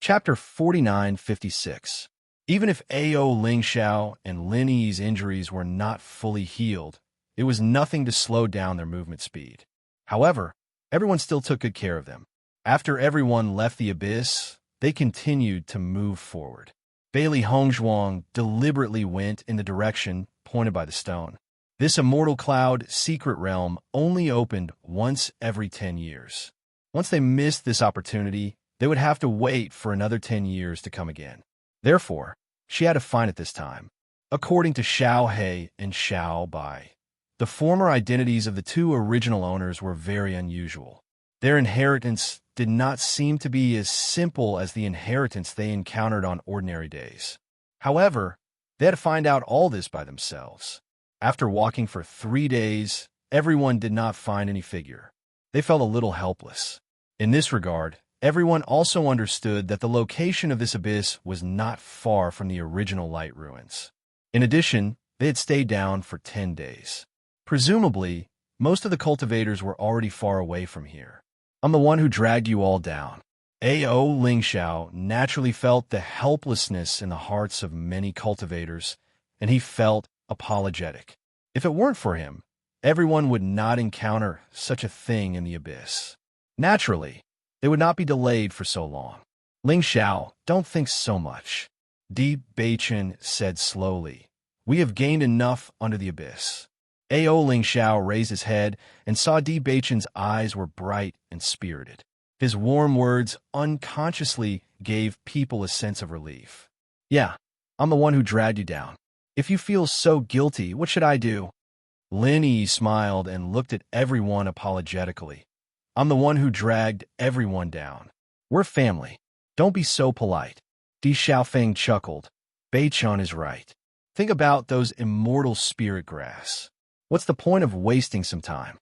Chapter 4956. Even if Ao Lingxiao and Lin Yi's injuries were not fully healed, it was nothing to slow down their movement speed. However, everyone still took good care of them. After everyone left the abyss, they continued to move forward. Bailey Hongzhuang deliberately went in the direction pointed by the stone. This immortal cloud secret realm only opened once every 10 years. Once they missed this opportunity, they would have to wait for another 10 years to come again. Therefore, she had to find it this time. According to Xiao He and Xiao Bai, the former identities of the two original owners were very unusual. Their inheritance did not seem to be as simple as the inheritance they encountered on ordinary days. However, they had to find out all this by themselves. After walking for 3 days, everyone did not find any figure. They felt a little helpless. In this regard, everyone also understood that the location of this abyss was not far from the original light ruins. In addition, they had stayed down for 10 days. Presumably, most of the cultivators were already far away from here. I'm the one who dragged you all down. Ao Lingxiao naturally felt the helplessness in the hearts of many cultivators, and he felt apologetic. If it weren't for him, everyone would not encounter such a thing in the abyss. Naturally, they would not be delayed for so long. Lingxiao, don't think so much. Di Beichen said slowly. We have gained enough under the abyss. Ao Lingxiao raised his head and saw Di Beichen's eyes were bright and spirited. His warm words unconsciously gave people a sense of relief. Yeah, I'm the one who dragged you down. If you feel so guilty, what should I do? Lin Yi smiled and looked at everyone apologetically. I'm the one who dragged everyone down. We're family. Don't be so polite. Di Xiaofeng chuckled. Beichun is right. Think about those immortal spirit grass. What's the point of wasting some time?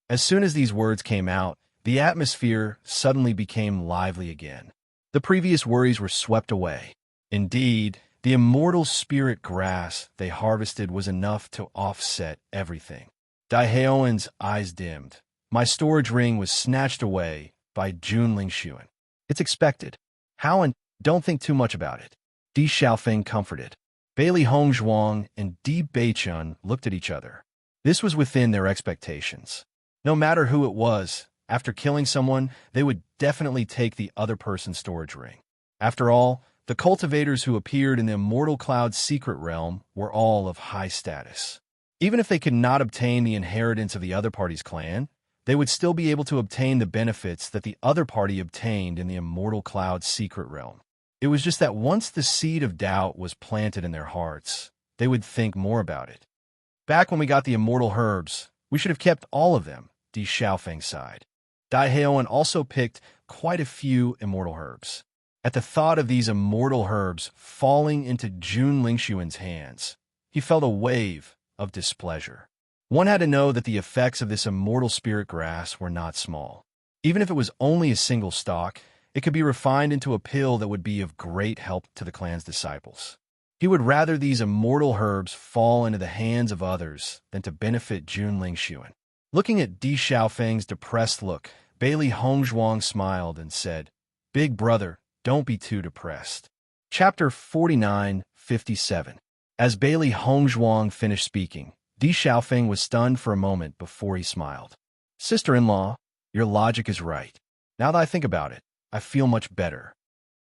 As soon as these words came out, the atmosphere suddenly became lively again. The previous worries were swept away. Indeed, the immortal spirit grass they harvested was enough to offset everything. Daiheowen's eyes dimmed. My storage ring was snatched away by Jun Lingxuan. It's expected. How and don't think too much about it. Di Xiaofeng comforted. Bailey Hongzhuang and Di Beichun looked at each other. This was within their expectations. No matter who it was, after killing someone, they would definitely take the other person's storage ring. After all, the cultivators who appeared in the Immortal Cloud's secret realm were all of high status. Even if they could not obtain the inheritance of the other party's clan, they would still be able to obtain the benefits that the other party obtained in the Immortal Cloud's secret realm. It was just that once the seed of doubt was planted in their hearts, they would think more about it. Back when we got the immortal herbs, we should have kept all of them, Di Xiaofeng sighed. Daiheowen also picked quite a few immortal herbs. At the thought of these immortal herbs falling into Jun Lingxuan's hands, he felt a wave of displeasure. One had to know that the effects of this immortal spirit grass were not small. Even if it was only a single stalk, it could be refined into a pill that would be of great help to the clan's disciples. He would rather these immortal herbs fall into the hands of others than to benefit Jun Lingxuan. Looking at Di Xiaofeng's depressed look, Bailey Hongzhuang smiled and said, Big brother, don't be too depressed. Chapter 4957. As Bailey Hongzhuang finished speaking, Di Xiaofeng was stunned for a moment before he smiled. Sister-in-law, your logic is right. Now that I think about it, I feel much better.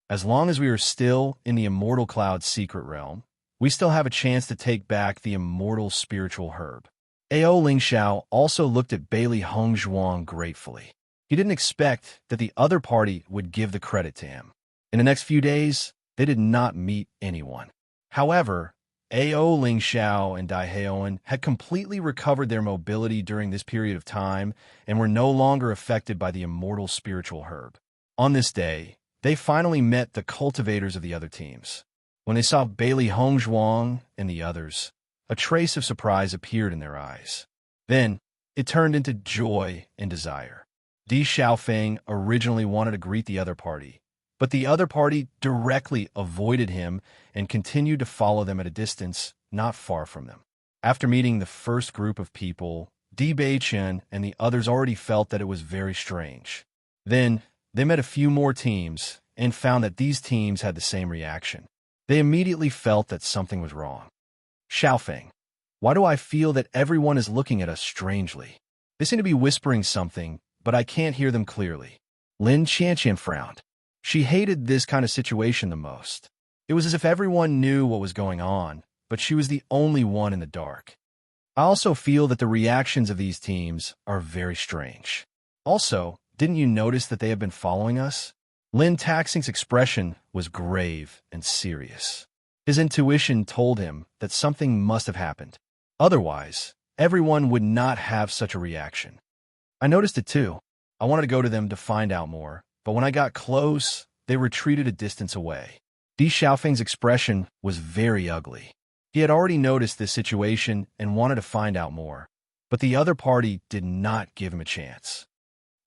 As long as we are still in the Immortal Cloud's secret realm, we still have a chance to take back the immortal spiritual herb. Ao Lingxiao also looked at Bailey Hongzhuang gratefully. He didn't expect that the other party would give the credit to him. In the next few days, they did not meet anyone. However, Ao Lingxiao and Daiheowen had completely recovered their mobility during this period of time and were no longer affected by the immortal spiritual herb. On this day, they finally met the cultivators of the other teams. When they saw Bailey Hongzhuang and the others, a trace of surprise appeared in their eyes. Then, it turned into joy and desire. Di Xiaofeng originally wanted to greet the other party, but the other party directly avoided him and continued to follow them at a distance not far from them. After meeting the first group of people, Di Beichen and the others already felt that it was very strange. Then, they met a few more teams, and found that these teams had the same reaction. They immediately felt that something was wrong. Xiaofeng, why do I feel that everyone is looking at us strangely? They seem to be whispering something, but I can't hear them clearly. Lin Qianqian frowned. She hated this kind of situation the most. It was as if everyone knew what was going on, but she was the only one in the dark. I also feel that the reactions of these teams are very strange. Also, didn't you notice that they have been following us? Lin Taxing's expression was grave and serious. His intuition told him that something must have happened. Otherwise, everyone would not have such a reaction. I noticed it too. I wanted to go to them to find out more, but when I got close, they retreated a distance away. Di Xiaofeng's expression was very ugly. He had already noticed this situation and wanted to find out more, but the other party did not give him a chance.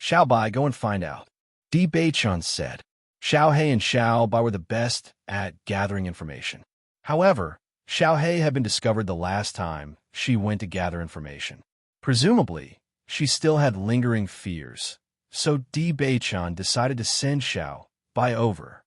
Xiao Bai, go and find out. Di Beichun said. Xiao He and Xiao Bai were the best at gathering information. However, Xiao He had been discovered the last time she went to gather information. Presumably, she still had lingering fears, so Di Beichun decided to send Xiao Bai over.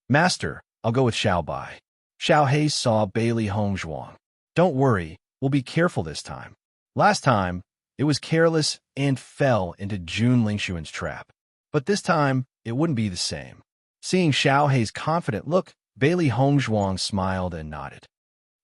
Master, I'll go with Xiao Bai. Xiao He saw Bailey Hongzhuang. Don't worry, we'll be careful this time. Last time, it was careless and fell into Jun Lingxuan's trap. But this time, it wouldn't be the same. Seeing Xiao He's confident look, Bailey Hongzhuang smiled and nodded.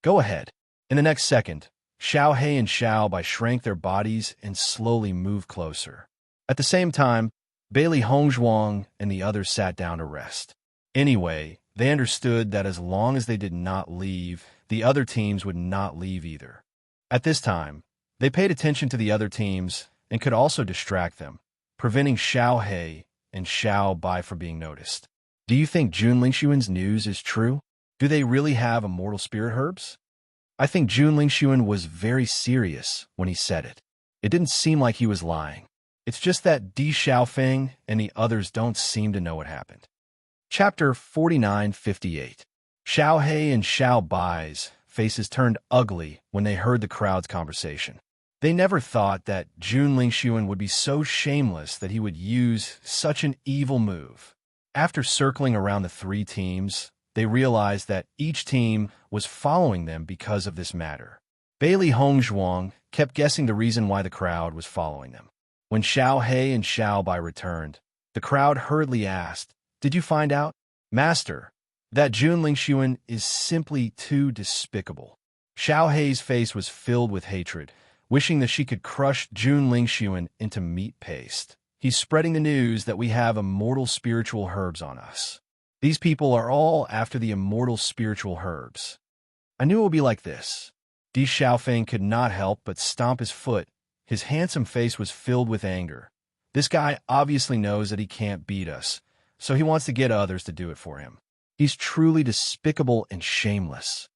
Go ahead. In the next second, Xiao He and Xiao Bai shrank their bodies and slowly moved closer. At the same time, Bailey Hongzhuang and the others sat down to rest. Anyway, they understood that as long as they did not leave, the other teams would not leave either. At this time, they paid attention to the other teams and could also distract them, preventing Xiao He and Xiao Bai from being noticed. Do you think Jun Lingxuan's news is true? Do they really have immortal spirit herbs? I think Jun Lingxuan was very serious when he said it. It didn't seem like he was lying. It's just that Di Xiaofeng and the others don't seem to know what happened. Chapter 4958. Xiao He and Xiao Bai's faces turned ugly when they heard the crowd's conversation. They never thought that Jun Lingxuan would be so shameless that he would use such an evil move. After circling around the three teams, they realized that each team was following them because of this matter. Bailey Hongzhuang kept guessing the reason why the crowd was following them. When Xiao He and Xiao Bai returned, the crowd hurriedly asked, "Did you find out? Master, that Jun Lingxuan is simply too despicable." Xiao He's face was filled with hatred, wishing that she could crush Jun Lingxuan into meat paste. He's spreading the news that we have immortal spiritual herbs on us. These people are all after the immortal spiritual herbs. I knew it would be like this. Di Xiaofeng could not help but stomp his foot. His handsome face was filled with anger. This guy obviously knows that he can't beat us, so he wants to get others to do it for him. He's truly despicable and shameless.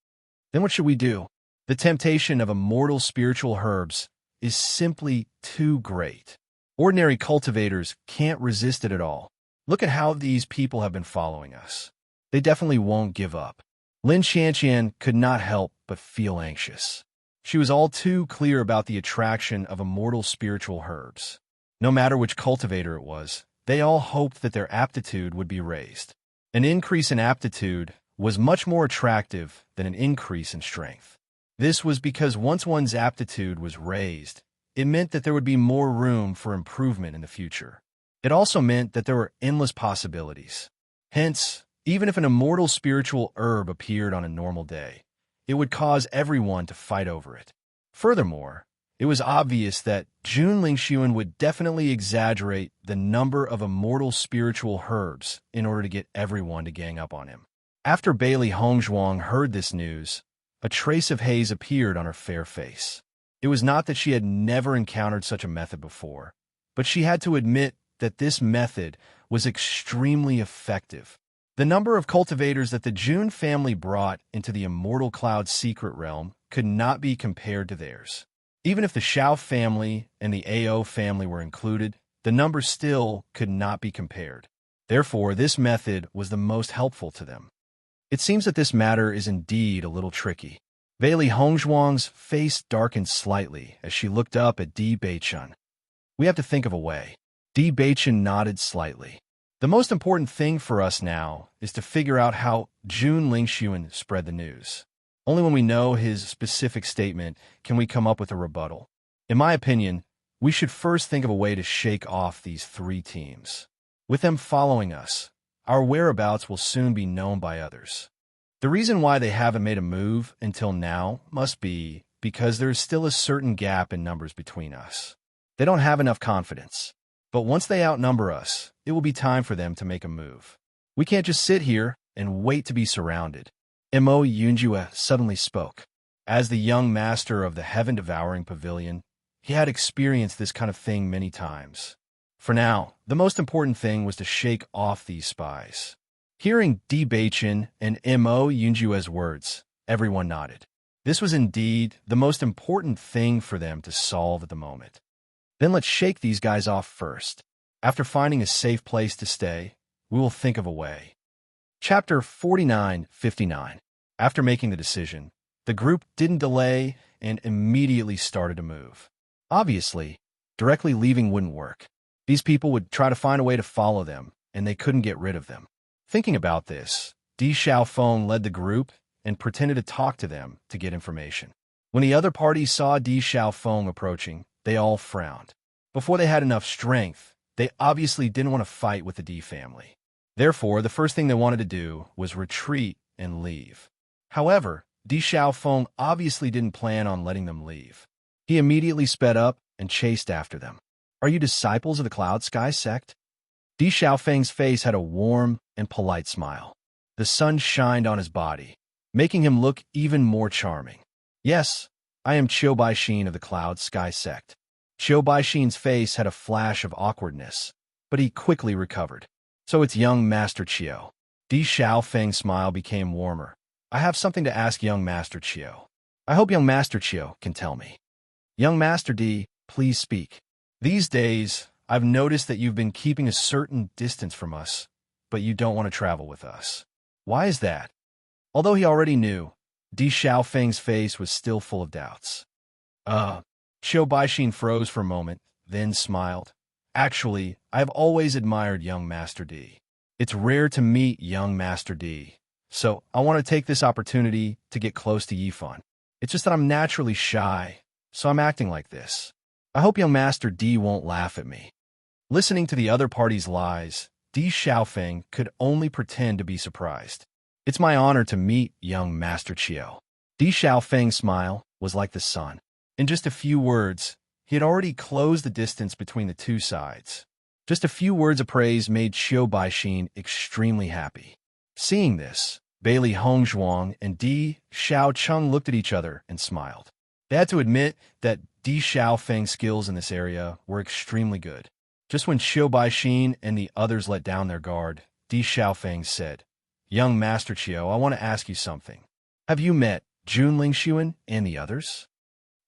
Then what should we do? The temptation of immortal spiritual herbs is simply too great. Ordinary cultivators can't resist it at all. Look at how these people have been following us. They definitely won't give up. Lin Qianqian could not help but feel anxious. She was all too clear about the attraction of immortal spiritual herbs. No matter which cultivator it was, they all hoped that their aptitude would be raised. An increase in aptitude was much more attractive than an increase in strength. This was because once one's aptitude was raised, it meant that there would be more room for improvement in the future. It also meant that there were endless possibilities. Hence, even if an immortal spiritual herb appeared on a normal day, it would cause everyone to fight over it. Furthermore, it was obvious that Jun Lingxuan would definitely exaggerate the number of immortal spiritual herbs in order to get everyone to gang up on him. After Bailey Hongzhuang heard this news, a trace of haze appeared on her fair face. It was not that she had never encountered such a method before, but she had to admit that this method was extremely effective. The number of cultivators that the Jun family brought into the Immortal Cloud secret realm could not be compared to theirs. Even if the Xiao family and the Ao family were included, the number still could not be compared. Therefore, this method was the most helpful to them. It seems that this matter is indeed a little tricky. Bailey Hongzhuang's face darkened slightly as she looked up at Di Beichun. We have to think of a way. Di Beichun nodded slightly. The most important thing for us now is to figure out how Jun Lingxuan spread the news. Only when we know his specific statement can we come up with a rebuttal. In my opinion, we should first think of a way to shake off these three teams. With them following us, our whereabouts will soon be known by others. The reason why they haven't made a move until now must be because there is still a certain gap in numbers between us. They don't have enough confidence. But once they outnumber us, it will be time for them to make a move. We can't just sit here and wait to be surrounded. Mo Yunjue suddenly spoke. As the young master of the heaven-devouring pavilion, he had experienced this kind of thing many times. For now, the most important thing was to shake off these spies. Hearing Di Beichen and Mo Yunjue's words, everyone nodded. This was indeed the most important thing for them to solve at the moment. Then let's shake these guys off first. After finding a safe place to stay, we will think of a way. Chapter 49-59. After making the decision, the group didn't delay and immediately started to move. Obviously, directly leaving wouldn't work. These people would try to find a way to follow them, and they couldn't get rid of them. Thinking about this, Di Xiaofeng led the group and pretended to talk to them to get information. When the other party saw Di Xiaofeng approaching, they all frowned. Before they had enough strength, they obviously didn't want to fight with the Di family. Therefore, the first thing they wanted to do was retreat and leave. However, Di Xiaofeng obviously didn't plan on letting them leave. He immediately sped up and chased after them. "Are you disciples of the Cloud Sky sect?" Di Xiaofeng's face had a warm and polite smile. The sun shined on his body, making him look even more charming. "Yes, I am Qiu Baixin of the Cloud Sky sect." Qiu Baixin's face had a flash of awkwardness, but he quickly recovered. "So it's young Master Qiu." Di Xiaofeng's smile became warmer. "I have something to ask young Master Qiu. I hope young Master Qiu can tell me." "Young Master Di, please speak. These days, I've noticed that you've been keeping a certain distance from us, but you don't want to travel with us. Why is that?" Although he already knew, Di Xiaofeng's face was still full of doubts. Qiu Baixin froze for a moment, then smiled. "Actually, I've always admired young Master Di. It's rare to meet young Master Di, so I want to take this opportunity to get close to Yifan. It's just that I'm naturally shy, so I'm acting like this. I hope young Master Di won't laugh at me." Listening to the other party's lies, Di Xiaofeng could only pretend to be surprised. "It's my honor to meet young Master Qiu." Di Xiaofeng's smile was like the sun. In just a few words, he had already closed the distance between the two sides. Just a few words of praise made Qiu Baixin extremely happy. Seeing this, Bailey Hongzhuang and Di Xiaocheng looked at each other and smiled. They had to admit that Di Xiaofeng's skills in this area were extremely good. Just when Qiu Baixin and the others let down their guard, Di Xiaofeng said, "Young Master Qiu, I want to ask you something. Have you met Jun Lingxuan and the others?"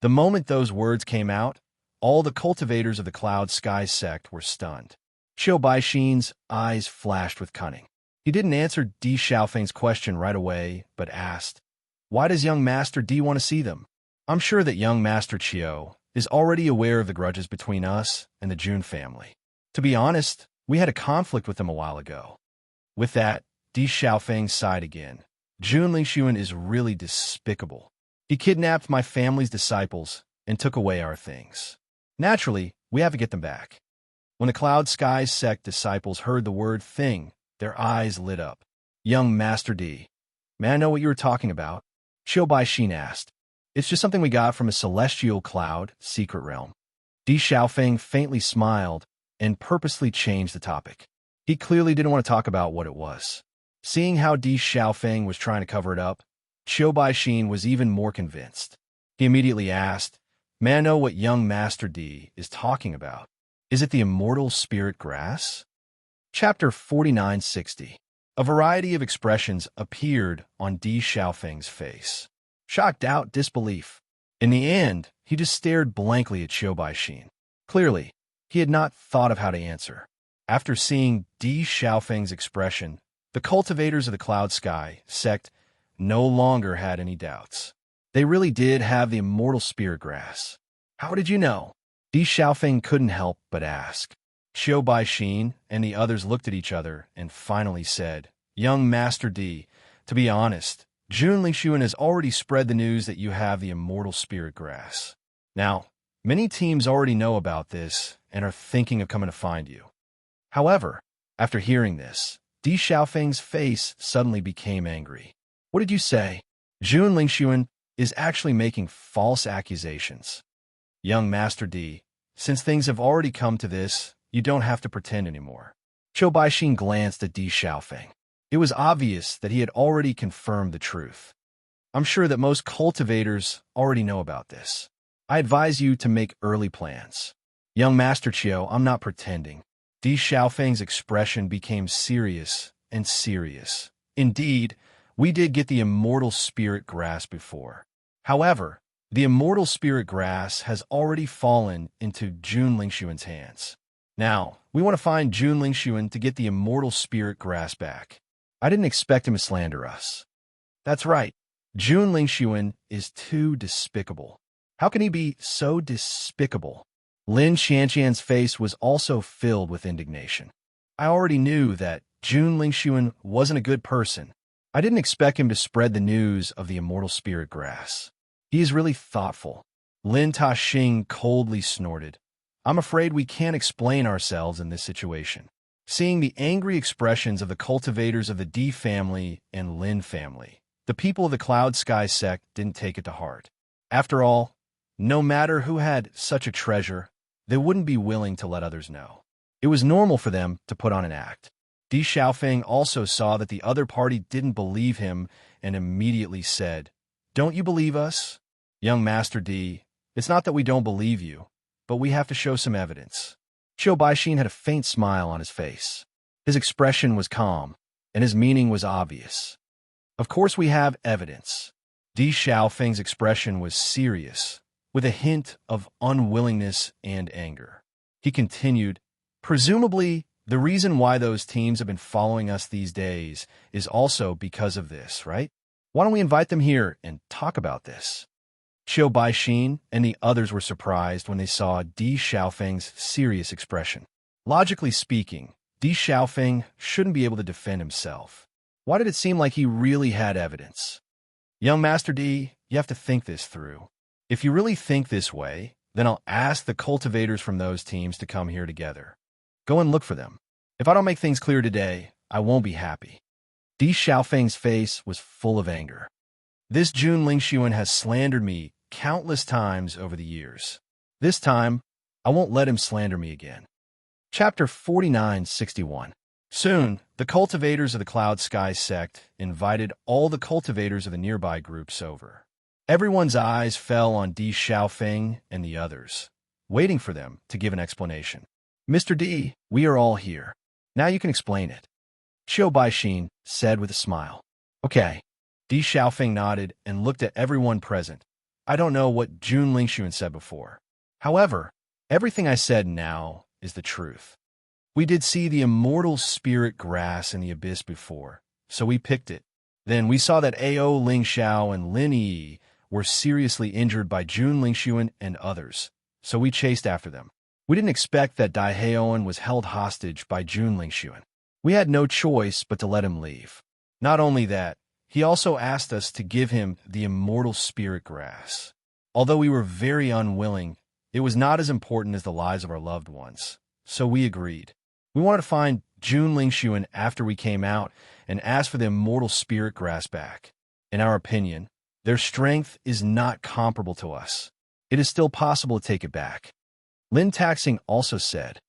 The moment those words came out, all the cultivators of the Cloud Sky sect were stunned. Qiu Baixin's eyes flashed with cunning. He didn't answer Di Xiaofeng's question right away, but asked, "Why does young Master Di want to see them?" "I'm sure that young Master Qiu is already aware of the grudges between us and the Jun family. To be honest, we had a conflict with them a while ago." With that, Di Xiaofeng sighed again. "Jun Lingxuan is really despicable. He kidnapped my family's disciples and took away our things. Naturally, we have to get them back." When the Cloud Sky sect disciples heard the word thing, their eyes lit up. "Young Master Di, may I know what you were talking about?" Qiu Baixin asked. "It's just something we got from a celestial cloud secret realm." Di Xiaofeng faintly smiled and purposely changed the topic. He clearly didn't want to talk about what it was. Seeing how Di Xiaofeng was trying to cover it up, Qiu Baixin was even more convinced. He immediately asked, "May I know what young Master Di is talking about? Is it the immortal spirit grass?" Chapter 49-60. A variety of expressions appeared on Di Xiaofeng's face. Shock, doubt, disbelief. In the end, he just stared blankly at Qiu Baixin. Clearly, he had not thought of how to answer. After seeing Di Xiaofeng's expression, the cultivators of the Cloud Sky sect no longer had any doubts. They really did have the immortal spirit grass. "How did you know?" Di Xiaofeng couldn't help but ask. Qiu Baixin and the others looked at each other and finally said, "Young Master D, to be honest, Jun Lingxuan has already spread the news that you have the immortal spirit grass. Now, many teams already know about this and are thinking of coming to find you." However, after hearing this, Di Xiaofeng's face suddenly became angry. "What did you say? Jun Lingxuan is actually making false accusations. Young Master D, since things have already come to this, you don't have to pretend anymore." Qiu Baixin glanced at Di Xiaofeng. It was obvious that he had already confirmed the truth. "I'm sure that most cultivators already know about this. I advise you to make early plans." "Young Master Qiu, I'm not pretending." Di Xiaofeng's expression became serious and serious. "Indeed, we did get the immortal spirit grass before. However, the immortal spirit grass has already fallen into Jun Lingxuan's hands. Now, we want to find Jun Lingxuan to get the immortal spirit grass back. I didn't expect him to slander us." "That's right. Jun Lingxuan is too despicable." "How can he be so despicable?" Lin Xianqian's face was also filled with indignation. "I already knew that Jun Lingxuan wasn't a good person. I didn't expect him to spread the news of the immortal spirit grass. He is really thoughtful." Lin Taxing coldly snorted. "I'm afraid we can't explain ourselves in this situation." Seeing the angry expressions of the cultivators of the D family and Lin family, the people of the Cloud Sky sect didn't take it to heart. After all, no matter who had such a treasure, they wouldn't be willing to let others know. It was normal for them to put on an act. Di Xiaofeng also saw that the other party didn't believe him and immediately said, "Don't you believe us? Young Master D, it's not that we don't believe you, but we have to show some evidence." Qiu Baixin had a faint smile on his face. His expression was calm, and his meaning was obvious. "Of course we have evidence." Di Xiaofeng's expression was serious, with a hint of unwillingness and anger. He continued, "Presumably, the reason why those teams have been following us these days is also because of this, right? Why don't we invite them here and talk about this?" Qiu Baixin and the others were surprised when they saw Di Xiaofeng's serious expression. Logically speaking, Di Xiaofeng shouldn't be able to defend himself. Why did it seem like he really had evidence? "Young Master D, you have to think this through. If you really think this way, then I'll ask the cultivators from those teams to come here together. Go and look for them. If I don't make things clear today, I won't be happy." Di Xiaofeng's face was full of anger. "This Jun Lingxuan has slandered me countless times over the years. This time, I won't let him slander me again." Chapter 4961. Soon, the cultivators of the Cloud Sky sect invited all the cultivators of the nearby groups over. Everyone's eyes fell on Di Xiaofeng and the others, waiting for them to give an explanation. "Mr. D, we are all here. Now you can explain it," Qiu Baixin said with a smile. "Okay." Di Xiaofeng nodded and looked at everyone present. "I don't know what Jun Lingxuan said before. However, everything I said now is the truth. We did see the immortal spirit grass in the abyss before, so we picked it. Then we saw that Ao Lingxiao and Lin Yi were seriously injured by Jun Lingxuan and others, so we chased after them. We didn't expect that Dai Heoan was held hostage by Jun Lingxuan. We had no choice but to let him leave. Not only that, he also asked us to give him the immortal spirit grass. Although we were very unwilling, it was not as important as the lives of our loved ones, so we agreed. We wanted to find Jun Lingxuan after we came out and ask for the immortal spirit grass back. In our opinion, their strength is not comparable to us. It is still possible to take it back." Lin Taxing also said,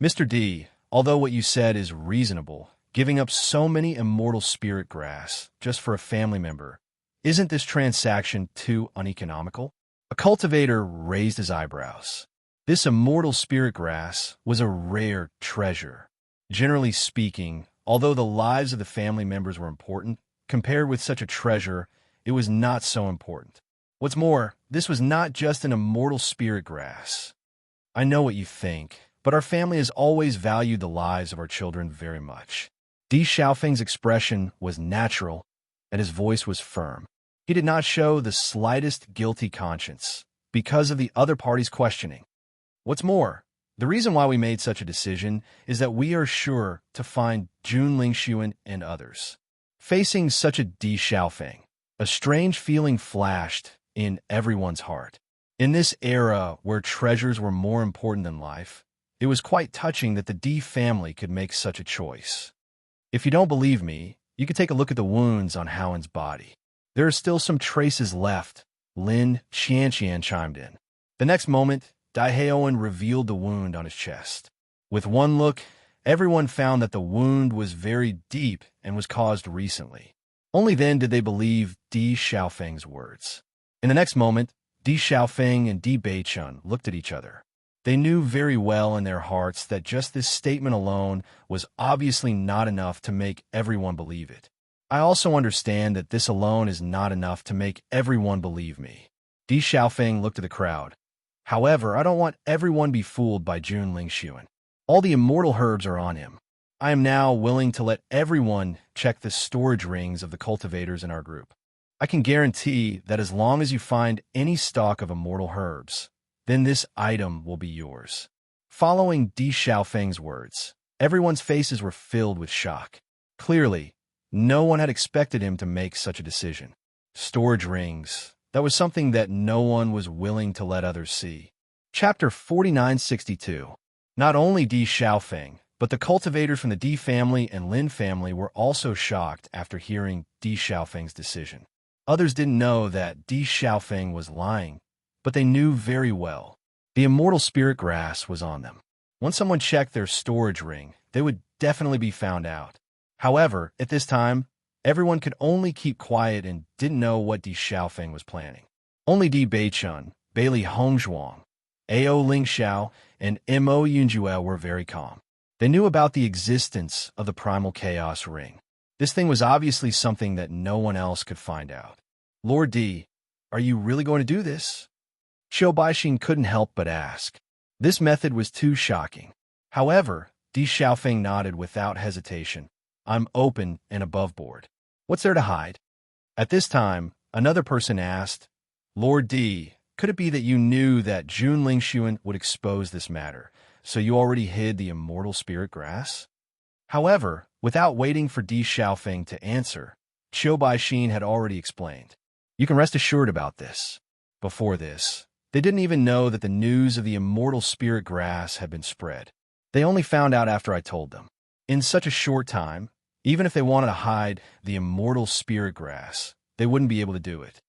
"Mr. D, although what you said is reasonable, giving up so many immortal spirit grass just for a family member, isn't this transaction too uneconomical?" A cultivator raised his eyebrows. This immortal spirit grass was a rare treasure. Generally speaking, although the lives of the family members were important, compared with such a treasure, it was not so important. What's more, this was not just an immortal spirit grass. I know what you think, but our family has always valued the lives of our children very much. Di Xiaofeng's expression was natural, and his voice was firm. He did not show the slightest guilty conscience because of the other party's questioning. What's more, The reason why we made such a decision is that we are sure to find Jun Lingxuan and others. Facing such a Di Xiaofeng, a strange feeling flashed in everyone's heart. In this era where treasures were more important than life, it was quite touching that the Di family could make such a choice. If you don't believe me, you can take a look at the wounds on Howen's body. There are still some traces left, Lin Qianqian chimed in. The next moment, Daiheowen revealed the wound on his chest. With one look, everyone found that the wound was very deep and was caused recently. Only then did they believe Di Xiaofeng's words. In the next moment, Di Xiaofeng and Di Beichun looked at each other. They knew very well in their hearts that just this statement alone was obviously not enough to make everyone believe it. I also understand that this alone is not enough to make everyone believe me. Di Xiaofeng looked at the crowd. However, I don't want everyone be fooled by Jun Lingxuan. All the immortal herbs are on him. I am now willing to let everyone check the storage rings of the cultivators in our group. I can guarantee that as long as you find any stock of immortal herbs, then this item will be yours. Following Di Xiaofeng's words, everyone's faces were filled with shock. Clearly, no one had expected him to make such a decision. Storage rings. That was something that no one was willing to let others see. Chapter 4962. Not only Di Xiaofeng, but the cultivators from the Di family and Lin family were also shocked after hearing Di Xiaofeng's decision. Others didn't know that Di Xiaofeng was lying, but they knew very well. The immortal spirit grass was on them. Once someone checked their storage ring, they would definitely be found out. However, at this time, everyone could only keep quiet and didn't know what Di Xiaofeng was planning. Only Di Beichun, Bailey Hongzhuang, Ao Lingxiao, and Mo Yunjuel were very calm. They knew about the existence of the primal chaos ring. This thing was obviously something that no one else could find out. Lord Di, are you really going to do this? Qiu Baixin couldn't help but ask. This method was too shocking. However, Di Xiaofeng nodded without hesitation. I'm open and above board. What's there to hide? At this time, another person asked, Lord Di, could it be that you knew that Jun Lingxuan would expose this matter, so you already hid the immortal spirit grass? However, without waiting for Di Xiaofeng to answer, Qiu Baixin had already explained. You can rest assured about this. Before this, they didn't even know that the news of the immortal spirit grass had been spread. They only found out after I told them. In such a short time, even if they wanted to hide the immortal spirit grass, they wouldn't be able to do it.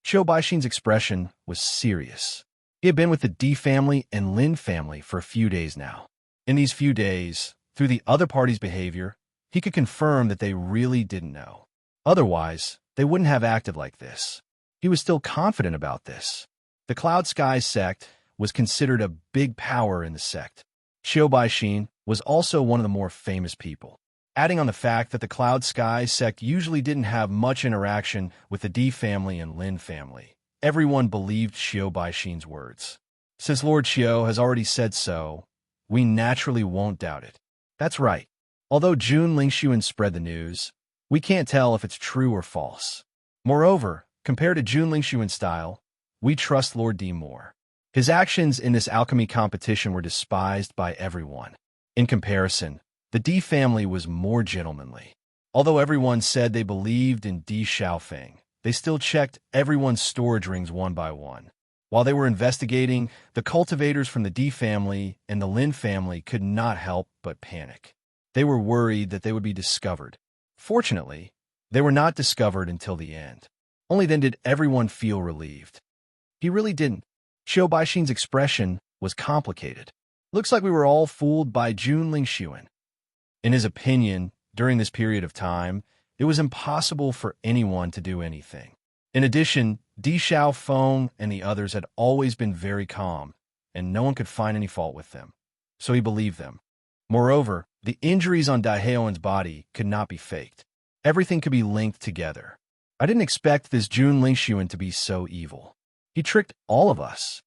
Qiu Baixin's expression was serious. He had been with the Di family and Lin family for a few days now. In these few days, through the other party's behavior, he could confirm that they really didn't know. Otherwise, they wouldn't have acted like this. He was still confident about this. The Cloud Sky sect was considered a big power in the sect. Qiu Baixin was also one of the more famous people. Adding on the fact that the Cloud Sky sect usually didn't have much interaction with the Di family and Lin family, everyone believed Qiu Baixin's words. Since Lord Qiu has already said so, we naturally won't doubt it. That's right. Although Jun Lingxuan spread the news, we can't tell if it's true or false. Moreover, compared to Jun Lingxuan's style, we trust Lord Di more. His actions in this alchemy competition were despised by everyone. In comparison, the Di family was more gentlemanly. Although everyone said they believed in Di Xiaofeng, they still checked everyone's storage rings one by one. While they were investigating, the cultivators from the Di family and the Lin family could not help but panic. They were worried that they would be discovered. Fortunately, they were not discovered until the end. Only then did everyone feel relieved. He really didn't. Qiu Baixin's expression was complicated. Looks like we were all fooled by Jun Lingxuan. In his opinion, during this period of time, it was impossible for anyone to do anything. In addition, Di Xiaofeng and the others had always been very calm, and no one could find any fault with them. So he believed them. Moreover, the injuries on Daiheowen's body could not be faked. Everything could be linked together. I didn't expect this Jun Lingxuan to be so evil. He tricked all of us.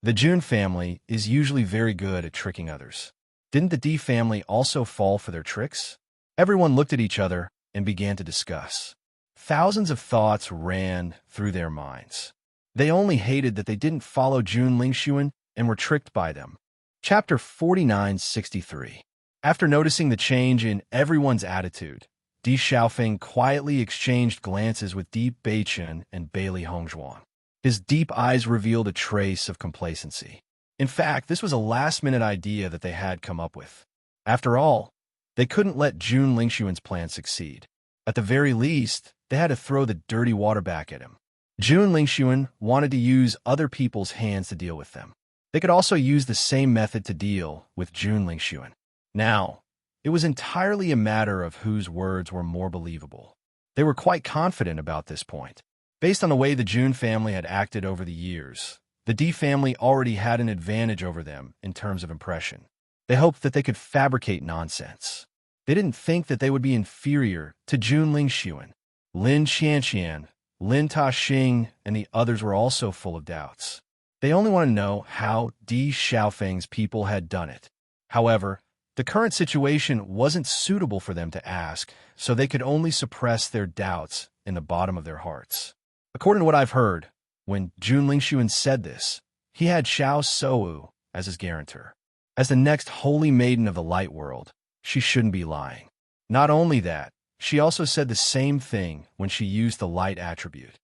The Jun family is usually very good at tricking others. Didn't the Di family also fall for their tricks? Everyone looked at each other and began to discuss. Thousands of thoughts ran through their minds. They only hated that they didn't follow Jun Lingxuan and were tricked by them. Chapter 4963. After noticing the change in everyone's attitude, Di Xiaofeng quietly exchanged glances with Di Beichen and Bailey Hongzhuang. His deep eyes revealed a trace of complacency. In fact, this was a last-minute idea that they had come up with. After all, they couldn't let Jun Lingxuan's plan succeed. At the very least, they had to throw the dirty water back at him. Jun Lingxuan wanted to use other people's hands to deal with them. They could also use the same method to deal with Jun Lingxuan. Now, it was entirely a matter of whose words were more believable. They were quite confident about this point. Based on the way the Jun family had acted over the years, the Di family already had an advantage over them in terms of impression. They hoped that they could fabricate nonsense. They didn't think that they would be inferior to Jun Lingxuan. Lin Qianqian, Lin Taxing, and the others were also full of doubts. They only wanted to know how Di Xiaofeng's people had done it. However, the current situation wasn't suitable for them to ask, so they could only suppress their doubts in the bottom of their hearts. According to what I've heard, when Jun Lingxuan said this, he had Xiao Sowu as his guarantor. As the next holy maiden of the light world, she shouldn't be lying. Not only that, she also said the same thing when she used the light attribute.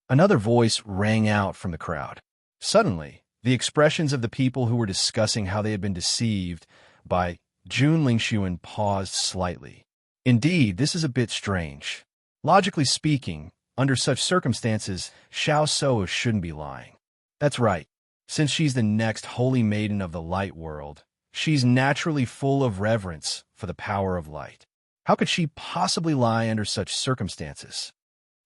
Another voice rang out from the crowd. Suddenly, the expressions of the people who were discussing how they had been deceived by Jun Lingxuan paused slightly. Indeed, this is a bit strange. Logically speaking, under such circumstances, Xiao Sowu shouldn't be lying. That's right. Since she's the next holy maiden of the light world, she's naturally full of reverence for the power of light. How could she possibly lie under such circumstances?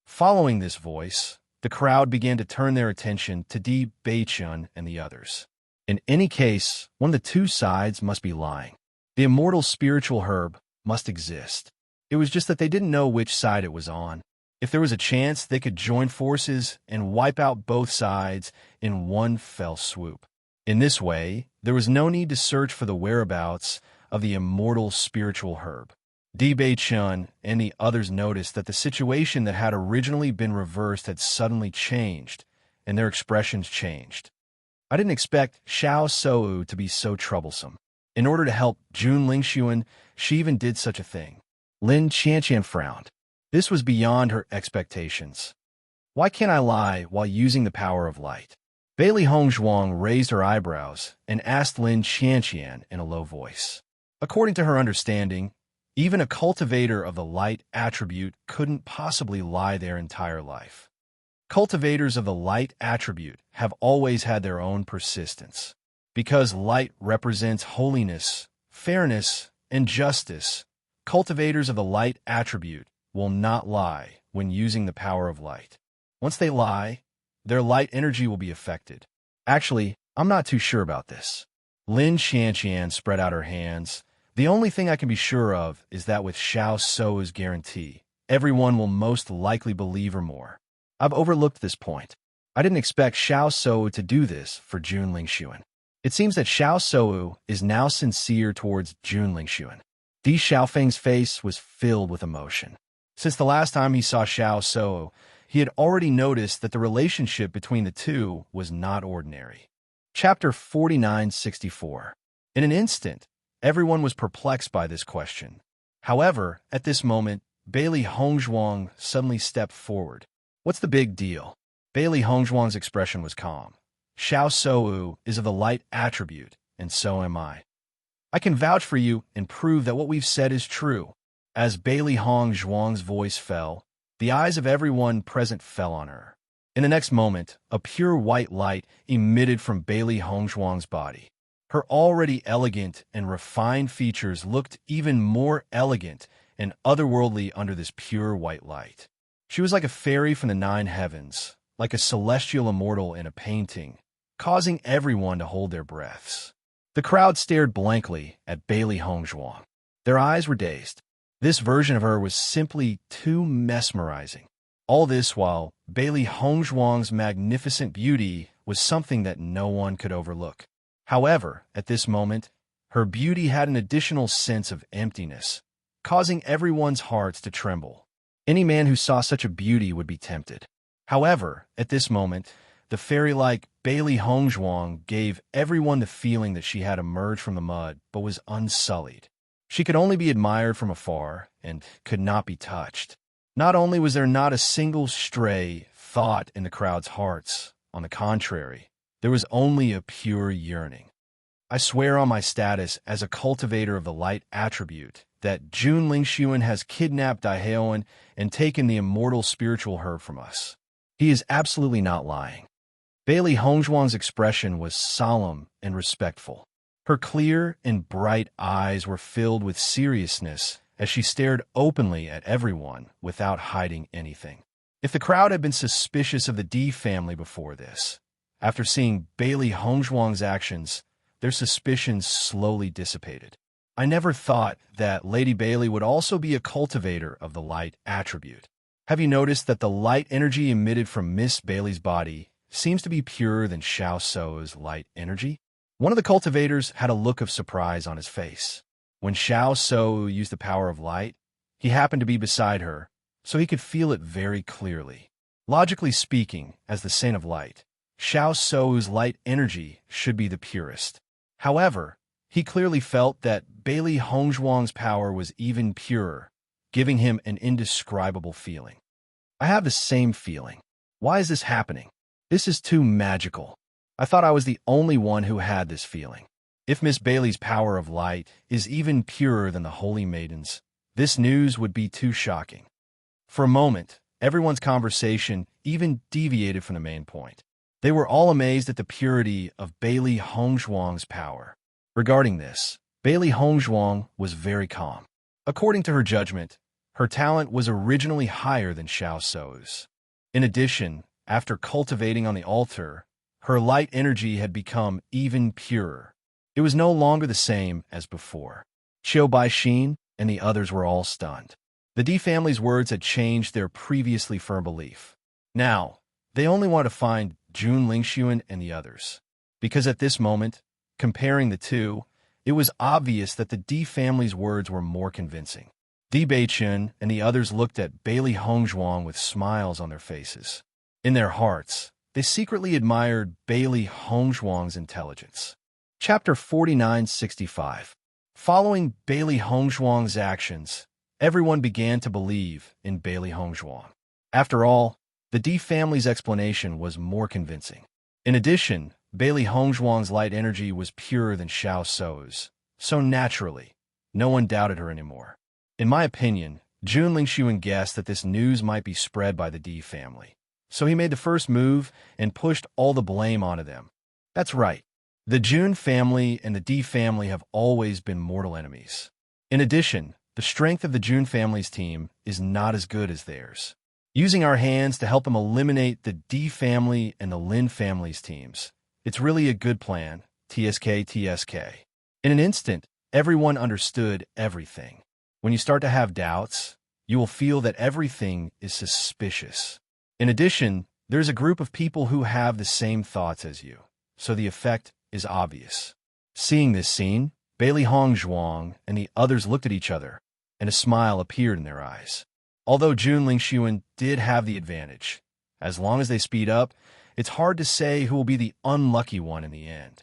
Following this voice, the crowd began to turn their attention to Di Beichen and the others. In any case, one of the two sides must be lying. The immortal spiritual herb must exist. It was just that they didn't know which side it was on. If there was a chance, they could join forces and wipe out both sides in one fell swoop. In this way, there was no need to search for the whereabouts of the immortal spiritual herb. Di Beichen and the others noticed that the situation that had originally been reversed had suddenly changed, and their expressions changed. I didn't expect Xiao Sowu to be so troublesome. In order to help Jun Lingxuan, she even did such a thing. Lin Qianqian frowned. This was beyond her expectations. Why can't I lie while using the power of light? Bailey Hongzhuang raised her eyebrows and asked Lin Qianqian in a low voice. According to her understanding, even a cultivator of the light attribute couldn't possibly lie their entire life. Cultivators of the light attribute have always had their own persistence. Because light represents holiness, fairness, and justice, cultivators of the light attribute will not lie when using the power of light. Once they lie, their light energy will be affected. Actually, I'm not too sure about this. Lin Qianqian spread out her hands. The only thing I can be sure of is that with Xiao Sou's guarantee, everyone will most likely believe her more. I've overlooked this point. I didn't expect Xiao Sou to do this for Jun Lingxuan. It seems that Xiao Sou is now sincere towards Jun Lingxuan. Di Xiaofeng's face was filled with emotion. Since the last time he saw Xiao Sou, he had already noticed that the relationship between the two was not ordinary. Chapter 4964. In an instant, everyone was perplexed by this question. However, at this moment, Bailey Hongzhuang suddenly stepped forward. What's the big deal? Bailey Hongzhuang's expression was calm. Xiao Sou is of the light attribute, and so am I. I can vouch for you and prove that what we've said is true. As Bailey Hongzhuang's voice fell, the eyes of everyone present fell on her. In the next moment, a pure white light emitted from Bailey Hongzhuang's body. Her already elegant and refined features looked even more elegant and otherworldly under this pure white light. She was like a fairy from the 9 heavens, like a celestial immortal in a painting, causing everyone to hold their breaths. The crowd stared blankly at Bailey Hongzhuang. Their eyes were dazed. This version of her was simply too mesmerizing. All this while Bailey Hongzhuang's magnificent beauty was something that no one could overlook. However, at this moment, her beauty had an additional sense of emptiness, causing everyone's hearts to tremble. Any man who saw such a beauty would be tempted. However, at this moment, the fairy-like Bailey Hongzhuang gave everyone the feeling that she had emerged from the mud but was unsullied. She could only be admired from afar and could not be touched. Not only was there not a single stray thought in the crowd's hearts, on the contrary, there was only a pure yearning. I swear on my status as a cultivator of the light attribute that Jun Lingxuan has kidnapped Daiheoan and taken the immortal spiritual herb from us. He is absolutely not lying. Bailey Hongzhuang's expression was solemn and respectful. Her clear and bright eyes were filled with seriousness as she stared openly at everyone without hiding anything. If the crowd had been suspicious of the D family before this, after seeing Bailey Hongzhuang's actions, their suspicions slowly dissipated. I never thought that Lady Bailey would also be a cultivator of the light attribute. Have you noticed that the light energy emitted from Miss Bailey's body seems to be purer than Xiao Sou's light energy? One of the cultivators had a look of surprise on his face. When Xiao Sou used the power of light, he happened to be beside her, so he could feel it very clearly. Logically speaking, as the Saint of Light, Xiao Sou's light energy should be the purest. However, he clearly felt that Bailey Hongzhuang's power was even purer, giving him an indescribable feeling. I have the same feeling. Why is this happening? This is too magical. I thought I was the only one who had this feeling. If Miss Bailey's power of light is even purer than the Holy Maiden's, this news would be too shocking. For a moment, everyone's conversation even deviated from the main point. They were all amazed at the purity of Bailey Hongzhuang's power. Regarding this, Bailey Hongzhuang was very calm. According to her judgment, her talent was originally higher than Xiao Sou's. In addition, after cultivating on the altar, her light energy had become even purer. It was no longer the same as before. Qiu Baixin and the others were all stunned. The D family's words had changed their previously firm belief. Now, they only want to find Jun Lingxuan and the others. Because at this moment, comparing the two, it was obvious that the D family's words were more convincing. Di Beichun and the others looked at Bailey Hongzhuang with smiles on their faces. In their hearts, they secretly admired Bailey Hongzhuang's intelligence. Chapter 4965. Following Bailey Hongzhuang's actions, everyone began to believe in Bailey Hongzhuang. After all, the D family's explanation was more convincing. In addition, Bailey Hongzhuang's light energy was purer than Xiao Sou's, so naturally, no one doubted her anymore. In my opinion, Jun Lingxuan guessed that this news might be spread by the D family, so he made the first move and pushed all the blame onto them. That's right. The Jun family and the D family have always been mortal enemies. In addition, the strength of the Jun family's team is not as good as theirs. Using our hands to help them eliminate the D family and the Lin family's teams, it's really a good plan, TSK. In an instant, everyone understood everything. When you start to have doubts, you will feel that everything is suspicious. In addition, there's a group of people who have the same thoughts as you, so the effect is obvious. Seeing this scene, Bailey Hongzhuang and the others looked at each other, and a smile appeared in their eyes. Although Jun Lingxuan did have the advantage, as long as they speed up, it's hard to say who will be the unlucky one in the end.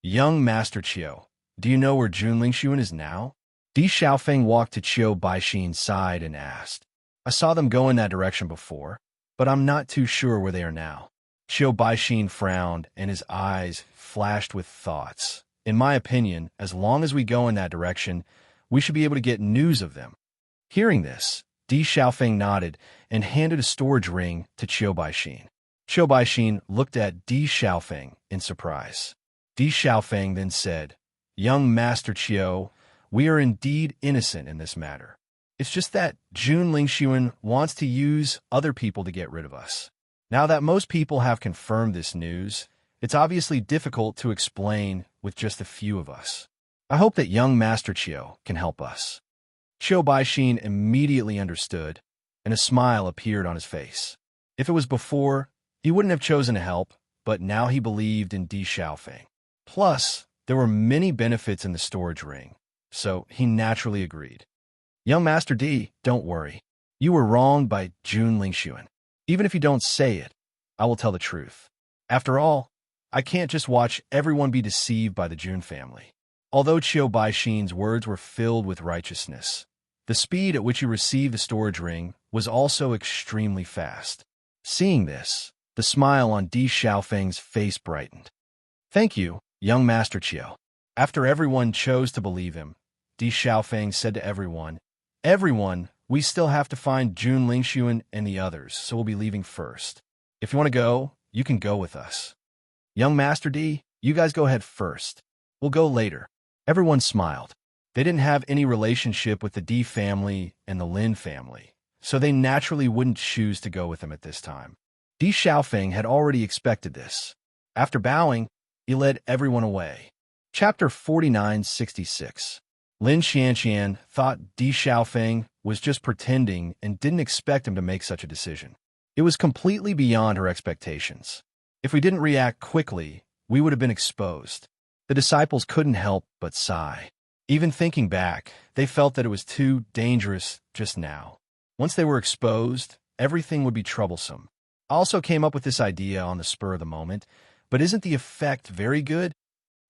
Young Master Qiu, do you know where Jun Lingxuan is now? Di Xiaofeng walked to Qiu Baixin's side and asked. I saw them go in that direction before, but I'm not too sure where they are now. Qiu Baixin frowned and his eyes flashed with thoughts. In my opinion, as long as we go in that direction, we should be able to get news of them. Hearing this, Di Xiaofeng nodded and handed a storage ring to Qiu Baixin. Qiu Baixin looked at Di Xiaofeng in surprise. Di Xiaofeng then said, Young Master Qiu, we are indeed innocent in this matter. It's just that Jun Lingxuan wants to use other people to get rid of us. Now that most people have confirmed this news, it's obviously difficult to explain with just a few of us. I hope that young Master Qiu can help us. Qiu Baixin immediately understood, and a smile appeared on his face. If it was before, he wouldn't have chosen to help, but now he believed in Di Xiaofeng. Plus, there were many benefits in the storage ring, so he naturally agreed. Young Master Di, don't worry. You were wronged by Jun Lingxuan. Even if you don't say it, I will tell the truth. After all, I can't just watch everyone be deceived by the Jun family. Although Qiu Baixin's words were filled with righteousness, the speed at which he received the storage ring was also extremely fast. Seeing this, the smile on Di Xiaofeng's face brightened. Thank you, young Master Qiu. After everyone chose to believe him, Di Xiaofeng said to everyone, we still have to find Jun Lingxuan and the others, so we'll be leaving first. If you want to go, you can go with us. Young Master Di, you guys go ahead first. We'll go later. Everyone smiled. They didn't have any relationship with the Di family and the Lin family, so they naturally wouldn't choose to go with them at this time. Di Xiaofeng had already expected this. After bowing, he led everyone away. Chapter 4966. Lin Xianxian thought Di Xiaofeng was just pretending and didn't expect him to make such a decision. It was completely beyond her expectations. If we didn't react quickly, we would have been exposed. The disciples couldn't help but sigh. Even thinking back, they felt that it was too dangerous just now. Once they were exposed, everything would be troublesome. I also came up with this idea on the spur of the moment, but isn't the effect very good?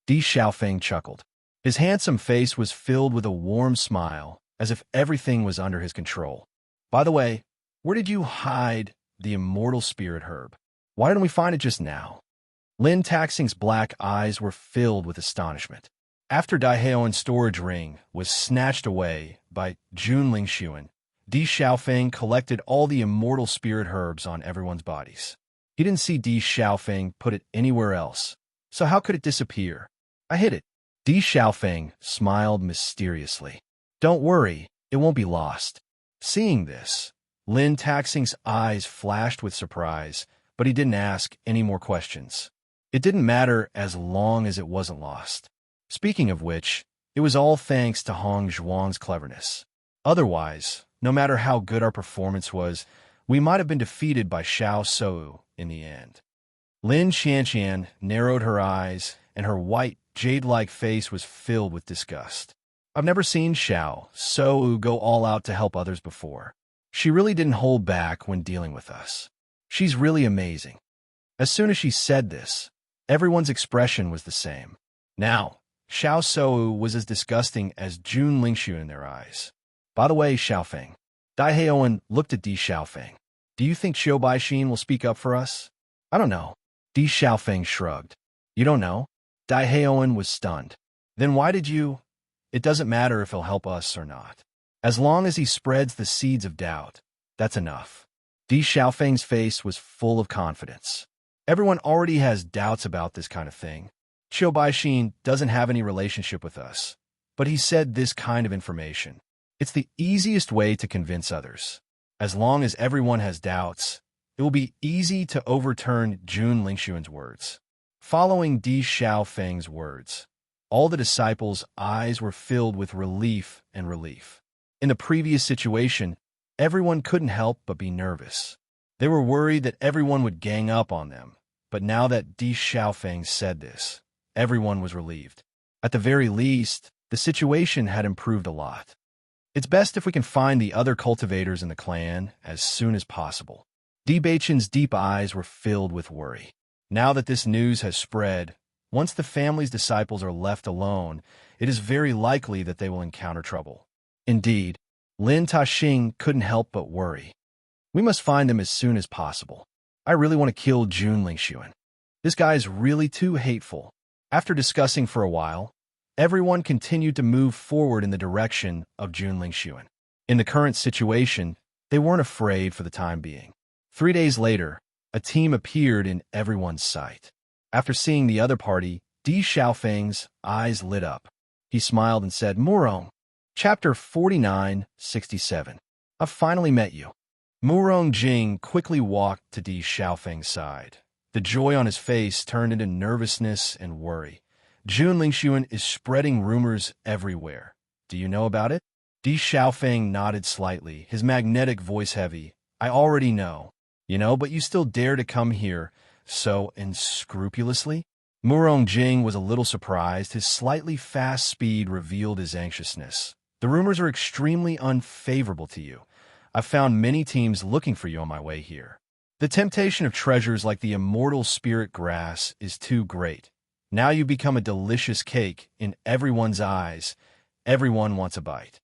Di Xiaofeng chuckled. His handsome face was filled with a warm smile, as if everything was under his control. By the way, where did you hide the immortal spirit herb? Why didn't we find it just now? Lin Taxing's black eyes were filled with astonishment. After Daiheoan's storage ring was snatched away by Jun Lingxuan, Di Xiaofeng collected all the immortal spirit herbs on everyone's bodies. He didn't see Di Xiaofeng put it anywhere else, so how could it disappear? I hid it. Di Xiaofeng smiled mysteriously. Don't worry, it won't be lost. Seeing this, Lin Taxing's eyes flashed with surprise, but he didn't ask any more questions. It didn't matter as long as it wasn't lost. Speaking of which, it was all thanks to Hong Zhuang's cleverness. Otherwise, no matter how good our performance was, we might have been defeated by Xiao Sou in the end. Lin Xianxian narrowed her eyes, and her white, jade-like face was filled with disgust. I've never seen Xiao Sou go all out to help others before. She really didn't hold back when dealing with us. She's really amazing. As soon as she said this, everyone's expression was the same. Now, Xiao Sou was as disgusting as Jun Lingxuan in their eyes. By the way, Xiaofeng, Daiheoan looked at Di Xiaofeng. Do you think Qiu Baixin will speak up for us? I don't know. Di Xiaofeng shrugged. You don't know? Daiheoan was stunned. Then why did you? It doesn't matter if he'll help us or not. As long as he spreads the seeds of doubt, that's enough. Di Xiaofeng's face was full of confidence. Everyone already has doubts about this kind of thing. Qiu Baixin doesn't have any relationship with us, but he said this kind of information. It's the easiest way to convince others. As long as everyone has doubts, it will be easy to overturn Jun Lingxuan's words. Following Di Xiaofeng's words, all the disciples' eyes were filled with relief and relief. In the previous situation, everyone couldn't help but be nervous. They were worried that everyone would gang up on them, but now that Di Xiaofeng said this, everyone was relieved. At the very least, the situation had improved a lot. It's best if we can find the other cultivators in the clan as soon as possible. Di Baichen's deep eyes were filled with worry. Now that this news has spread, once the family's disciples are left alone, it is very likely that they will encounter trouble. Indeed, Lin Taxing couldn't help but worry. We must find them as soon as possible. I really want to kill Jun Lingxuan. This guy is really too hateful. After discussing for a while, everyone continued to move forward in the direction of Jun Lingxuan. In the current situation, they weren't afraid for the time being. 3 days later, a team appeared in everyone's sight. After seeing the other party, Di Xiaofeng's eyes lit up. He smiled and said, Murong. Chapter 4967. I've finally met you. Murong Jing quickly walked to Di Xiaofeng's side. The joy on his face turned into nervousness and worry. Jun Lingxuan is spreading rumors everywhere. Do you know about it? Di Xiaofeng nodded slightly, his magnetic voice heavy. I already know. But you still dare to come here so unscrupulously? Murong Jing was a little surprised. His slightly fast speed revealed his anxiousness. The rumors are extremely unfavorable to you. I've found many teams looking for you on my way here. The temptation of treasures like the immortal spirit grass is too great. Now you become a delicious cake in everyone's eyes. Everyone wants a bite.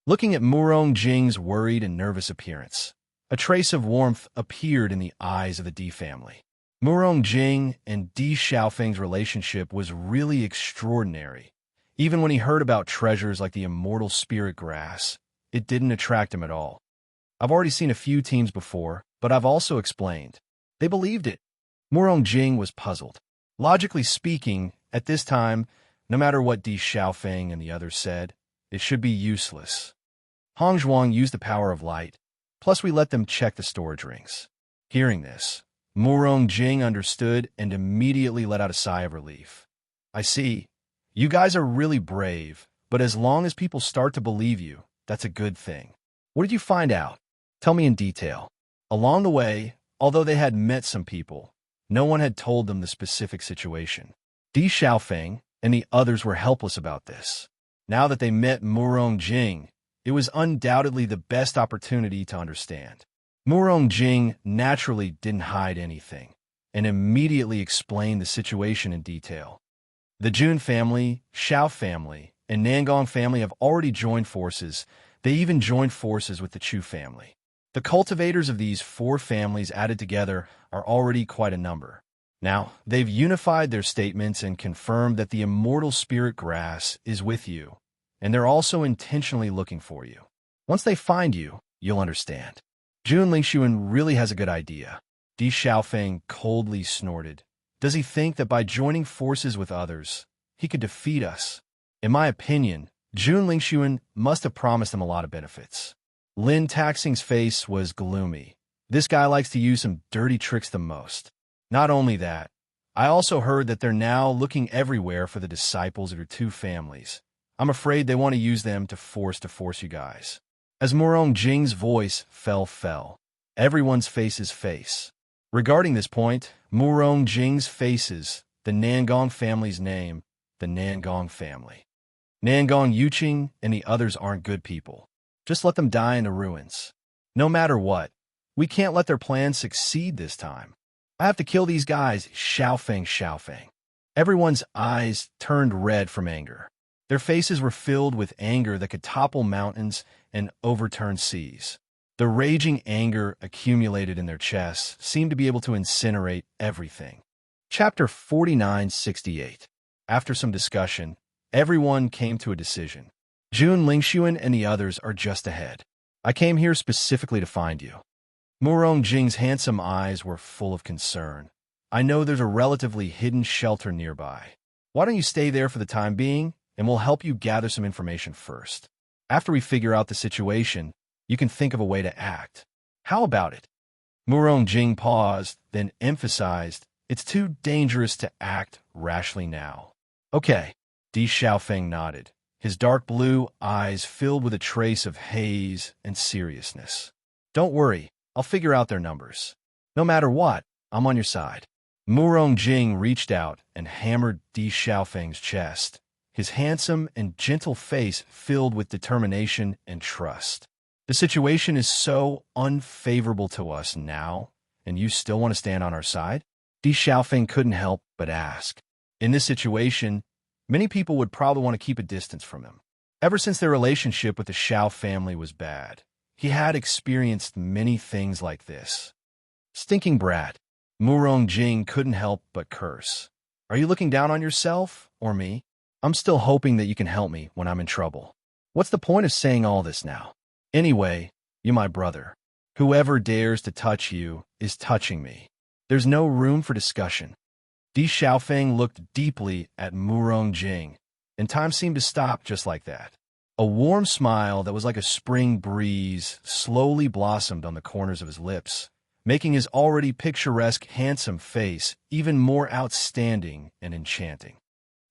Looking at Murong Jing's worried and nervous appearance, a trace of warmth appeared in the eyes of the D family. Murong Jing and Di Xiaofeng's relationship was really extraordinary. Even when he heard about treasures like the immortal spirit grass, it didn't attract him at all. I've already seen a few teams before, but I've also explained. They believed it. Murong Jing was puzzled. Logically speaking, at this time, no matter what Di Xiaofeng and the others said, it should be useless. Hong Zhuang used the power of light, plus we let them check the storage rings. Hearing this, Murong Jing understood and immediately let out a sigh of relief. I see. You guys are really brave, but as long as people start to believe you, that's a good thing. What did you find out? Tell me in detail. Along the way, although they had met some people, no one had told them the specific situation. Di Xiaofeng and the others were helpless about this. Now that they met Murong Jing, it was undoubtedly the best opportunity to understand. Murong Jing naturally didn't hide anything, and immediately explained the situation in detail. The Jun family, Xiao family, and Nangong family have already joined forces. They even joined forces with the Chu family. The cultivators of these four families added together are already quite a number. Now, they've unified their statements and confirmed that the immortal spirit grass is with you, and they're also intentionally looking for you. Once they find you, you'll understand. Jun Lingxuan really has a good idea. Di Xiaofeng coldly snorted. Does he think that by joining forces with others, he could defeat us? In my opinion, Jun Lingxuan must have promised them a lot of benefits. Lin Taxing's face was gloomy. This guy likes to use some dirty tricks the most. Not only that, I also heard that they're now looking everywhere for the disciples of your two families. I'm afraid they want to use them to force you guys. As Murong Jing's voice fell, everyone's face. Regarding this point, Murong Jing's faces, the Nangong family's name, the Nangong family. Nangong Yuqing and the others aren't good people. Just let them die in the ruins. No matter what, we can't let their plans succeed this time. I have to kill these guys, Xiaofeng. Everyone's eyes turned red from anger. Their faces were filled with anger that could topple mountains and overturn seas. The raging anger accumulated in their chests seemed to be able to incinerate everything. Chapter 4968. After some discussion, everyone came to a decision. Jun Lingxuan and the others are just ahead. I came here specifically to find you. Murong Jing's handsome eyes were full of concern. I know there's a relatively hidden shelter nearby. Why don't you stay there for the time being, and we'll help you gather some information first. After we figure out the situation, you can think of a way to act. How about it? Murong Jing paused, then emphasized, it's too dangerous to act rashly now. Okay, Di Xiaofeng nodded, his dark blue eyes filled with a trace of haze and seriousness. Don't worry, I'll figure out their numbers. No matter what, I'm on your side. Murong Jing reached out and hammered Di Xiaofeng's chest, his handsome and gentle face filled with determination and trust. The situation is so unfavorable to us now, and you still want to stand on our side? Di Xiaofeng couldn't help but ask. In this situation, many people would probably want to keep a distance from him. Ever since their relationship with the Xiao family was bad, he had experienced many things like this. Stinking brat. Murong Jing couldn't help but curse. Are you looking down on yourself, or me? I'm still hoping that you can help me when I'm in trouble. What's the point of saying all this now? Anyway, you're my brother. Whoever dares to touch you is touching me. There's no room for discussion. Di Xiaofeng looked deeply at Murong Jing, and time seemed to stop just like that. A warm smile that was like a spring breeze slowly blossomed on the corners of his lips, making his already picturesque, handsome face even more outstanding and enchanting.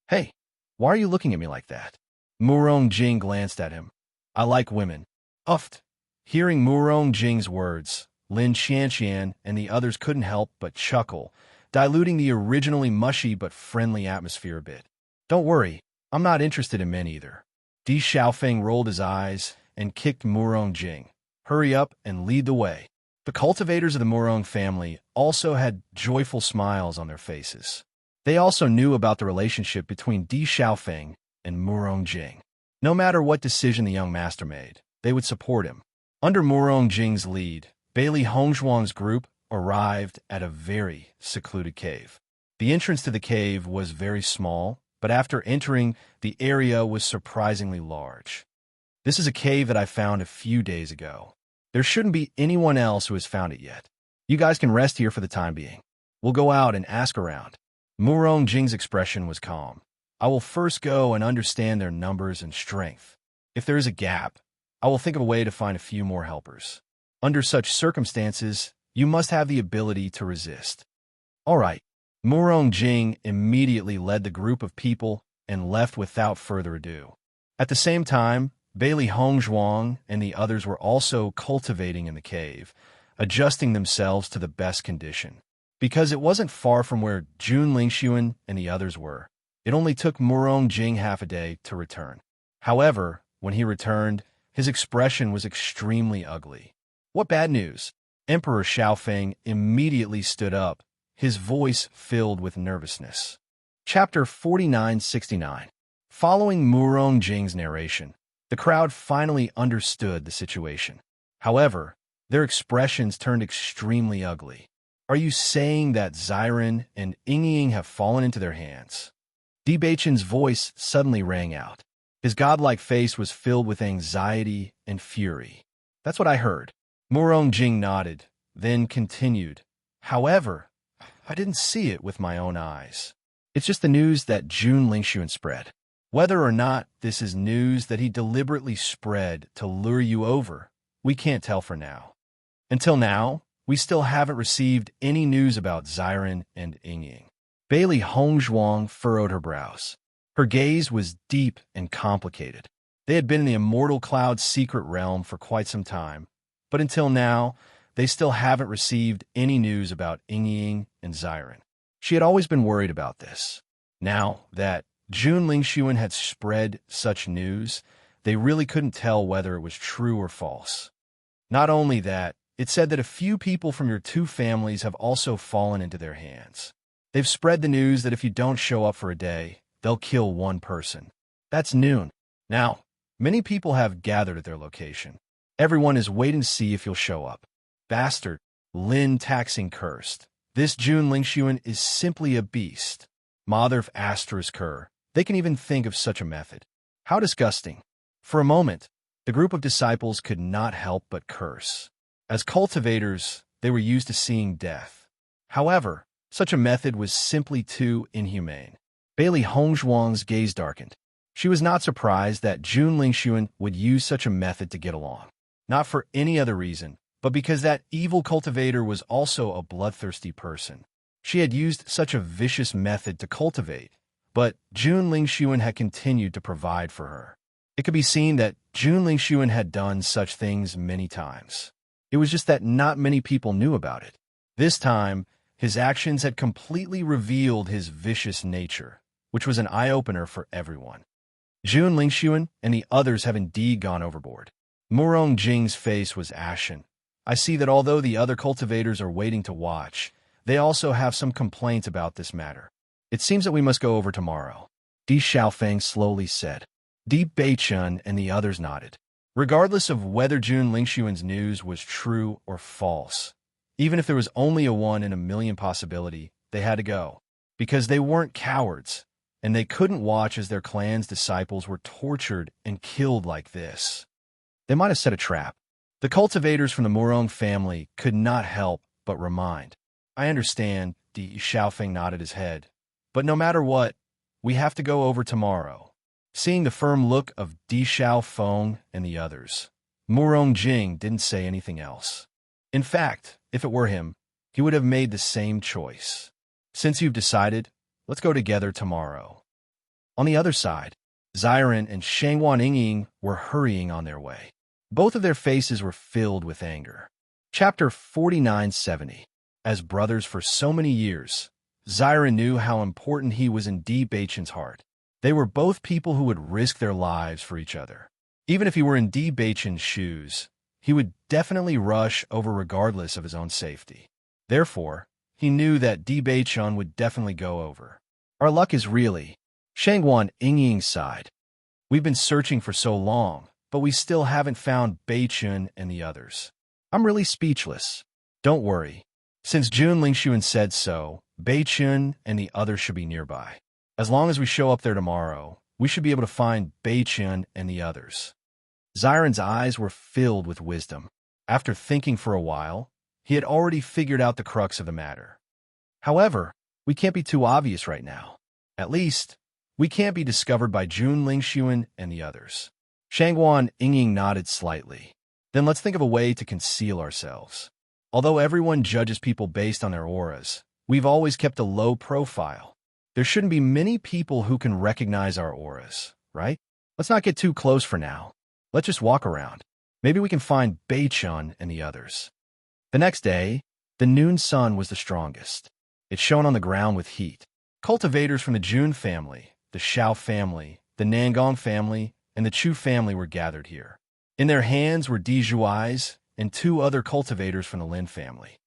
Hey, why are you looking at me like that? Murong Jing glanced at him. I like women. Uffed. Hearing Murong Jing's words, Lin Qianqian and the others couldn't help but chuckle, diluting the originally mushy but friendly atmosphere a bit. Don't worry, I'm not interested in men either. Di Xiaofeng rolled his eyes and kicked Murong Jing. Hurry up and lead the way. The cultivators of the Murong family also had joyful smiles on their faces. They also knew about the relationship between Di Xiaofeng and Murong Jing. No matter what decision the young master made, they would support him. Under Murong Jing's lead, Bailey Hongzhuang's group arrived at a very secluded cave. The entrance to the cave was very small, but after entering, the area was surprisingly large. This is a cave that I found a few days ago. There shouldn't be anyone else who has found it yet. You guys can rest here for the time being. We'll go out and ask around. Murong Jing's expression was calm. I will first go and understand their numbers and strength. If there is a gap, I will think of a way to find a few more helpers. Under such circumstances, you must have the ability to resist. All right. Murong Jing immediately led the group of people and left without further ado. At the same time, Bailey Hongzhuang and the others were also cultivating in the cave, adjusting themselves to the best condition. Because it wasn't far from where Jun Lingxuan and the others were, it only took Murong Jing half a day to return. However, when he returned, his expression was extremely ugly. What bad news? Emperor Xiaofeng immediately stood up, his voice filled with nervousness. Chapter 4969. Following Murong Jing's narration, the crowd finally understood the situation. However, their expressions turned extremely ugly. Are you saying that Serene and Yingying have fallen into their hands? Di Beichen's voice suddenly rang out. His godlike face was filled with anxiety and fury. That's what I heard. Murong Jing nodded, then continued. However, I didn't see it with my own eyes. It's just the news that Jun Lingxuan spread. Whether or not this is news that he deliberately spread to lure you over, we can't tell for now. Until now, we still haven't received any news about Serene and Yingying. Bailey Hongzhuang furrowed her brows. Her gaze was deep and complicated. They had been in the Immortal Cloud's secret realm for quite some time, but until now, they still haven't received any news about Yingying and Serene. She had always been worried about this. Now that Jun Lingxuan had spread such news, they really couldn't tell whether it was true or false. Not only that, it said that a few people from your two families have also fallen into their hands. They've spread the news that if you don't show up for a day, they'll kill one person. That's noon. Now, many people have gathered at their location. Everyone is waiting to see if you'll show up. Bastard, Lin taxing cursed. This Jun Lingxuan is simply a beast. Mother of asterisk her. They can even think of such a method. How disgusting. For a moment, the group of disciples could not help but curse. As cultivators, they were used to seeing death. However, such a method was simply too inhumane. Bailey Hongzhuang's gaze darkened. She was not surprised that Jun Lingxuan would use such a method to get along. Not for any other reason, but because that evil cultivator was also a bloodthirsty person. She had used such a vicious method to cultivate, but Jun Lingxuan had continued to provide for her. It could be seen that Jun Lingxuan had done such things many times. It was just that not many people knew about it. This time, his actions had completely revealed his vicious nature, which was an eye-opener for everyone. Jun Lingxuan and the others have indeed gone overboard. Murong Jing's face was ashen. I see that although the other cultivators are waiting to watch, they also have some complaints about this matter. It seems that we must go over tomorrow. Di Xiaofeng slowly said. Di Beichen and the others nodded. Regardless of whether Jun Lingxuan's news was true or false, even if there was only a 1 in a million possibility, they had to go. Because they weren't cowards, and they couldn't watch as their clan's disciples were tortured and killed like this. They might have set a trap. The cultivators from the Murong family could not help but remind. I understand, Di Xiaofeng nodded his head. But no matter what, we have to go over tomorrow. Seeing the firm look of Di Xiaofeng and the others, Murong Jing didn't say anything else. In fact, if it were him, he would have made the same choice. Since you've decided, let's go together tomorrow. On the other side, Serene and Shangwan Yingying were hurrying on their way. Both of their faces were filled with anger. Chapter 4970. As brothers for so many years, Serene knew how important he was in Di Beichen's heart. They were both people who would risk their lives for each other. Even if he were in Di Beichen's shoes, he would definitely rush over regardless of his own safety. Therefore, he knew that Di Beichun would definitely go over. Our luck is really... Shangguan Yingying sighed. We've been searching for so long, but we still haven't found Beichun and the others. I'm really speechless. Don't worry. Since Jun Lingxuan said so, Beichun and the others should be nearby. As long as we show up there tomorrow, we should be able to find Beichun and the others. Xiren's eyes were filled with wisdom. After thinking for a while, he had already figured out the crux of the matter. However, we can't be too obvious right now. At least, we can't be discovered by Jun Lingxuan and the others. Shangguan Yingying nodded slightly. Then let's think of a way to conceal ourselves. Although everyone judges people based on their auras, we've always kept a low profile. There shouldn't be many people who can recognize our auras, right? Let's not get too close for now. Let's just walk around. Maybe we can find Beichun and the others. The next day, the noon sun was the strongest. It shone on the ground with heat. Cultivators from the Jun family, the Xiao family, the Nangong family, and the Chu family were gathered here. In their hands were Di Zhuai's and 2 other cultivators from the Lin family.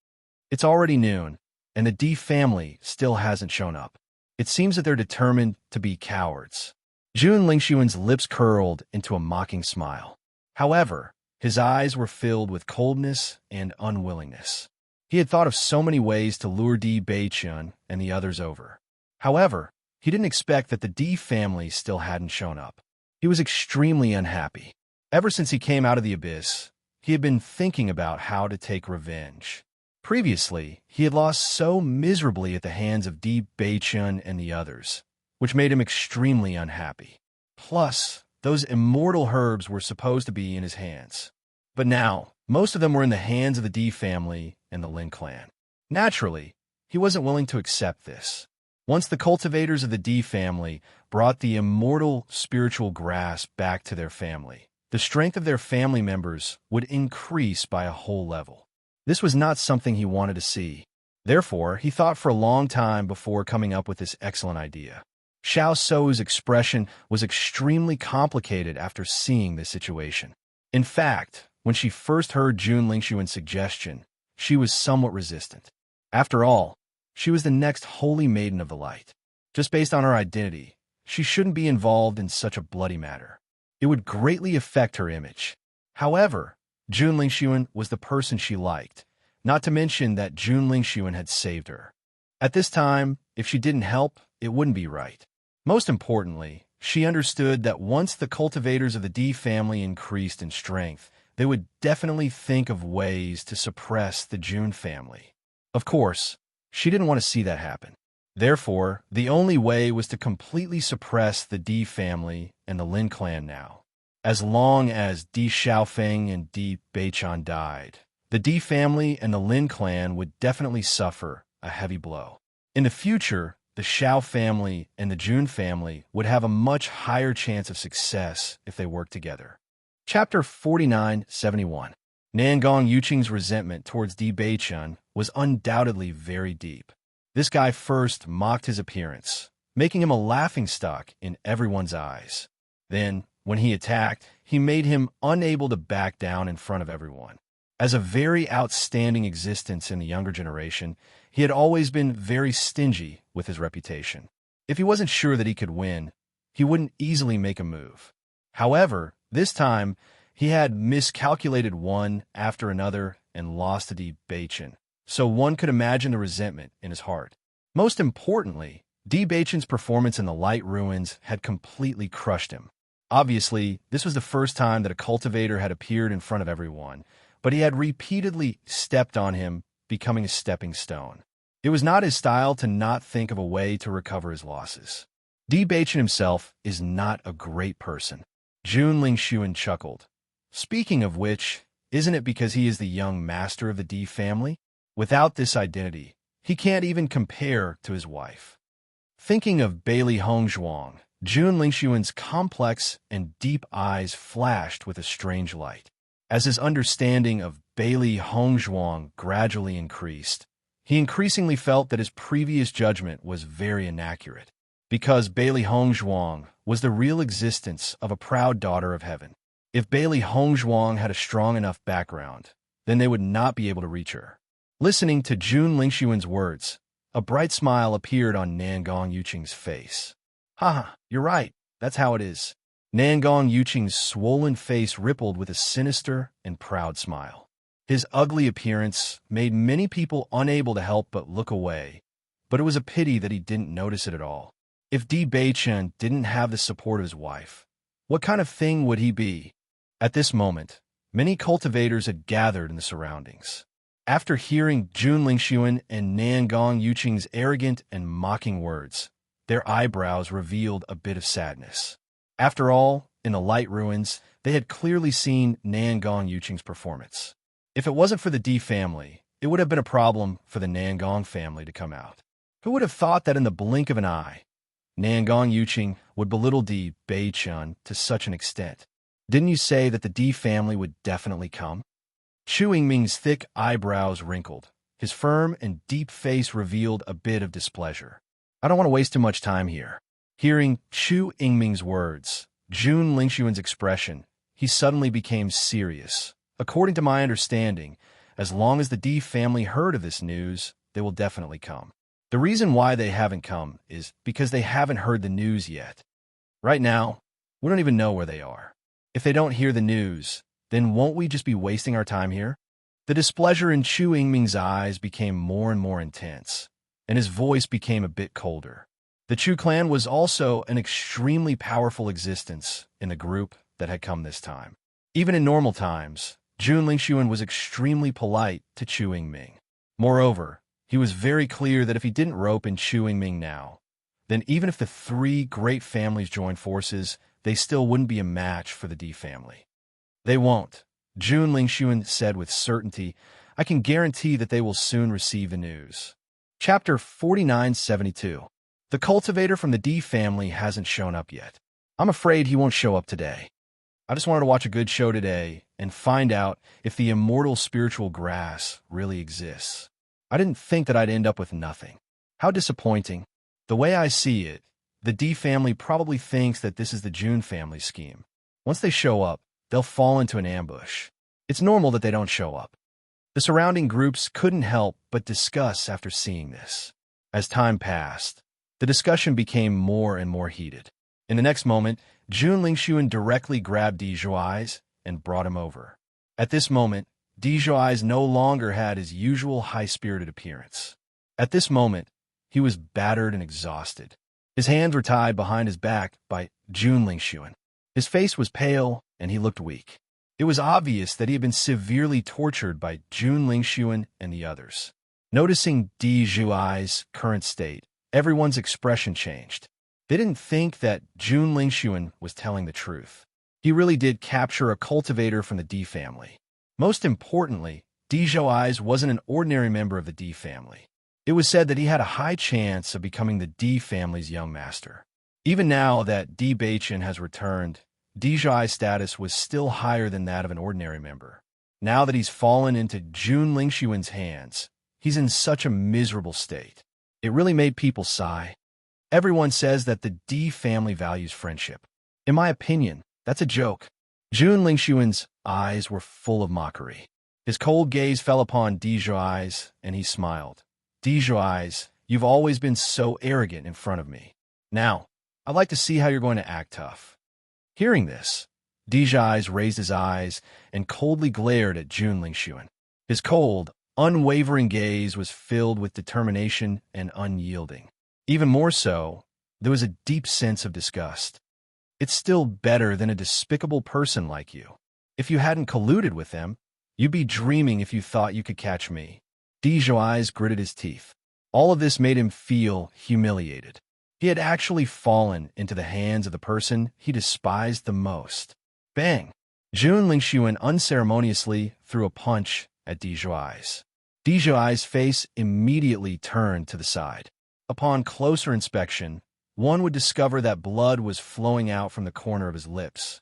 It's already noon, and the Di family still hasn't shown up. It seems that they're determined to be cowards. Jun Lingxuan's lips curled into a mocking smile. However, his eyes were filled with coldness and unwillingness. He had thought of so many ways to lure Di Beichun and the others over. However, he didn't expect that the Di family still hadn't shown up. He was extremely unhappy. Ever since he came out of the abyss, he had been thinking about how to take revenge. Previously, he had lost so miserably at the hands of Di Beichun and the others, which made him extremely unhappy. Plus, those immortal herbs were supposed to be in his hands. But now, most of them were in the hands of the Di family and the Lin clan. Naturally, he wasn't willing to accept this. Once the cultivators of the Di family brought the immortal spiritual grass back to their family, the strength of their family members would increase by a whole level. This was not something he wanted to see. Therefore, he thought for a long time before coming up with this excellent idea. Xiao Sou's expression was extremely complicated after seeing this situation. In fact, when she first heard Jun Lingxuan's suggestion, she was somewhat resistant. After all, she was the next holy maiden of the light. Just based on her identity, she shouldn't be involved in such a bloody matter. It would greatly affect her image. However, Jun Lingxuan was the person she liked, not to mention that Jun Lingxuan had saved her. At this time, if she didn't help, it wouldn't be right. Most importantly, she understood that once the cultivators of the Di family increased in strength, they would definitely think of ways to suppress the Jun family. Of course, she didn't want to see that happen. Therefore, the only way was to completely suppress the Di family and the Lin clan now. As long as Di Xiaofeng and Di Beichun died, the Di family and the Lin clan would definitely suffer a heavy blow. In the future, the Xiao family and the Jun family would have a much higher chance of success if they worked together. Chapter 4971. Nangong Yuqing's resentment towards Di Beichun was undoubtedly very deep. This guy first mocked his appearance, making him a laughingstock in everyone's eyes. Then, when he attacked, he made him unable to back down in front of everyone. As a very outstanding existence in the younger generation, he had always been very stingy with his reputation. If he wasn't sure that he could win, he wouldn't easily make a move. However, this time, he had miscalculated one after another and lost to Di Beichun, so one could imagine the resentment in his heart. Most importantly, Di Beichun's performance in the Light Ruins had completely crushed him. Obviously, this was the first time that a cultivator had appeared in front of everyone, but he had repeatedly stepped on him, becoming a stepping stone. It was not his style to not think of a way to recover his losses. Di Beichun himself is not a great person. Jun Lingxuan chuckled. Speaking of which, isn't it because he is the young master of the Di family? Without this identity, he can't even compare to his wife. Thinking of Bailey Hongzhuang, Jun Lingxuan's complex and deep eyes flashed with a strange light. As his understanding of Bailey Hongzhuang gradually increased, he increasingly felt that his previous judgment was very inaccurate, because Bailey Hongzhuang was the real existence of a proud daughter of heaven. If Bailey Hongzhuang had a strong enough background, then they would not be able to reach her. Listening to Jun Lingxuan's words, a bright smile appeared on Nangong Yuqing's face. Haha, you're right. That's how it is. Nangong Yuqing's swollen face rippled with a sinister and proud smile. His ugly appearance made many people unable to help but look away, but it was a pity that he didn't notice it at all. If Di Beichen didn't have the support of his wife, what kind of thing would he be? At this moment, many cultivators had gathered in the surroundings. After hearing Jun Lingxuan and Nangong Yuqing's arrogant and mocking words, their eyebrows revealed a bit of sadness. After all, in the light ruins, they had clearly seen Nangong Yuqing's performance. If it wasn't for the Di family, it would have been a problem for the Nangong family to come out. Who would have thought that in the blink of an eye, Nangong Yuqing would belittle Di Beichen to such an extent? Didn't you say that the Di family would definitely come? Chu Yingming's thick eyebrows wrinkled. His firm and deep face revealed a bit of displeasure. I don't want to waste too much time here. Hearing Chu Yingming's words, Jun Lingxuan's expression, he suddenly became serious. According to my understanding, as long as the Di family heard of this news, they will definitely come. The reason why they haven't come is because they haven't heard the news yet. Right now, we don't even know where they are. If they don't hear the news, then won't we just be wasting our time here? The displeasure in Chu Yingming's eyes became more and more intense, and his voice became a bit colder. The Chu clan was also an extremely powerful existence in the group that had come this time. Even in normal times, Jun Lingxuan was extremely polite to Chu Yingming. Moreover, he was very clear that if he didn't rope in Chu Yingming now, then even if the three great families joined forces, they still wouldn't be a match for the Di family. They won't, Jun Lingxuan said with certainty. I can guarantee that they will soon receive the news. Chapter 4972. The cultivator from the Di family hasn't shown up yet. I'm afraid he won't show up today. I just wanted to watch a good show today and find out if the immortal spiritual grass really exists. I didn't think that I'd end up with nothing. How disappointing. The way I see it, the Di family probably thinks that this is the Jun family scheme. Once they show up, they'll fall into an ambush. It's normal that they don't show up. The surrounding groups couldn't help but discuss after seeing this. As time passed, the discussion became more and more heated. In the next moment, Jun Lingxuan directly grabbed Di Zhuai's and brought him over. At this moment, Di Zhuai's no longer had his usual high-spirited appearance. At this moment, he was battered and exhausted. His hands were tied behind his back by Jun Lingxuan. His face was pale, and he looked weak. It was obvious that he had been severely tortured by Jun Lingxuan and the others. Noticing Di Zhuai's current state, everyone's expression changed. They didn't think that Jun Lingxuan was telling the truth. He really did capture a cultivator from the Di family. Most importantly, Di Zhuai's wasn't an ordinary member of the Di family. It was said that he had a high chance of becoming the Di family's young master. Even now that Di Beichen has returned, Di Zhuai's status was still higher than that of an ordinary member. Now that he's fallen into Jun Lingxuan's hands, he's in such a miserable state. It really made people sigh. Everyone says that the Di family values friendship. In my opinion, that's a joke. Jun Lingxuan's eyes were full of mockery. His cold gaze fell upon Di Zhuai's, and he smiled. Di Zhuai's, you've always been so arrogant in front of me. Now, I'd like to see how you're going to act tough. Hearing this, Di Zhuai's raised his eyes and coldly glared at Jun Lingxuan. His cold, unwavering gaze was filled with determination and unyielding. Even more so, there was a deep sense of disgust. It's still better than a despicable person like you. If you hadn't colluded with them, you'd be dreaming if you thought you could catch me. Di Zhuai's gritted his teeth. All of this made him feel humiliated. He had actually fallen into the hands of the person he despised the most. Bang! Jun Lingxuan unceremoniously threw a punch at Di Zhuai's. Di Zhuai's face immediately turned to the side. Upon closer inspection, one would discover that blood was flowing out from the corner of his lips.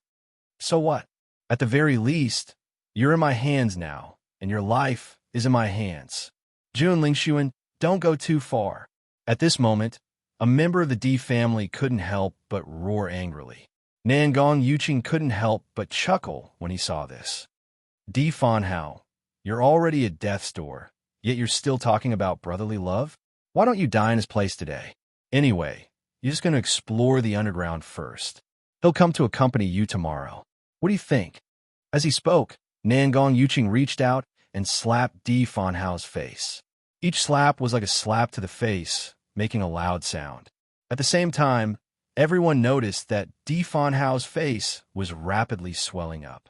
So what? At the very least, you're in my hands now, and your life is in my hands. Jun Lingxuan, don't go too far. At this moment, a member of the Di family couldn't help but roar angrily. Nangong Yuqing couldn't help but chuckle when he saw this. Di Fan Hao, you're already at death's door, yet you're still talking about brotherly love? Why don't you die in his place today? Anyway, you're just going to explore the underground first. He'll come to accompany you tomorrow. What do you think? As he spoke, Nangong Yuqing reached out and slapped Di Fan Hao's face. Each slap was like a slap to the face, making a loud sound. At the same time, everyone noticed that Di Fan Hao's face was rapidly swelling up.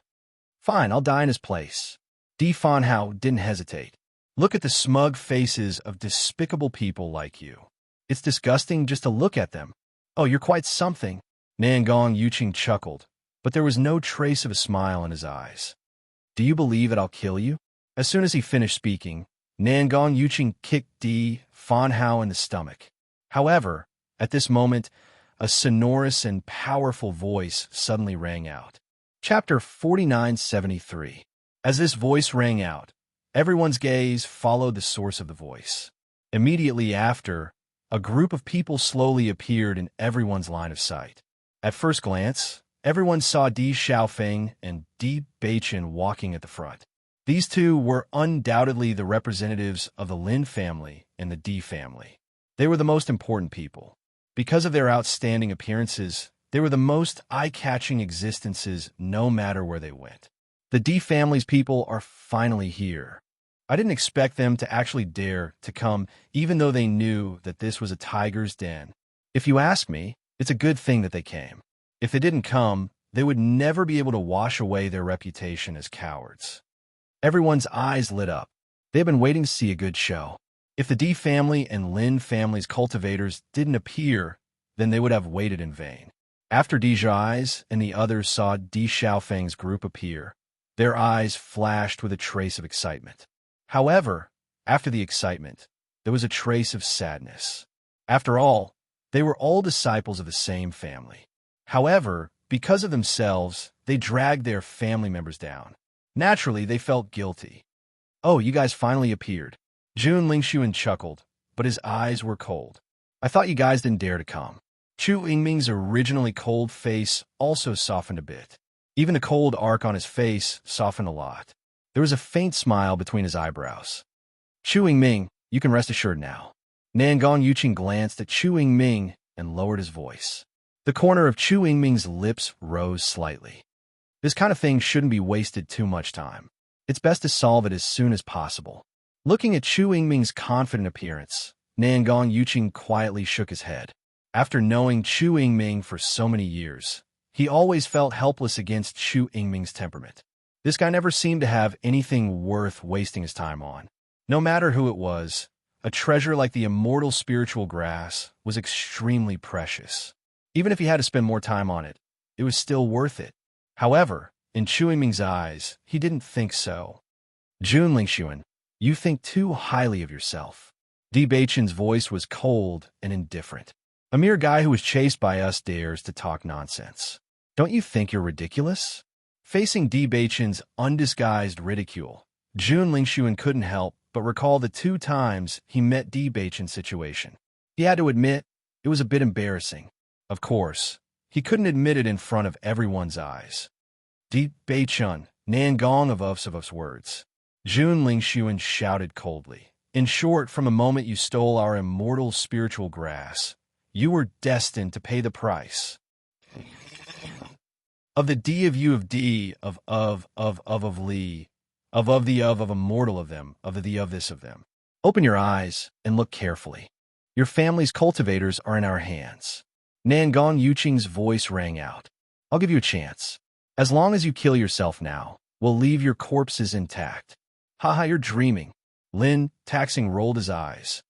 Fine, I'll die in his place. Di Fan Hao didn't hesitate. Look at the smug faces of despicable people like you. It's disgusting just to look at them. Oh, you're quite something. Nangong Yuqing chuckled, but there was no trace of a smile in his eyes. Do you believe that I'll kill you? As soon as he finished speaking, Nangong Yuqing kicked Di Fan Hao in the stomach. However, at this moment, a sonorous and powerful voice suddenly rang out. Chapter 4973. As this voice rang out, everyone's gaze followed the source of the voice. Immediately after, a group of people slowly appeared in everyone's line of sight. At first glance, everyone saw Di Xiaofeng and Di Beichen walking at the front. These two were undoubtedly the representatives of the Lin family and the Di family. They were the most important people. Because of their outstanding appearances, they were the most eye-catching existences no matter where they went. The Di family's people are finally here. I didn't expect them to actually dare to come, even though they knew that this was a tiger's den. If you ask me, it's a good thing that they came. If they didn't come, they would never be able to wash away their reputation as cowards. Everyone's eyes lit up. They've been waiting to see a good show. If the Di family and Lin family's cultivators didn't appear, then they would have waited in vain. After Di Zhai's and the others saw Di Xiaofeng's group appear, their eyes flashed with a trace of excitement. However, after the excitement, there was a trace of sadness. After all, they were all disciples of the same family. However, because of themselves, they dragged their family members down. Naturally, they felt guilty. Oh, you guys finally appeared. Jun Lingxuan chuckled, but his eyes were cold. I thought you guys didn't dare to come. Chu Yingming's originally cold face also softened a bit. Even the cold arc on his face softened a lot. There was a faint smile between his eyebrows. Chu Yingming, you can rest assured now. Nangong Yuqing glanced at Chu Yingming and lowered his voice. The corner of Chu Yingming's lips rose slightly. This kind of thing shouldn't be wasted too much time. It's best to solve it as soon as possible. Looking at Chu Yingming's confident appearance, Nangong Yuqing quietly shook his head. After knowing Chu Yingming for so many years, he always felt helpless against Chu Yingming's temperament. This guy never seemed to have anything worth wasting his time on. No matter who it was, a treasure like the immortal spiritual grass was extremely precious. Even if he had to spend more time on it, it was still worth it. However, in Chu Yingming's eyes, he didn't think so. Jun Lingxuan, you think too highly of yourself. Di Beichen's voice was cold and indifferent. A mere guy who was chased by us dares to talk nonsense. Don't you think you're ridiculous? Facing Di Beichen's undisguised ridicule, Jun Lingxuan couldn't help but recall the 2 times he met Di Beichen's situation. He had to admit, it was a bit embarrassing. Of course, he couldn't admit it in front of everyone's eyes. Di Beichen, Nangong of Uf's words. Jun Lingxuan shouted coldly. In short, from the moment you stole our immortal spiritual grass, you were destined to pay the price. Of the D of you of D, of Lee, of the of immortal of them, of the of this of them. Open your eyes and look carefully. Your family's cultivators are in our hands. Nangong Yuqing's voice rang out. I'll give you a chance. As long as you kill yourself now, we'll leave your corpses intact. Haha, you're dreaming. Lin Taxing rolled his eyes.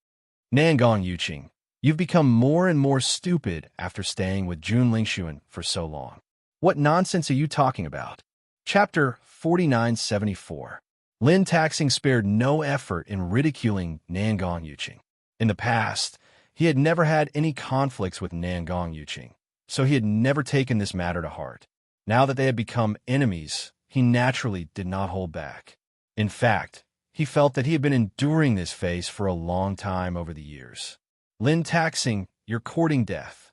Nangong Yuqing, you've become more and more stupid after staying with Jun Lingxuan for so long. What nonsense are you talking about? Chapter 4974. Lin Taxing spared no effort in ridiculing Nangong Yuqing. In the past, he had never had any conflicts with Nangong Yuqing, so he had never taken this matter to heart. Now that they had become enemies, he naturally did not hold back. In fact, he felt that he had been enduring this phase for a long time over the years. Lin Taxing, you're courting death.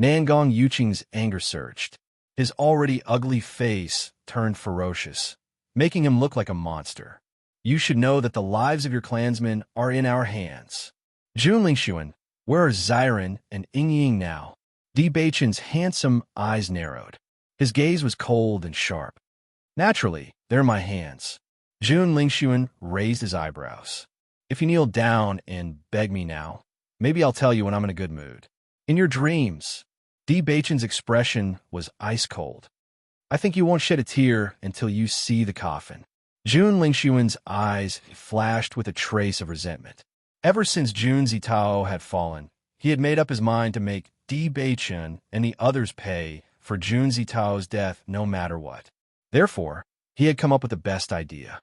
Nangong Yuqing's anger surged. His already ugly face turned ferocious, making him look like a monster. You should know that the lives of your clansmen are in our hands. Jun Lingshuan, where are Xiren and Ying now? Di Beichen's handsome eyes narrowed. His gaze was cold and sharp. Naturally, they're in my hands. Jun Lingshuan raised his eyebrows. If you kneel down and beg me now, maybe I'll tell you when I'm in a good mood. In your dreams. Di Beichen's expression was ice cold. I think you won't shed a tear until you see the coffin. Jun Lingshuan's eyes flashed with a trace of resentment. Ever since Jun Zitao had fallen, he had made up his mind to make Di Beichen and the others pay for Jun Zitao's death no matter what. Therefore, he had come up with the best idea.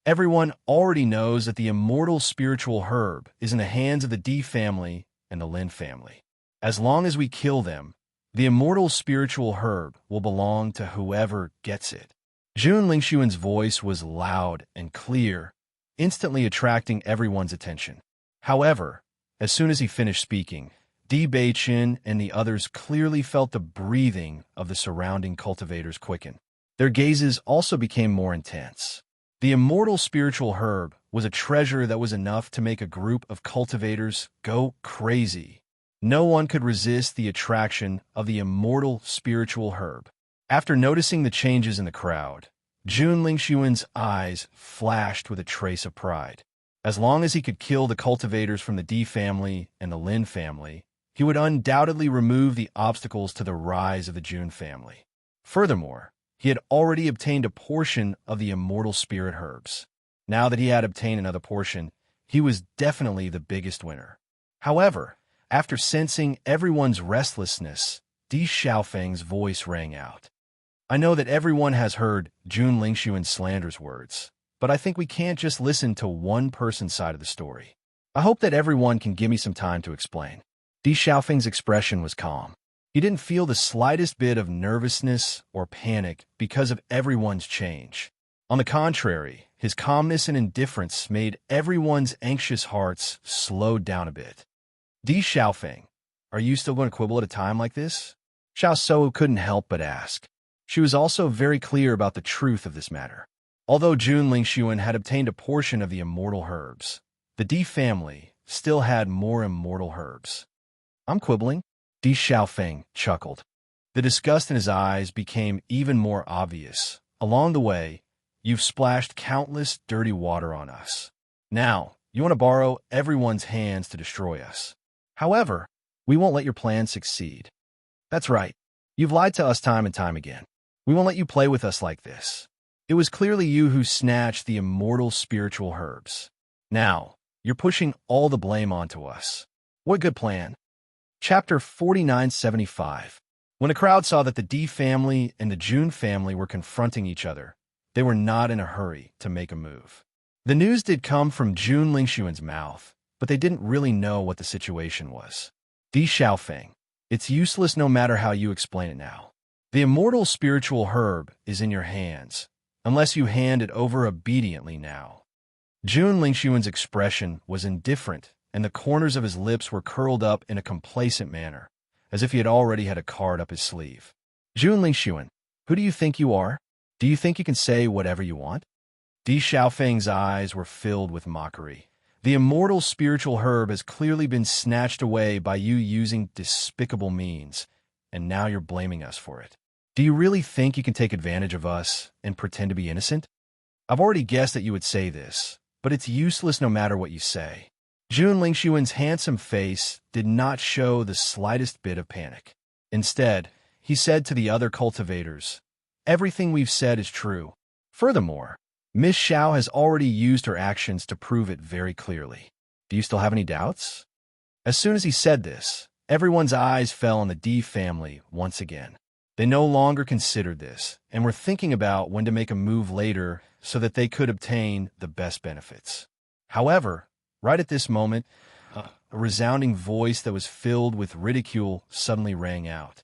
Everyone already knows that the immortal spiritual herb is in the hands of the Di family and the Lin family. As long as we kill them, the immortal spiritual herb will belong to whoever gets it. Jun Lingshuan's voice was loud and clear, instantly attracting everyone's attention. However, as soon as he finished speaking, Di Beichen and the others clearly felt the breathing of the surrounding cultivators quicken. Their gazes also became more intense. The immortal spiritual herb was a treasure that was enough to make a group of cultivators go crazy. No one could resist the attraction of the immortal spiritual herb. After noticing the changes in the crowd, Jun Lingshuan's eyes flashed with a trace of pride. As long as he could kill the cultivators from the Di family and the Lin family, he would undoubtedly remove the obstacles to the rise of the Jun family. Furthermore, he had already obtained a portion of the immortal spirit herbs. Now that he had obtained another portion, he was definitely the biggest winner. However, after sensing everyone's restlessness, Di Xiaofeng's voice rang out. I know that everyone has heard Jun Lingshuan's slanderous words, but I think we can't just listen to one person's side of the story. I hope that everyone can give me some time to explain. Di Xiaofeng's expression was calm. He didn't feel the slightest bit of nervousness or panic because of everyone's change. On the contrary, his calmness and indifference made everyone's anxious hearts slow down a bit. Di Xiaofeng, are you still going to quibble at a time like this? Xiao Shou couldn't help but ask. She was also very clear about the truth of this matter. Although Jun Lingshuan had obtained a portion of the immortal herbs, the Di family still had more immortal herbs. I'm quibbling. Di Xiaofeng chuckled. The disgust in his eyes became even more obvious. Along the way, you've splashed countless dirty water on us. Now, you want to borrow everyone's hands to destroy us. However, we won't let your plan succeed. That's right. You've lied to us time and time again. We won't let you play with us like this. It was clearly you who snatched the immortal spiritual herbs. Now, you're pushing all the blame onto us. What a good plan. Chapter 4975. When the crowd saw that the Di family and the Jun family were confronting each other, they were not in a hurry to make a move. The news did come from Jun Lingshuan's mouth, but they didn't really know what the situation was. Di Xiaofeng, it's useless no matter how you explain it now. The immortal spiritual herb is in your hands, unless you hand it over obediently now. Jun Lingshuan's expression was indifferent, and the corners of his lips were curled up in a complacent manner, as if he had already had a card up his sleeve. Jun Lingshuan, who do you think you are? Do you think you can say whatever you want? Di Xiaofeng's eyes were filled with mockery. The immortal spiritual herb has clearly been snatched away by you using despicable means, and now you're blaming us for it. Do you really think you can take advantage of us and pretend to be innocent? I've already guessed that you would say this, but it's useless no matter what you say. Jun Lingshuan's handsome face did not show the slightest bit of panic. Instead, he said to the other cultivators, everything we've said is true. Furthermore, Miss Xiao has already used her actions to prove it very clearly. Do you still have any doubts? As soon as he said this, everyone's eyes fell on the Di family once again. They no longer considered this and were thinking about when to make a move later so that they could obtain the best benefits. However, right at this moment, a resounding voice that was filled with ridicule suddenly rang out.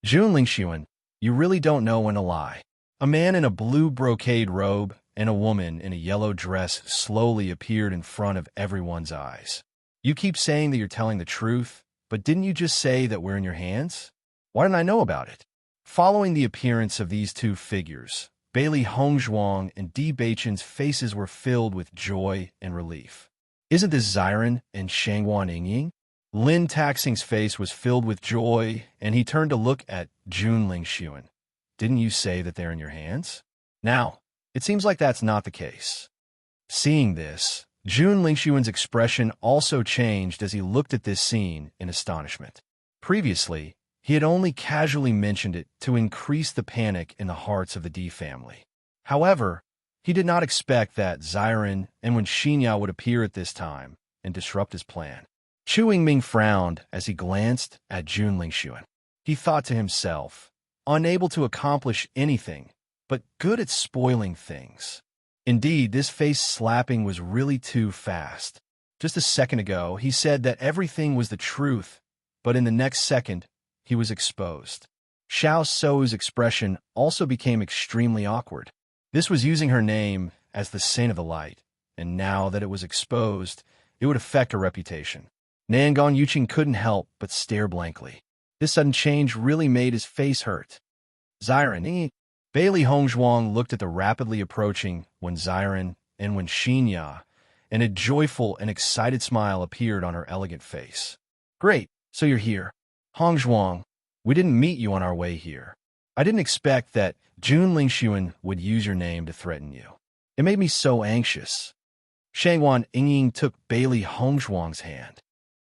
Jun Lingshuan, you really don't know when to lie. A man in a blue brocade robe and a woman in a yellow dress slowly appeared in front of everyone's eyes. You keep saying that you're telling the truth, but didn't you just say that we're in your hands? Why didn't I know about it? Following the appearance of these two figures, Bailey Hongzhuang and Di Beichen's faces were filled with joy and relief. Isn't this Xiren and Shangguan Yingying? Lin Taxing's face was filled with joy, and he turned to look at Jun Lingxuan. Didn't you say that they're in your hands? Now, it seems like that's not the case. Seeing this, Jun Lingxuan's expression also changed as he looked at this scene in astonishment. Previously, he had only casually mentioned it to increase the panic in the hearts of the Di family. However, he did not expect that Xiren and Wen Xinya would appear at this time and disrupt his plan. Chu Yingming frowned as he glanced at Jun Lingxuan. He thought to himself, unable to accomplish anything, but good at spoiling things. Indeed, this face slapping was really too fast. Just a second ago, he said that everything was the truth, but in the next second, he was exposed. Xiao Sou's expression also became extremely awkward. This was using her name as the Saint of the Light, and now that it was exposed, it would affect her reputation. Nangon Yuqing couldn't help but stare blankly. This sudden change really made his face hurt. Xiren, Bailey Hongzhuang looked at the rapidly approaching Wen Xiren and Wen Xinya, and a joyful and excited smile appeared on her elegant face. Great, so you're here. Hongzhuang, we didn't meet you on our way here. I didn't expect that Jun Lingxuan would use your name to threaten you. It made me so anxious. Shangguan Yingying took Bailey Hongzhuang's hand.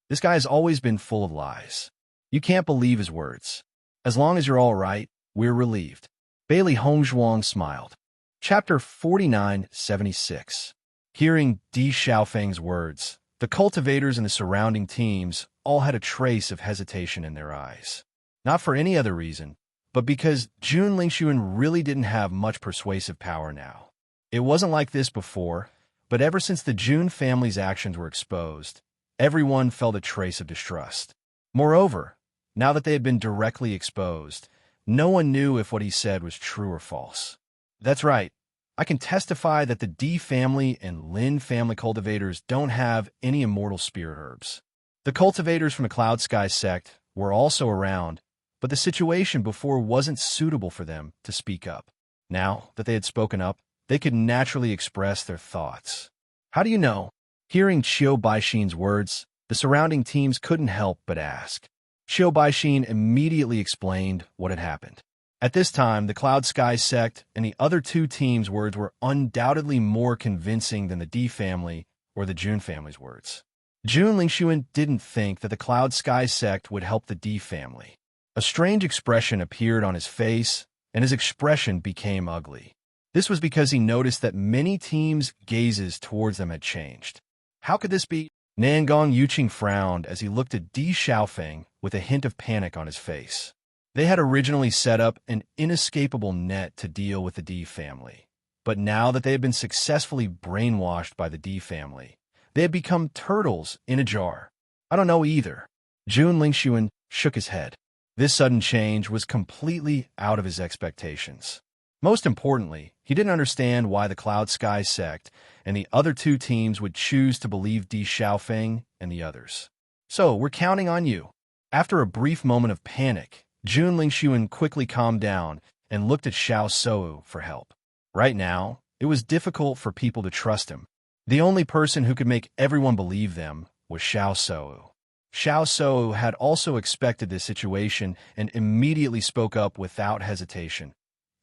This guy has always been full of lies. You can't believe his words. As long as you're all right, we're relieved. Bailey Hongzhuang smiled. Chapter 4976. Hearing Di Xiaofeng's words, the cultivators and the surrounding teams all had a trace of hesitation in their eyes. Not for any other reason, but because Jun Lingxuan really didn't have much persuasive power now. It wasn't like this before, but ever since the Jun family's actions were exposed, everyone felt a trace of distrust. Moreover, now that they had been directly exposed, no one knew if what he said was true or false. That's right. I can testify that the Di family and Lin family cultivators don't have any immortal spirit herbs. The cultivators from the Cloud Sky sect were also around, but the situation before wasn't suitable for them to speak up. Now that they had spoken up, they could naturally express their thoughts. How do you know? Hearing Qiu Baixin's words, the surrounding teams couldn't help but ask. Qiu Baixin immediately explained what had happened. At this time, the Cloud Sky sect and the other two teams' words were undoubtedly more convincing than the Di family or the Jun family's words. Jun Lingxuan didn't think that the Cloud Sky sect would help the Di family. A strange expression appeared on his face, and his expression became ugly. This was because he noticed that many teams' gazes towards them had changed. How could this be? Nangon Yuqing frowned as he looked at Di Xiaofeng with a hint of panic on his face. They had originally set up an inescapable net to deal with the Di family, but now that they had been successfully brainwashed by the Di family, they had become turtles in a jar. I don't know either. Jun Lingxuan shook his head. This sudden change was completely out of his expectations. Most importantly, he didn't understand why the Cloud Sky sect and the other two teams would choose to believe Di Xiaofeng and the others. So, we're counting on you. After a brief moment of panic, Jun Lingxuan quickly calmed down and looked at Xiao Sou for help. Right now, it was difficult for people to trust him. The only person who could make everyone believe them was Xiao Sou. Xiao Sou had also expected this situation and immediately spoke up without hesitation.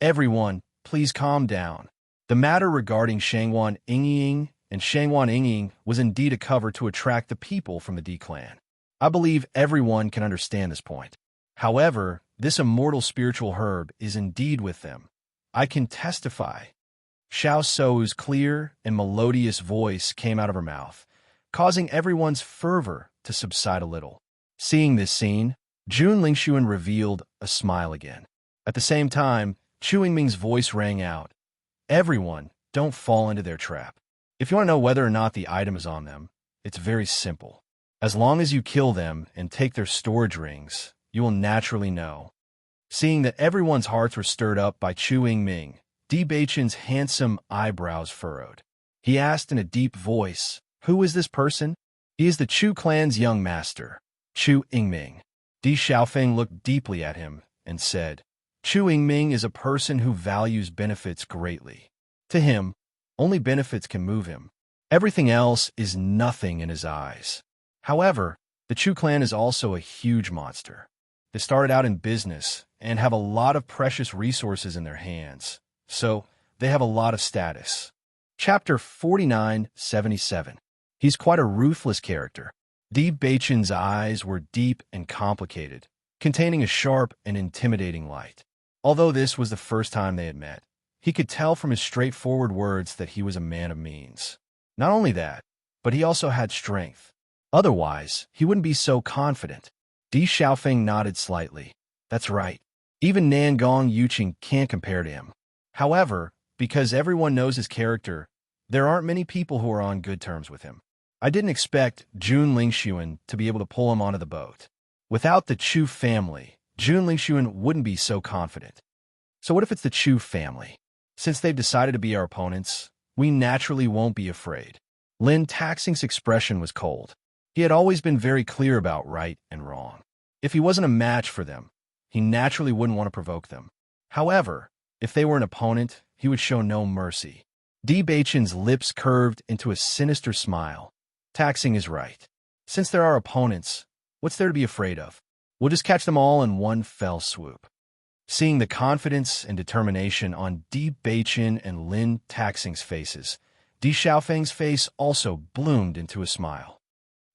Everyone, please calm down. The matter regarding Shangguan Yingying and Shangguan Yingying was indeed a cover to attract the people from the Di clan. I believe everyone can understand this point. However, this immortal spiritual herb is indeed with them. I can testify. Xiao Sou's clear and melodious voice came out of her mouth, causing everyone's fervor to subside a little. Seeing this scene, Jun Lingxuan revealed a smile again. At the same time, Chu Yingming's voice rang out. Everyone, don't fall into their trap. If you want to know whether or not the item is on them, it's very simple. As long as you kill them and take their storage rings, you will naturally know. Seeing that everyone's hearts were stirred up by Chu Yingming, Di Beichen's handsome eyebrows furrowed. He asked in a deep voice, "Who is this person?" "He is the Chu clan's young master, Chu Yingming." Di Xiaofeng looked deeply at him and said, Chu Yingming is a person who values benefits greatly. To him, only benefits can move him. Everything else is nothing in his eyes. However, the Chu clan is also a huge monster. They started out in business and have a lot of precious resources in their hands, so they have a lot of status. Chapter 4977. He's quite a ruthless character. Di Beichen's eyes were deep and complicated, containing a sharp and intimidating light. Although this was the first time they had met, he could tell from his straightforward words that he was a man of means. Not only that, but he also had strength. Otherwise, he wouldn't be so confident. Di Xiaofeng nodded slightly. That's right. Even Nangong Yuqing can't compare to him. However, because everyone knows his character, there aren't many people who are on good terms with him. I didn't expect Jun Lingxuan to be able to pull him onto the boat. Without the Chu family, Jun Lingxuan wouldn't be so confident. So what if it's the Chu family? Since they've decided to be our opponents, we naturally won't be afraid. Lin Taxing's expression was cold. He had always been very clear about right and wrong. If he wasn't a match for them, he naturally wouldn't want to provoke them. However, if they were an opponent, he would show no mercy. Di Beichen's lips curved into a sinister smile. Taxing is right. Since there are opponents, what's there to be afraid of? We'll just catch them all in one fell swoop. Seeing the confidence and determination on Di Beichen and Lin Taxing's faces, Di Xiaofeng's face also bloomed into a smile.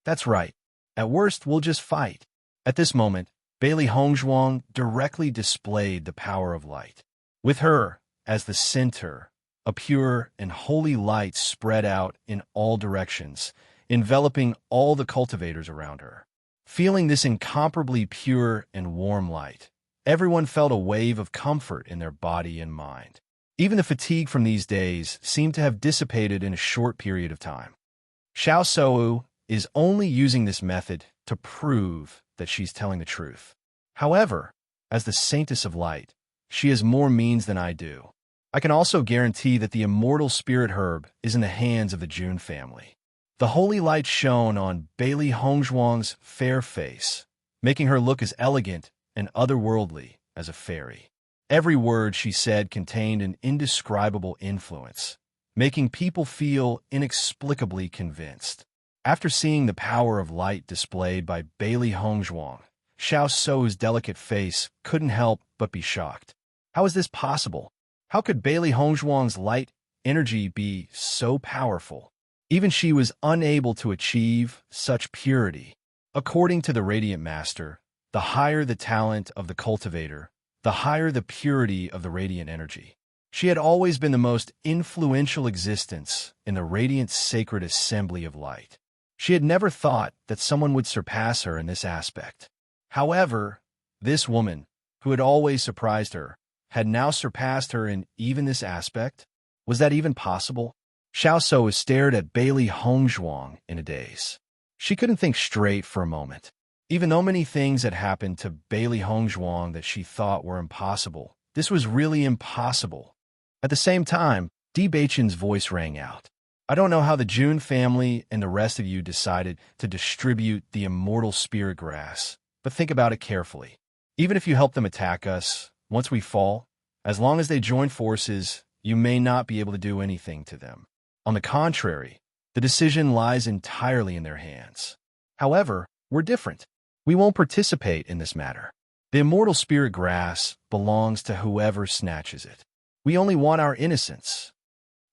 That's right. At worst, we'll just fight. At this moment, Bailey Hongzhuang directly displayed the power of light. With her, as the center, a pure and holy light spread out in all directions, enveloping all the cultivators around her. Feeling this incomparably pure and warm light, everyone felt a wave of comfort in their body and mind. Even the fatigue from these days seemed to have dissipated in a short period of time. Xiao Shou is only using this method to prove that she's telling the truth. However, as the saintess of light, she has more means than I do. I can also guarantee that the immortal spirit herb is in the hands of the Jun family. The holy light shone on Bailey Hongzhuang's fair face, making her look as elegant and otherworldly as a fairy. Every word she said contained an indescribable influence, making people feel inexplicably convinced. After seeing the power of light displayed by Bailey Hongzhuang, Xiao Shou's delicate face couldn't help but be shocked. How is this possible? How could Bailey Hongzhuang's light energy be so powerful? Even she was unable to achieve such purity. According to the Radiant Master, the higher the talent of the cultivator, the higher the purity of the radiant energy. She had always been the most influential existence in the radiant sacred assembly of light. She had never thought that someone would surpass her in this aspect. However, this woman, who had always surprised her, had now surpassed her in even this aspect? Was that even possible? Xiao Shou stared at Bailey Hongzhuang in a daze. She couldn't think straight for a moment. Even though many things had happened to Bailey Hongzhuang that she thought were impossible, this was really impossible. At the same time, Di Beichen's voice rang out. I don't know how the Jun family and the rest of you decided to distribute the immortal spirit grass, but think about it carefully. Even if you help them attack us, once we fall, as long as they join forces, you may not be able to do anything to them. On the contrary, the decision lies entirely in their hands. However, we're different. We won't participate in this matter. The immortal spirit grass belongs to whoever snatches it. We only want our innocence.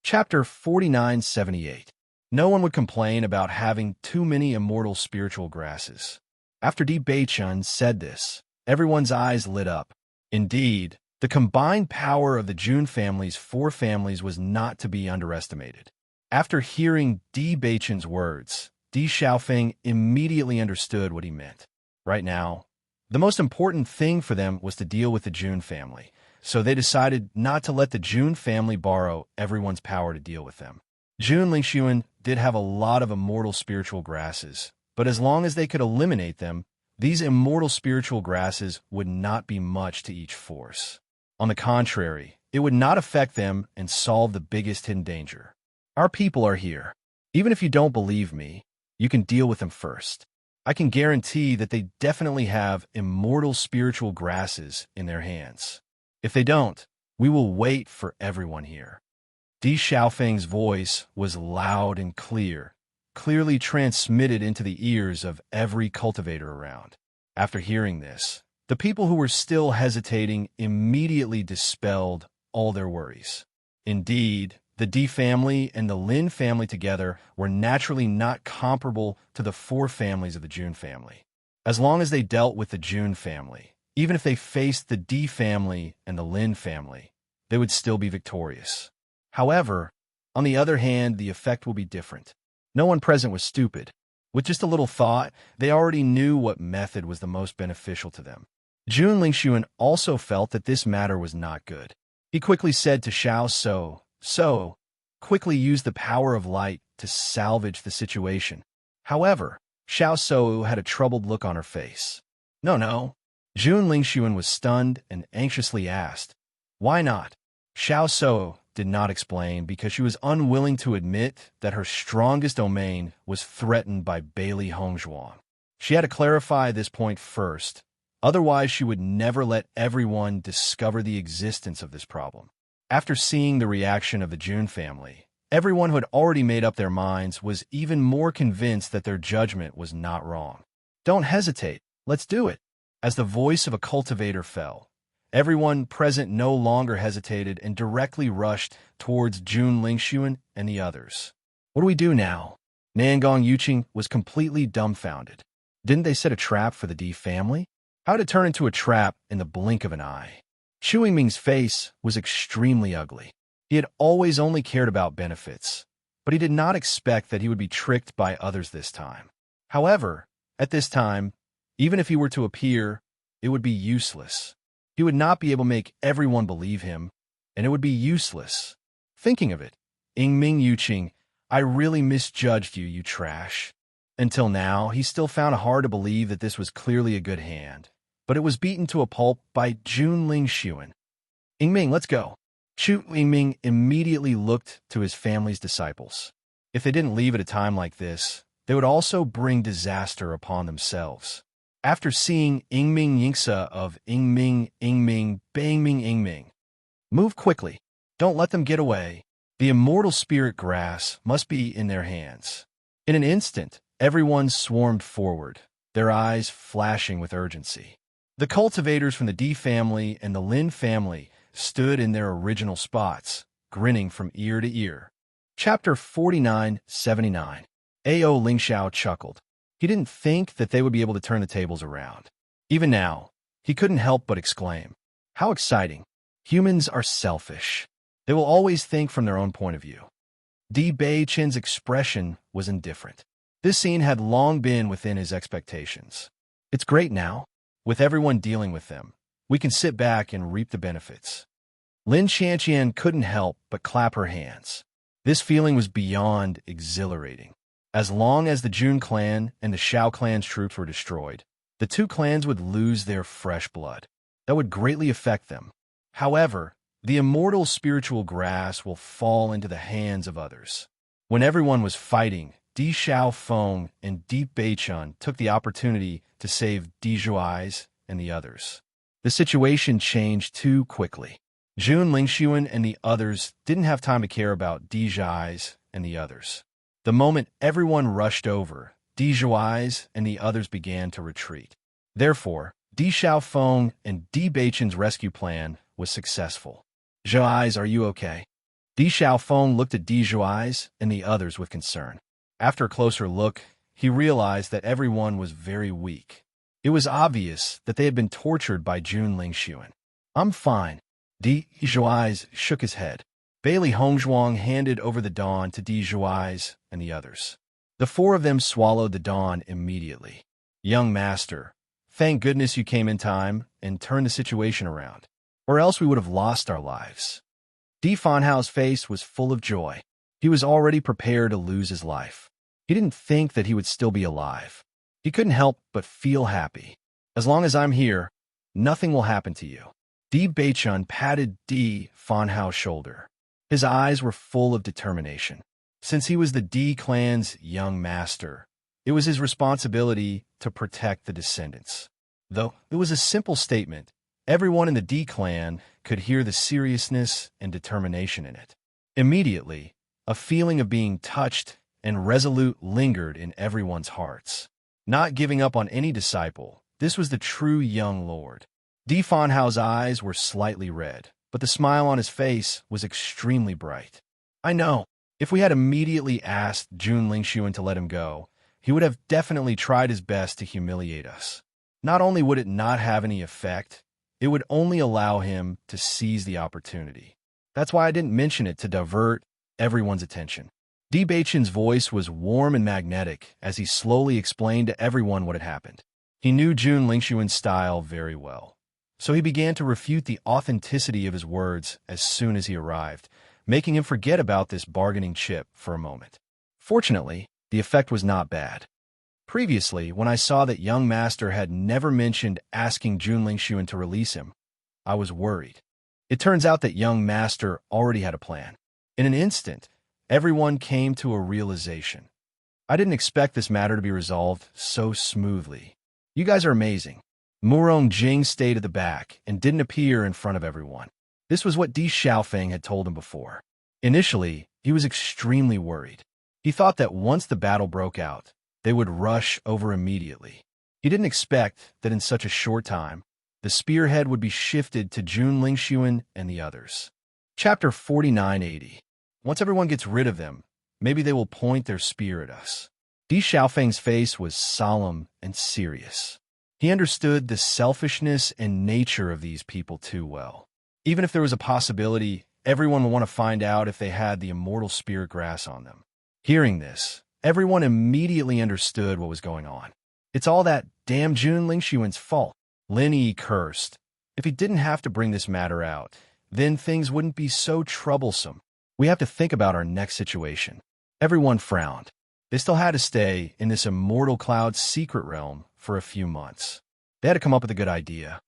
Chapter 4978. No one would complain about having too many immortal spiritual grasses. After Di Beichen said this, everyone's eyes lit up. Indeed, the combined power of the Jun family's 4 families was not to be underestimated. After hearing Di Beichen's words, Di Xiaofeng immediately understood what he meant. Right now, the most important thing for them was to deal with the Jun family, so they decided not to let the Jun family borrow everyone's power to deal with them. Jun Lingxuan did have a lot of immortal spiritual grasses, but as long as they could eliminate them, these immortal spiritual grasses would not be much to each force. On the contrary, it would not affect them and solve the biggest hidden danger. Our people are here. Even if you don't believe me, you can deal with them first. I can guarantee that they definitely have immortal spiritual grasses in their hands. If they don't, we will wait for everyone here. Di Xiaofeng's voice was loud and clear, clearly transmitted into the ears of every cultivator around. After hearing this, the people who were still hesitating immediately dispelled all their worries. Indeed, the Di family and the Lin family together were naturally not comparable to the four families of the Jun family. As long as they dealt with the Jun family, even if they faced the Di family and the Lin family, they would still be victorious. However, on the other hand, the effect will be different. No one present was stupid. With just a little thought, they already knew what method was the most beneficial to them. Jun Lingxuan also felt that this matter was not good. He quickly said to Xiao So, quickly use the power of light to salvage the situation. However, Xiao So had a troubled look on her face. No. Jun Lingxuan was stunned and anxiously asked, "Why not?" Xiao So did not explain because she was unwilling to admit that her strongest domain was threatened by Bailey Hongzhuang. She had to clarify this point first, otherwise she would never let everyone discover the existence of this problem. After seeing the reaction of the Jun family, everyone who had already made up their minds was even more convinced that their judgment was not wrong. Don't hesitate, let's do it. As the voice of a cultivator fell, everyone present no longer hesitated and directly rushed towards Jun Lingxuan and the others. What do we do now? Nangong Yuqing was completely dumbfounded. Didn't they set a trap for the Di family? How did it turn into a trap in the blink of an eye? Xu Yingming's face was extremely ugly. He had always only cared about benefits, but he did not expect that he would be tricked by others this time. However, at this time, even if he were to appear, it would be useless. He would not be able to make everyone believe him, and it would be useless. Thinking of it, Yingming Yuqing, I really misjudged you, you trash. Until now, he still found it hard to believe that this was clearly a good hand, but it was beaten to a pulp by Jun Lingxuan. Yingming, let's go. Xu Yingming immediately looked to his family's disciples. If they didn't leave at a time like this, they would also bring disaster upon themselves. After seeing Yingming Yingsa of Yingming, Bangming, move quickly. Don't let them get away. The immortal spirit grass must be in their hands. In an instant, everyone swarmed forward, their eyes flashing with urgency. The cultivators from the Di family and the Lin family stood in their original spots, grinning from ear to ear. Chapter 49-79. A.O. Lingxiao chuckled. He didn't think that they would be able to turn the tables around. Even now, he couldn't help but exclaim, "How exciting! Humans are selfish. They will always think from their own point of view." Di Beichen's expression was indifferent. This scene had long been within his expectations. It's great now. With everyone dealing with them, we can sit back and reap the benefits. Lin Qianqian couldn't help but clap her hands. This feeling was beyond exhilarating. As long as the Jun clan and the Shao clan's troops were destroyed, the two clans would lose their fresh blood. That would greatly affect them. However, the immortal spiritual grass will fall into the hands of others. When everyone was fighting, Di Xiaofeng and Di Beichun took the opportunity to save Di Zhuai's and the others. The situation changed too quickly. Jun Lingxuan and the others didn't have time to care about Di Zhuai's and the others. The moment everyone rushed over, Di Zhuai's and the others began to retreat. Therefore, Di Xiaofeng and Di Beichun's rescue plan was successful. Zhuai's, are you okay? Di Xiaofeng looked at Di Zhuai's and the others with concern. After a closer look, he realized that everyone was very weak. It was obvious that they had been tortured by Jun Lingxuan. I'm fine. Di Zhuai's shook his head. Bailey Hongzhuang handed over the dawn to Di Zhuai's and the others. The four of them swallowed the dawn immediately. Young master, thank goodness you came in time and turned the situation around, or else we would have lost our lives. Di Fanhao's face was full of joy. He was already prepared to lose his life. He didn't think that he would still be alive. He couldn't help but feel happy. As long as I'm here, nothing will happen to you. Di Beichun patted Di Fanhao's shoulder. His eyes were full of determination. Since he was the Di clan's young master, it was his responsibility to protect the descendants. Though it was a simple statement, Everyone in the D clan could hear the seriousness and determination in it. Immediately, a feeling of being touched and resolute lingered in everyone's hearts. Not giving up on any disciple, this was the true young lord. D. Fonhao's eyes were slightly red, but the smile on his face was extremely bright. I know, if we had immediately asked Jun Lingshuan to let him go, he would have definitely tried his best to humiliate us. Not only would it not have any effect, it would only allow him to seize the opportunity. That's why I didn't mention it to divert everyone's attention. Di Beichen's voice was warm and magnetic as he slowly explained to everyone what had happened. He knew Jun Lingshuan's style very well, so he began to refute the authenticity of his words as soon as he arrived, making him forget about this bargaining chip for a moment. Fortunately, the effect was not bad. Previously, when I saw that young master had never mentioned asking Jun Lingshuan to release him, I was worried. It turns out that young master already had a plan. In an instant, everyone came to a realization. I didn't expect this matter to be resolved so smoothly. You guys are amazing. Murong Jing stayed at the back and didn't appear in front of everyone. This was what Di Xiaofeng had told him before. Initially, he was extremely worried. He thought that once the battle broke out, they would rush over immediately. He didn't expect that in such a short time, the spearhead would be shifted to Jun Lingshuan and the others. Chapter 4980. Once everyone gets rid of them, maybe they will point their spear at us. Di Xiaofeng's face was solemn and serious. He understood the selfishness and nature of these people too well. Even if there was a possibility, everyone would want to find out if they had the immortal spirit grass on them. Hearing this, everyone immediately understood what was going on. It's all that damn Jun Lingshuan's fault. Lin Yi cursed. If he didn't have to bring this matter out, then things wouldn't be so troublesome. We have to think about our next situation. Everyone frowned. They still had to stay in this immortal cloud secret realm for a few months. They had to come up with a good idea.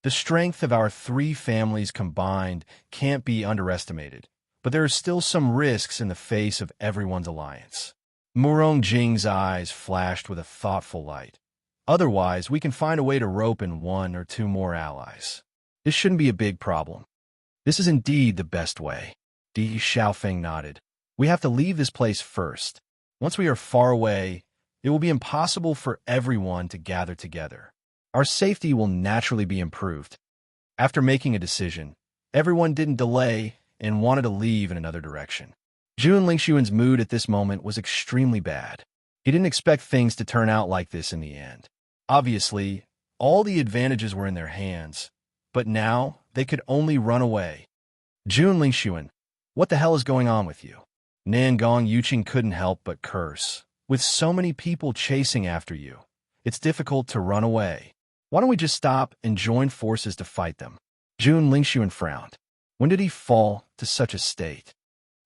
The strength of our three families combined can't be underestimated, but there are still some risks in the face of everyone's alliance. Murong Jing's eyes flashed with a thoughtful light. Otherwise, we can find a way to rope in one or two more allies. This shouldn't be a big problem. This is indeed the best way. Di Xiaofeng nodded. We have to leave this place first. Once we are far away, it will be impossible for everyone to gather together. Our safety will naturally be improved. After making a decision, everyone didn't delay and wanted to leave in another direction. Jun Lingshuan's mood at this moment was extremely bad. He didn't expect things to turn out like this in the end. Obviously, all the advantages were in their hands, but now they could only run away. Jun Lingshuan, what the hell is going on with you? Nangong Yuqing couldn't help but curse. With so many people chasing after you, it's difficult to run away. Why don't we just stop and join forces to fight them? Jun Lingshuan frowned. When did he fall to such a state?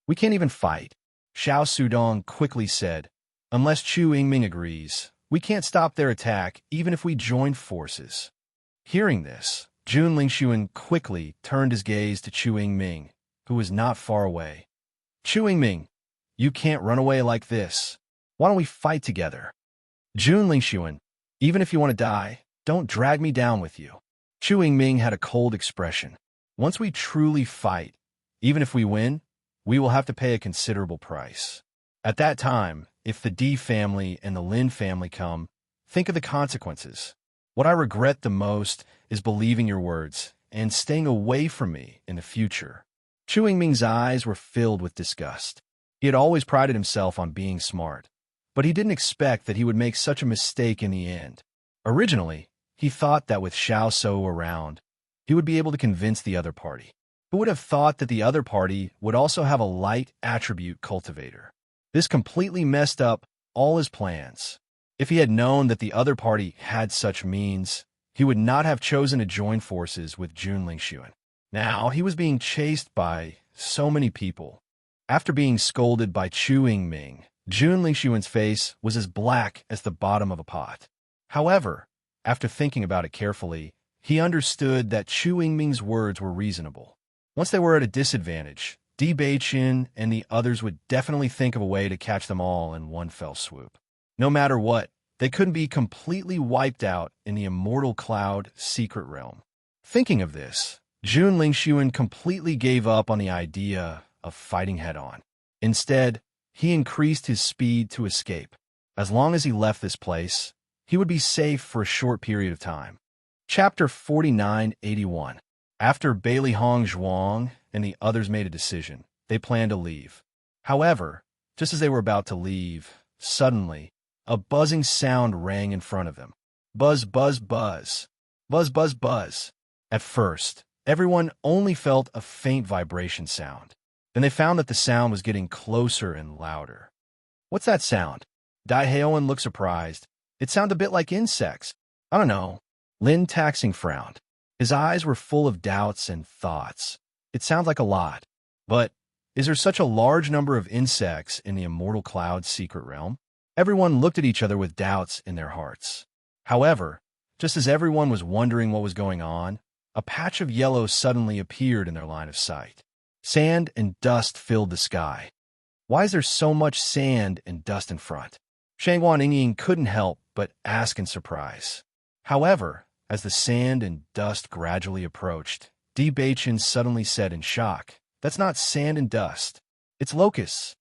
We can't even fight. Xiao Sudong quickly said, unless Chu Yingming agrees, we can't stop their attack even if we join forces. Hearing this, Jun Lingshuan quickly turned his gaze to Chu Yingming, who was not far away. Chu Yingming, you can't run away like this. Why don't we fight together? Jun Lingshuan, even if you want to die, don't drag me down with you. Chu Yingming had a cold expression. Once we truly fight, even if we win, we will have to pay a considerable price. At that time, if the Di family and the Lin family come, think of the consequences. What I regret the most is believing your words and staying away from me in the future. Chu Yingming's eyes were filled with disgust. He had always prided himself on being smart, but he didn't expect that he would make such a mistake in the end. Originally, he thought that with Xiao Shou around, he would be able to convince the other party. Who would have thought that the other party would also have a light attribute cultivator? This completely messed up all his plans. If he had known that the other party had such means, he would not have chosen to join forces with Jun Lingshuan. Now, he was being chased by so many people. After being scolded by Chu Yingming, Jun Lingshuan's face was as black as the bottom of a pot. However, after thinking about it carefully, he understood that Chu Yingming's words were reasonable. Once they were at a disadvantage, Di Beichen and the others would definitely think of a way to catch them all in one fell swoop. No matter what, they couldn't be completely wiped out in the immortal cloud secret realm. Thinking of this, Jun Lingxuan completely gave up on the idea of fighting head-on. Instead, he increased his speed to escape. As long as he left this place, he would be safe for a short period of time. Chapter 4981. After Bailey Hong Zhuang and the others made a decision, they planned to leave. However, just as they were about to leave, suddenly, a buzzing sound rang in front of them. Buzz, buzz, buzz. Buzz, buzz, buzz. At first, everyone only felt a faint vibration sound. Then they found that the sound was getting closer and louder. What's that sound? Dai Heoan looked surprised. It sounded a bit like insects. I don't know. Lin Taxing frowned. His eyes were full of doubts and thoughts. It sounds like a lot. But is there such a large number of insects in the Immortal Cloud's secret realm? Everyone looked at each other with doubts in their hearts. However, just as everyone was wondering what was going on, a patch of yellow suddenly appeared in their line of sight. Sand and dust filled the sky. Why is there so much sand and dust in front? Shangguan Yingying couldn't help but ask in surprise. However, as the sand and dust gradually approached, Di Beichen suddenly said in shock, "That's not sand and dust. It's locusts."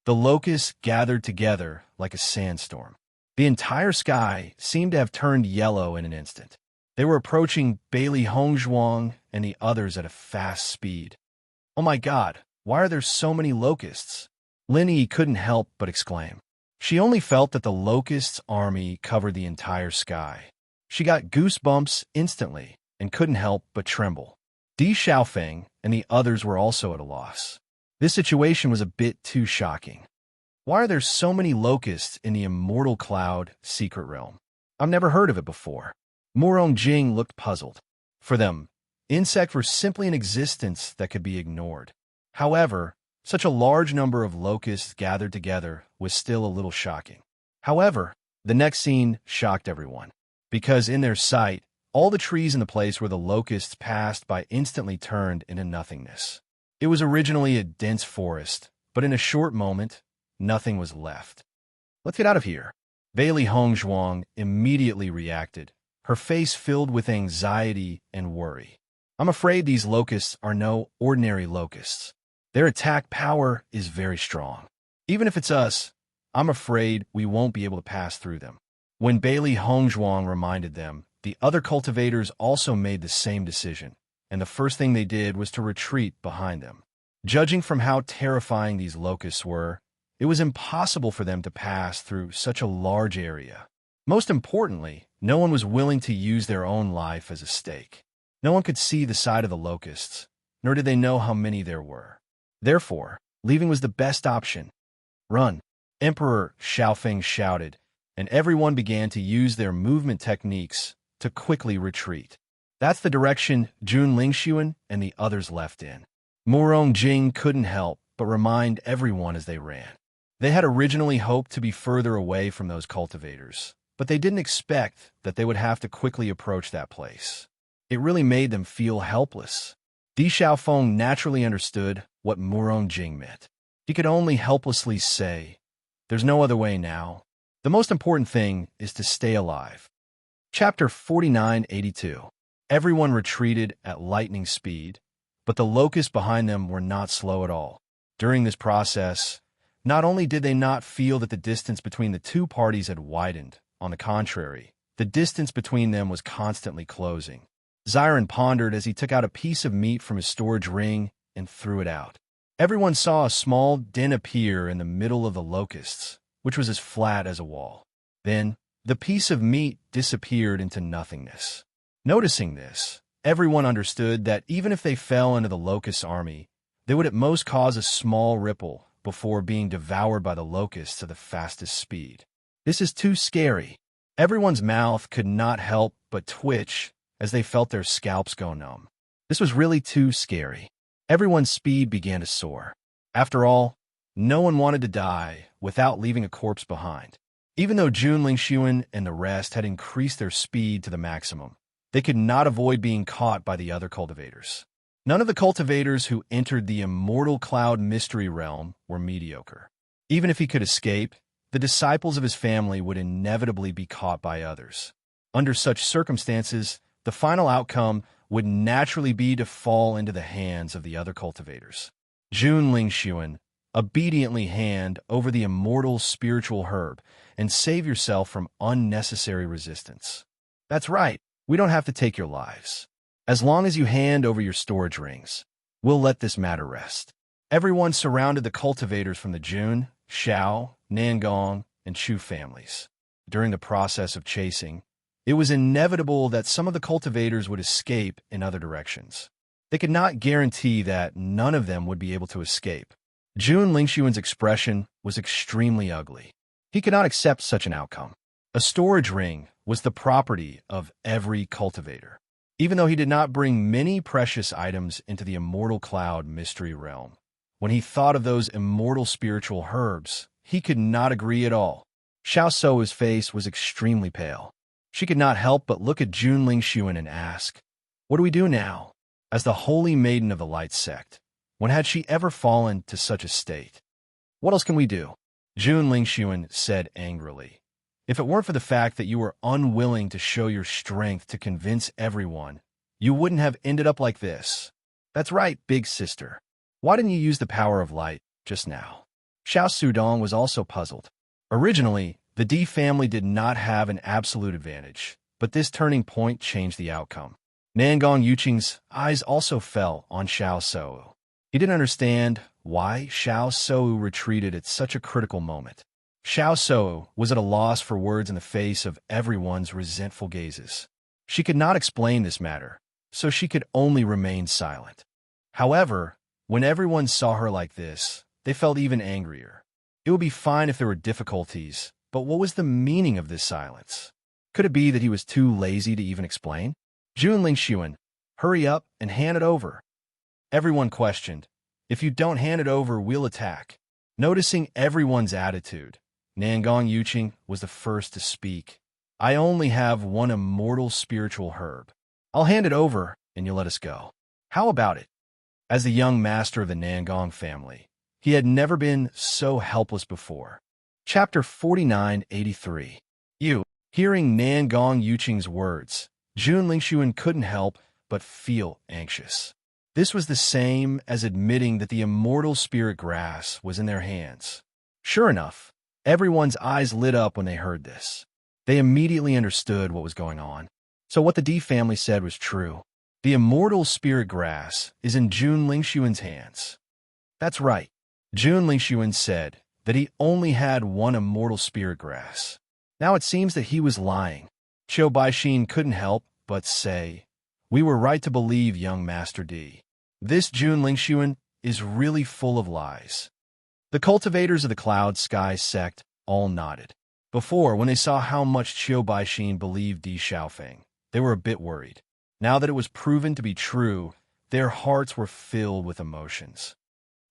The locusts gathered together like a sandstorm. The entire sky seemed to have turned yellow in an instant. They were approaching Bailey Hongzhuang and the others at a fast speed. "Oh my God, why are there so many locusts?" Lin Yi couldn't help but exclaim. She only felt that the locusts' army covered the entire sky. She got goosebumps instantly and couldn't help but tremble. Di Xiaofeng and the others were also at a loss. This situation was a bit too shocking. Why are there so many locusts in the Immortal Cloud secret realm? I've never heard of it before. Murong Jing looked puzzled. For them, insects were simply an existence that could be ignored. However, such a large number of locusts gathered together was still a little shocking. However, the next scene shocked everyone, because in their sight, all the trees in the place where the locusts passed by instantly turned into nothingness. It was originally a dense forest, but in a short moment, nothing was left. "Let's get out of here." Bailey Hongzhuang immediately reacted, her face filled with anxiety and worry. "I'm afraid these locusts are no ordinary locusts. Their attack power is very strong. Even if it's us, I'm afraid we won't be able to pass through them." When Bailey Hongzhuang reminded them, the other cultivators also made the same decision, and the first thing they did was to retreat behind them. Judging from how terrifying these locusts were, it was impossible for them to pass through such a large area. Most importantly, no one was willing to use their own life as a stake. No one could see the side of the locusts, nor did they know how many there were. Therefore, leaving was the best option. "Run!" Emperor Xiaofeng shouted, and everyone began to use their movement techniques to quickly retreat. That's the direction Jun Lingxuan and the others left in. Murong Jing couldn't help but remind everyone as they ran. They had originally hoped to be further away from those cultivators, but they didn't expect that they would have to quickly approach that place. It really made them feel helpless. Di Xiaofeng naturally understood what Murong Jing meant. He could only helplessly say, "There's no other way now. The most important thing is to stay alive." Chapter 4982. Everyone retreated at lightning speed, but the locusts behind them were not slow at all. During this process, not only did they not feel that the distance between the two parties had widened, on the contrary, the distance between them was constantly closing. Xiren pondered as he took out a piece of meat from his storage ring and threw it out. Everyone saw a small den appear in the middle of the locusts, which was as flat as a wall. Then, the piece of meat disappeared into nothingness. Noticing this, everyone understood that even if they fell into the locust army, they would at most cause a small ripple before being devoured by the locusts at the fastest speed. This is too scary. Everyone's mouth could not help but twitch as they felt their scalps go numb. This was really too scary. Everyone's speed began to soar. After all, no one wanted to die without leaving a corpse behind. Even though Jun Lingxuan and the rest had increased their speed to the maximum, they could not avoid being caught by the other cultivators. None of the cultivators who entered the Immortal Cloud mystery realm were mediocre. Even if he could escape, the disciples of his family would inevitably be caught by others. Under such circumstances, the final outcome would naturally be to fall into the hands of the other cultivators. Jun Lingxuan, obediently hand over the immortal spiritual herb and save yourself from unnecessary resistance. That's right, we don't have to take your lives. As long as you hand over your storage rings, we'll let this matter rest. Everyone surrounded the cultivators from the Jun, Xiao, Nangong, and Chu families. During the process of chasing, it was inevitable that some of the cultivators would escape in other directions. They could not guarantee that none of them would be able to escape. Jun Lingxuan's expression was extremely ugly. He could not accept such an outcome. A storage ring was the property of every cultivator. Even though he did not bring many precious items into the immortal cloud mystery realm, when he thought of those immortal spiritual herbs, he could not agree at all. Xiao Sou's face was extremely pale. She could not help but look at Jun Lingxuan and ask, "What do we do now?" As the holy maiden of the light sect, when had she ever fallen to such a state? "What else can we do?" Jun Lingxuan said angrily. "If it weren't for the fact that you were unwilling to show your strength to convince everyone, you wouldn't have ended up like this." "That's right, big sister. Why didn't you use the power of light just now?" Xiao Sudong was also puzzled. Originally, the D family did not have an absolute advantage, but this turning point changed the outcome. Nangong Yuqing's eyes also fell on Xiao Sou. He didn't understand why Xiao Sou retreated at such a critical moment. Xiao Sou was at a loss for words in the face of everyone's resentful gazes. She could not explain this matter, so she could only remain silent. However, when everyone saw her like this, they felt even angrier. It would be fine if there were difficulties, but what was the meaning of this silence? Could it be that he was too lazy to even explain? Jun Lingxuan, hurry up and hand it over. Everyone questioned. If you don't hand it over, we'll attack. Noticing everyone's attitude, Nangong Yuqing was the first to speak. I only have one immortal spiritual herb. I'll hand it over and you'll let us go. How about it? As the young master of the Nangong family, he had never been so helpless before. Chapter 4983. Hearing Nangong Yuqing's words, Jun Lingxuan couldn't help but feel anxious. This was the same as admitting that the immortal spirit grass was in their hands. Sure enough, everyone's eyes lit up when they heard this. They immediately understood what was going on. So what the D family said was true. The immortal spirit grass is in Jun Lingxuan's hands. That's right. Jun Lingxuan said that he only had one immortal spirit grass. Now it seems that he was lying. Qiu Baixin couldn't help but say, "We were right to believe young Master D. This Jun Lingxuan is really full of lies." The cultivators of the Cloud Sky sect all nodded. Before, when they saw how much Qiu Baixin believed Di Xiaofeng, they were a bit worried. Now that it was proven to be true, their hearts were filled with emotions.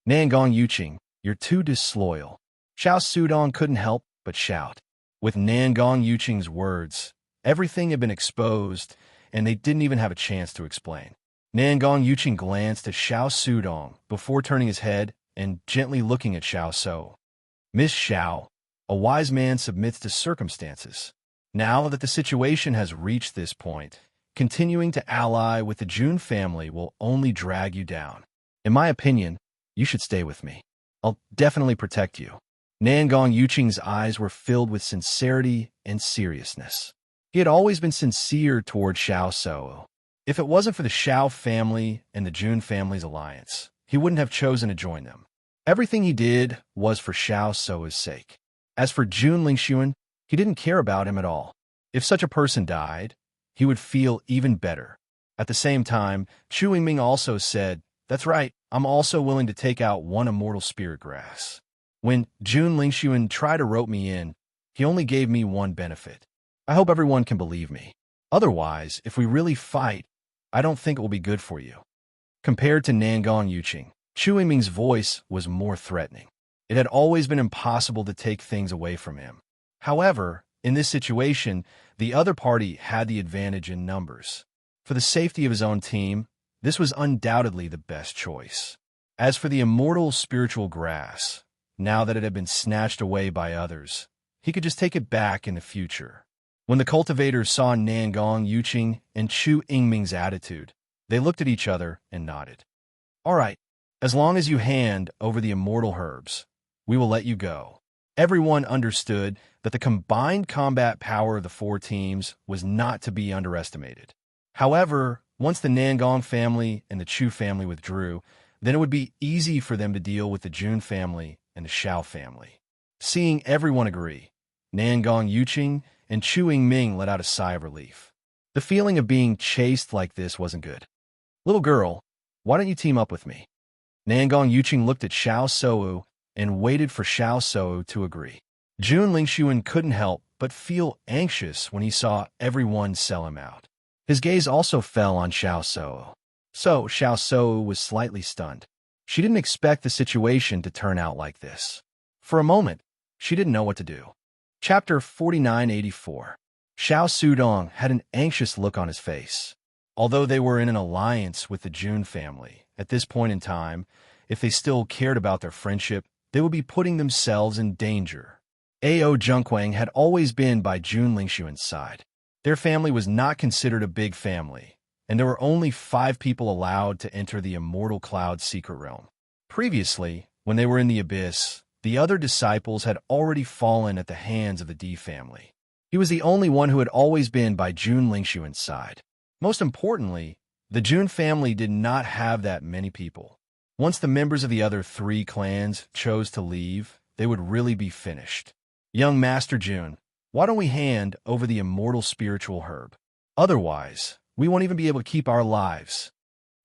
Nangong Yuqing, you're too disloyal. Xiao Sudong couldn't help but shout. With Nangong Yuqing's words, everything had been exposed, and they didn't even have a chance to explain. Nangong Yuqing glanced at Xiao Sudong before turning his head and gently looking at Xiao Sou. "Miss Xiao, a wise man submits to circumstances. Now that the situation has reached this point, continuing to ally with the Jun family will only drag you down. In my opinion, you should stay with me. I'll definitely protect you." Nangong Yuqing's eyes were filled with sincerity and seriousness. He had always been sincere toward Xiao Sou. If it wasn't for the Xiao family and the Jun family's alliance, he wouldn't have chosen to join them. Everything he did was for Xiao Sou's sake. As for Jun Lingxuan, he didn't care about him at all. If such a person died, he would feel even better. At the same time, Chu Yingming also said, "That's right, I'm also willing to take out one immortal spirit grass." When Jun Lingxuan tried to rope me in, he only gave me one benefit. I hope everyone can believe me. Otherwise, if we really fight, I don't think it will be good for you. Compared to Nangong Yuqing, Chu Yingming's voice was more threatening. It had always been impossible to take things away from him. However, in this situation, the other party had the advantage in numbers. For the safety of his own team, this was undoubtedly the best choice. As for the immortal spiritual grass, now that it had been snatched away by others, he could just take it back in the future. When the cultivators saw Nangong Yuqing and Chu Yingming's attitude, They looked at each other and nodded. All right, as long as you hand over the immortal herbs, we will let you go. Everyone understood that the combined combat power of the four teams was not to be underestimated. However, once the Nangong family and the Chu family withdrew, then it would be easy for them to deal with the Jun family and the Xiao family. Seeing everyone agree, Nangong Yuqing and Chu Yingming let out a sigh of relief. The feeling of being chased like this wasn't good. Little girl, why don't you team up with me? Nangong Yuqing looked at Xiao Sou and waited for Xiao Sou to agree. Jun Lingxuan couldn't help but feel anxious when he saw everyone sell him out. His gaze also fell on Xiao Sou. So Xiao Sou was slightly stunned. She didn't expect the situation to turn out like this. For a moment, she didn't know what to do. Chapter 4984. Xiao Sudong had an anxious look on his face. Although they were in an alliance with the Jun family, at this point in time, if they still cared about their friendship, they would be putting themselves in danger. Ao Junquang had always been by Jun Lingxuan's side. Their family was not considered a big family, and there were only 5 people allowed to enter the Immortal Cloud secret realm. Previously, when they were in the Abyss, the other disciples had already fallen at the hands of the D family. He was the only one who had always been by Jun Lingxuan's side. Most importantly, the Jun family did not have that many people. Once the members of the other 3 clans chose to leave, they would really be finished. Young Master Jun, why don't we hand over the immortal spiritual herb? Otherwise, we won't even be able to keep our lives.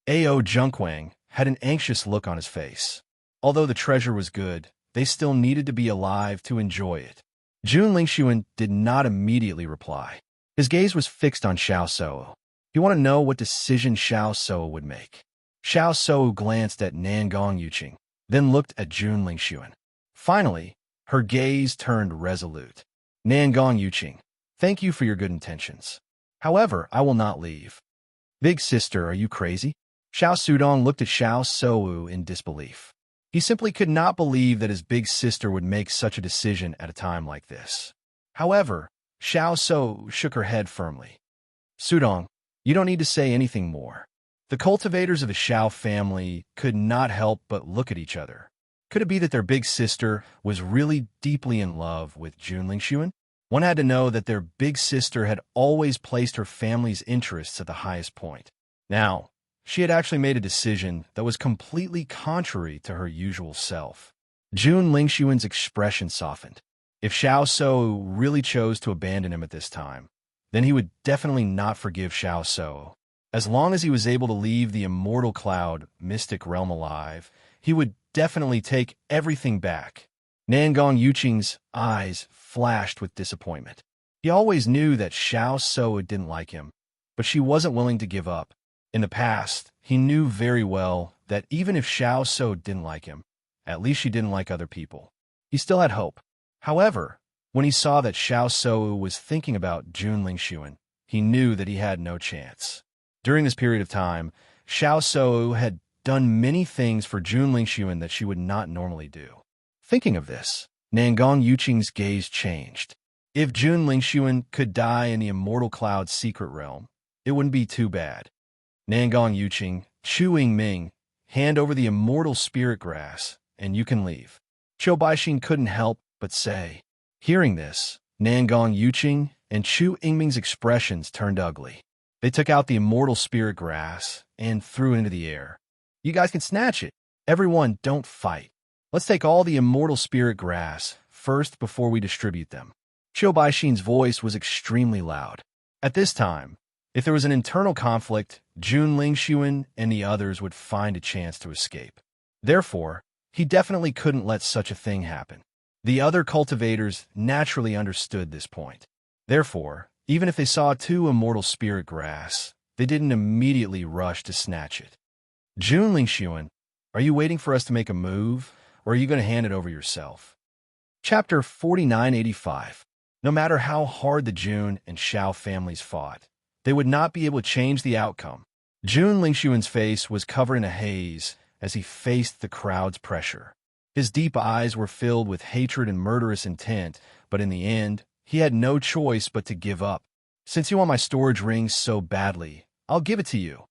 Ao Junquang had an anxious look on his face. Although the treasure was good, they still needed to be alive to enjoy it. Jun Lingxuan did not immediately reply. His gaze was fixed on Xiao Sou. He wanted to know what decision Xiao Sou would make. Xiao Sou glanced at Nangong Yuqing, then looked at Jun Lingxuan. Finally, her gaze turned resolute. Nangong Yuqing, thank you for your good intentions. However, I will not leave. Big sister, are you crazy? Xiao Sudong looked at Xiao Sou in disbelief. He simply could not believe that his big sister would make such a decision at a time like this. However, Xiao Sou shook her head firmly. Sudong, you don't need to say anything more. The cultivators of the Xiao family could not help but look at each other. Could it be that their big sister was really deeply in love with Jun Lingxuan? One had to know that their big sister had always placed her family's interests at the highest point. Now, she had actually made a decision that was completely contrary to her usual self. Jun Lingxuan's expression softened. If Xiao Sou really chose to abandon him at this time, then he would definitely not forgive Xiao Sou. As long as he was able to leave the Immortal Cloud mystic realm alive, he would definitely take everything back. Nangong Yuqing's eyes flashed with disappointment. He always knew that Xiao Sou didn't like him, but she wasn't willing to give up. In the past, he knew very well that even if Xiao Sou didn't like him, at least she didn't like other people. He still had hope. However, when he saw that Xiao Sou was thinking about Jun Lingxuan, he knew that he had no chance. During this period of time, Xiao Sou had done many things for Jun Lingxuan that she would not normally do. Thinking of this, Nangong Yuqing's gaze changed. If Jun Lingxuan could die in the Immortal Cloud secret realm, it wouldn't be too bad. Nangong Yuqing, Chu Yingming, hand over the immortal spirit grass, and you can leave. Qiu Baixin couldn't help but say. Hearing this, Nangong Yuqing and Chu Yingming's expressions turned ugly. They took out the immortal spirit grass and threw it into the air. You guys can snatch it. Everyone, don't fight. Let's take all the immortal spirit grass first before we distribute them. Qiu Baixin's voice was extremely loud. At this time, if there was an internal conflict, Jun Lingxuan and the others would find a chance to escape. Therefore, he definitely couldn't let such a thing happen. The other cultivators naturally understood this point. Therefore, even if they saw 2 immortal spirit grass, they didn't immediately rush to snatch it. Jun Lingxuan, are you waiting for us to make a move, or are you going to hand it over yourself? Chapter 4985. No matter how hard the Jun and Xiao families fought, they would not be able to change the outcome. Jun Lingxuan's face was covered in a haze as he faced the crowd's pressure. His deep eyes were filled with hatred and murderous intent, but in the end, he had no choice but to give up. Since you want my storage ring so badly, I'll give it to you.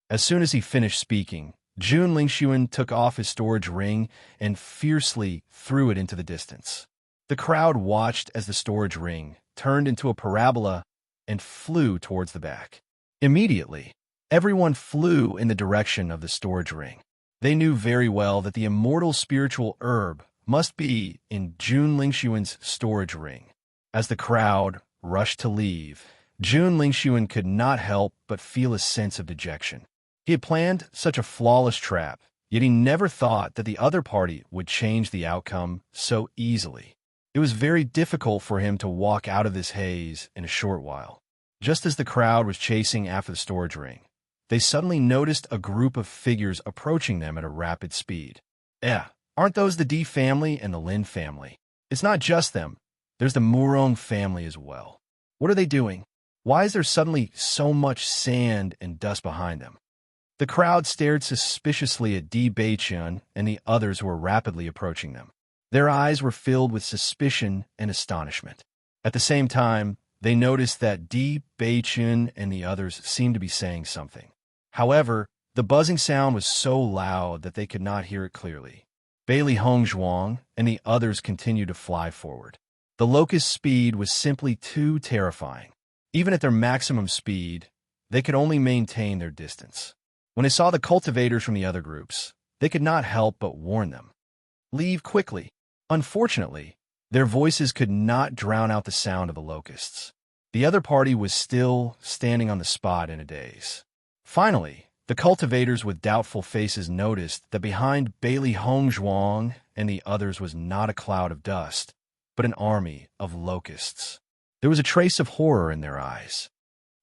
As soon as he finished speaking, Jun Lingxuan took off his storage ring and fiercely threw it into the distance. The crowd watched as the storage ring turned into a parabola and flew towards the back. Immediately, everyone flew in the direction of the storage ring. They knew very well that the immortal spiritual herb must be in Jun Lingxuan's storage ring. As the crowd rushed to leave, Jun Lingxuan could not help but feel a sense of dejection. He had planned such a flawless trap, yet he never thought that the other party would change the outcome so easily. It was very difficult for him to walk out of this haze in a short while. Just as the crowd was chasing after the storage ring, they suddenly noticed a group of figures approaching them at a rapid speed. Aren't those the D family and the Lin family? It's not just them. There's the Murong family as well. What are they doing? Why is there suddenly so much sand and dust behind them? The crowd stared suspiciously at Di Beichun and the others who were rapidly approaching them. Their eyes were filled with suspicion and astonishment. At the same time, they noticed that Di Beichun and the others seemed to be saying something. However, the buzzing sound was so loud that they could not hear it clearly. Bailey Hongzhuang and the others continued to fly forward. The locust speed was simply too terrifying. Even at their maximum speed, they could only maintain their distance. When they saw the cultivators from the other groups, they could not help but warn them. Leave quickly. Unfortunately, their voices could not drown out the sound of the locusts. The other party was still standing on the spot in a daze. Finally, the cultivators with doubtful faces noticed that behind Bailey Hongzhuang and the others was not a cloud of dust, but an army of locusts. There was a trace of horror in their eyes.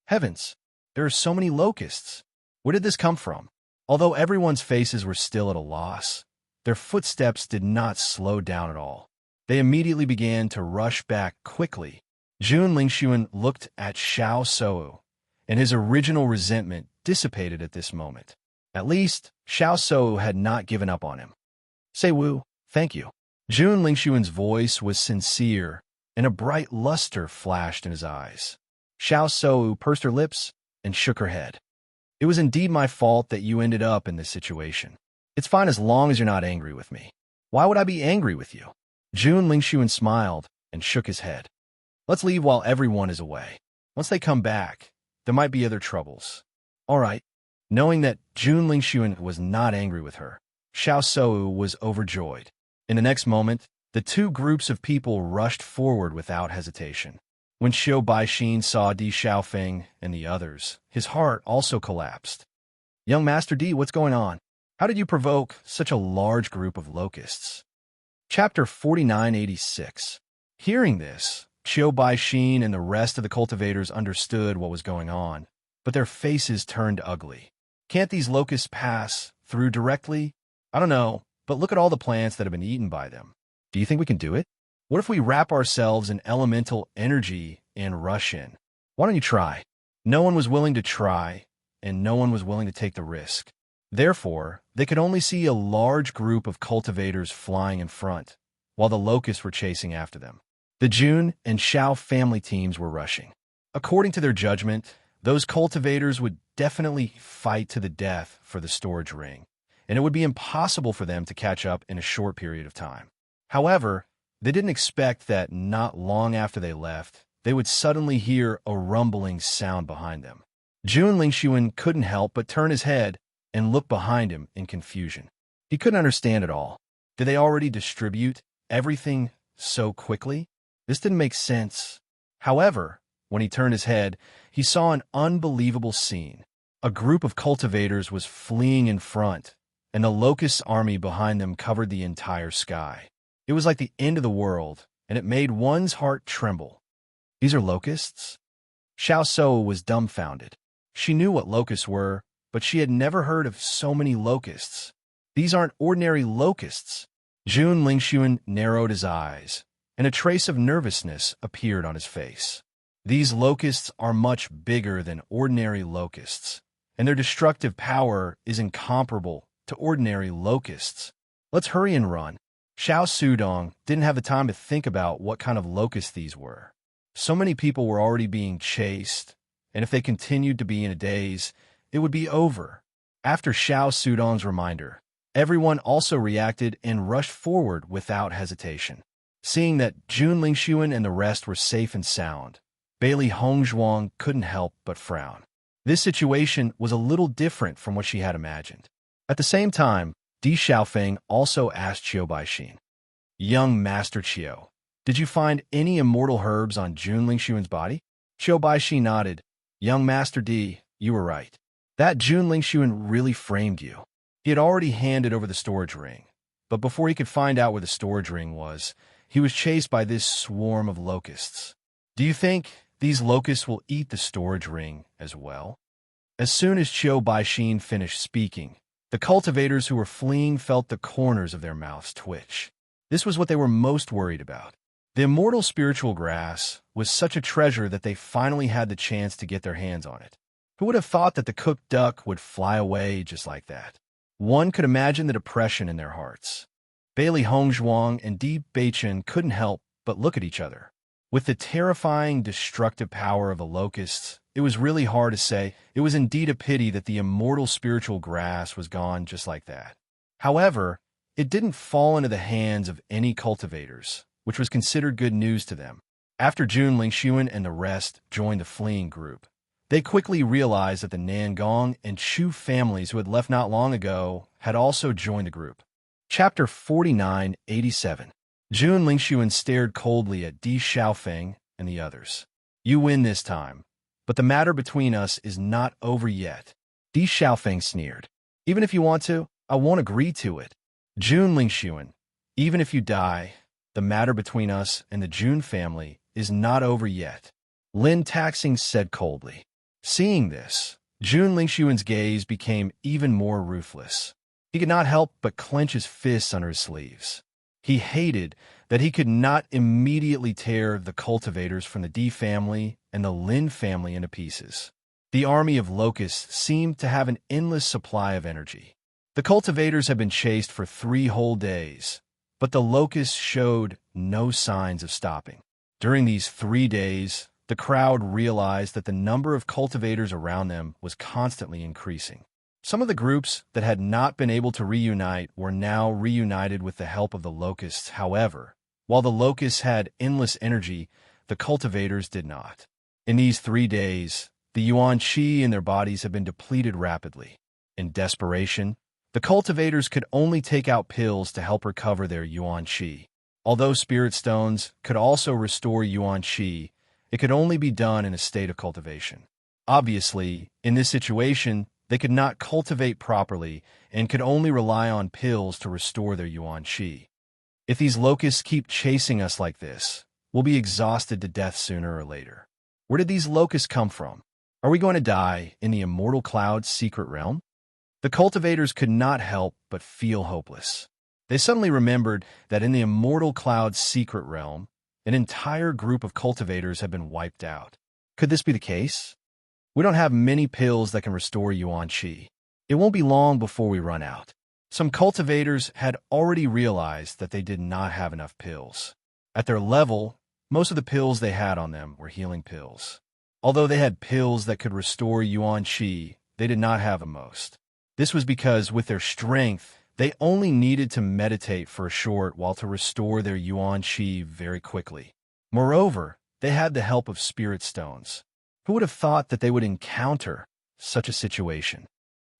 Heavens, there are so many locusts. Where did this come from? Although everyone's faces were still at a loss, their footsteps did not slow down at all. They immediately began to rush back quickly. Jun Lingxuan looked at Xiao Sou, and his original resentment dissipated at this moment. At least, Xiao Sou had not given up on him. Say Wu, thank you. Jun Lingxuan's voice was sincere, and a bright luster flashed in his eyes. Xiao Sou pursed her lips and shook her head. It was indeed my fault that you ended up in this situation. It's fine as long as you're not angry with me. Why would I be angry with you? Jun Lingxuan smiled and shook his head. Let's leave while everyone is away. Once they come back, there might be other troubles. All right. Knowing that Jun Lingxuan was not angry with her, Xiao Sou was overjoyed. In the next moment, the two groups of people rushed forward without hesitation. When Xiu Baixin saw Di Xiaofeng and the others, his heart also collapsed. Young Master Di, what's going on? How did you provoke such a large group of locusts? Chapter 4986. Hearing this, Xiu Baixin and the rest of the cultivators understood what was going on, but their faces turned ugly. Can't these locusts pass through directly? I don't know, but look at all the plants that have been eaten by them. Do you think we can do it? What if we wrap ourselves in elemental energy and rush in? Why don't you try? No one was willing to try, and no one was willing to take the risk. Therefore, they could only see a large group of cultivators flying in front, while the locusts were chasing after them. The Jun and Xiao family teams were rushing. According to their judgment, those cultivators would definitely fight to the death for the storage ring, and it would be impossible for them to catch up in a short period of time. However, they didn't expect that not long after they left, they would suddenly hear a rumbling sound behind them. Jun Lingxuan couldn't help but turn his head and look behind him in confusion. He couldn't understand it all. Did they already distribute everything so quickly? This didn't make sense. However, when he turned his head, he saw an unbelievable scene. A group of cultivators was fleeing in front, and the locust army behind them covered the entire sky. It was like the end of the world, and it made one's heart tremble. These are locusts? Xiao Sou was dumbfounded. She knew what locusts were, but she had never heard of so many locusts. These aren't ordinary locusts. Jun Lingxuan narrowed his eyes, and a trace of nervousness appeared on his face. These locusts are much bigger than ordinary locusts, and their destructive power is incomparable to ordinary locusts. Let's hurry and run. Xiao Sudong didn't have the time to think about what kind of locusts these were. So many people were already being chased, and if they continued to be in a daze, it would be over. After Xiao Sudong's reminder, everyone also reacted and rushed forward without hesitation. Seeing that Jun Lingxuan and the rest were safe and sound, Bailey Hongzhuang couldn't help but frown. This situation was a little different from what she had imagined. At the same time, Di Xiaofeng also asked Qiu Baixin, "Young Master Qiu, did you find any immortal herbs on Jun Lingxuan's body?" Qiu Baixin nodded. "Young Master Di, you were right. That Jun Lingxuan really framed you." He had already handed over the storage ring, but before he could find out where the storage ring was, he was chased by this swarm of locusts. "Do you think these locusts will eat the storage ring as well?" As soon as Qiu Baixin finished speaking, the cultivators who were fleeing felt the corners of their mouths twitch. This was what they were most worried about. The immortal spiritual grass was such a treasure that they finally had the chance to get their hands on it. Who would have thought that the cooked duck would fly away just like that? One could imagine the depression in their hearts. Bailey Hongzhuang and Di Beichen couldn't help but look at each other. With the terrifying, destructive power of the locusts, it was really hard to say. It was indeed a pity that the immortal spiritual grass was gone just like that. However, it didn't fall into the hands of any cultivators, which was considered good news to them. After Jun Lingxuan and the rest joined the fleeing group, they quickly realized that the Nangong and Chu families who had left not long ago had also joined the group. Chapter 4987. Jun Lingxuan stared coldly at Di Xiaofeng and the others. "You win this time, but the matter between us is not over yet." Di Xiaofeng sneered. "Even if you want to, I won't agree to it." Jun Lingxuan, "Even if you die, the matter between us and the Jun family is not over yet," Lin Taxing said coldly. Seeing this, Jun Lingxuan's gaze became even more ruthless. He could not help but clench his fists under his sleeves. He hated that he could not immediately tear the cultivators from the Di family and the Lin family into pieces. The army of locusts seemed to have an endless supply of energy. The cultivators had been chased for 3 whole days, but the locusts showed no signs of stopping. During these 3 days, the crowd realized that the number of cultivators around them was constantly increasing. Some of the groups that had not been able to reunite were now reunited with the help of the locusts. However, while the locusts had endless energy, the cultivators did not. In these 3 days, the yuan qi in their bodies had been depleted rapidly. In desperation, the cultivators could only take out pills to help recover their yuan qi. Although spirit stones could also restore yuan qi, it could only be done in a state of cultivation. Obviously, in this situation, they could not cultivate properly and could only rely on pills to restore their yuan qi. If these locusts keep chasing us like this, we'll be exhausted to death sooner or later. Where did these locusts come from? Are we going to die in the immortal cloud's secret realm? The cultivators could not help but feel hopeless. They suddenly remembered that in the immortal cloud's secret realm, an entire group of cultivators had been wiped out. Could this be the case? We don't have many pills that can restore yuan qi. It won't be long before we run out. Some cultivators had already realized that they did not have enough pills. At their level, most of the pills they had on them were healing pills. Although they had pills that could restore yuan qi, they did not have the most. This was because with their strength, they only needed to meditate for a short while to restore their yuan qi very quickly. Moreover, they had the help of spirit stones. Who would have thought that they would encounter such a situation?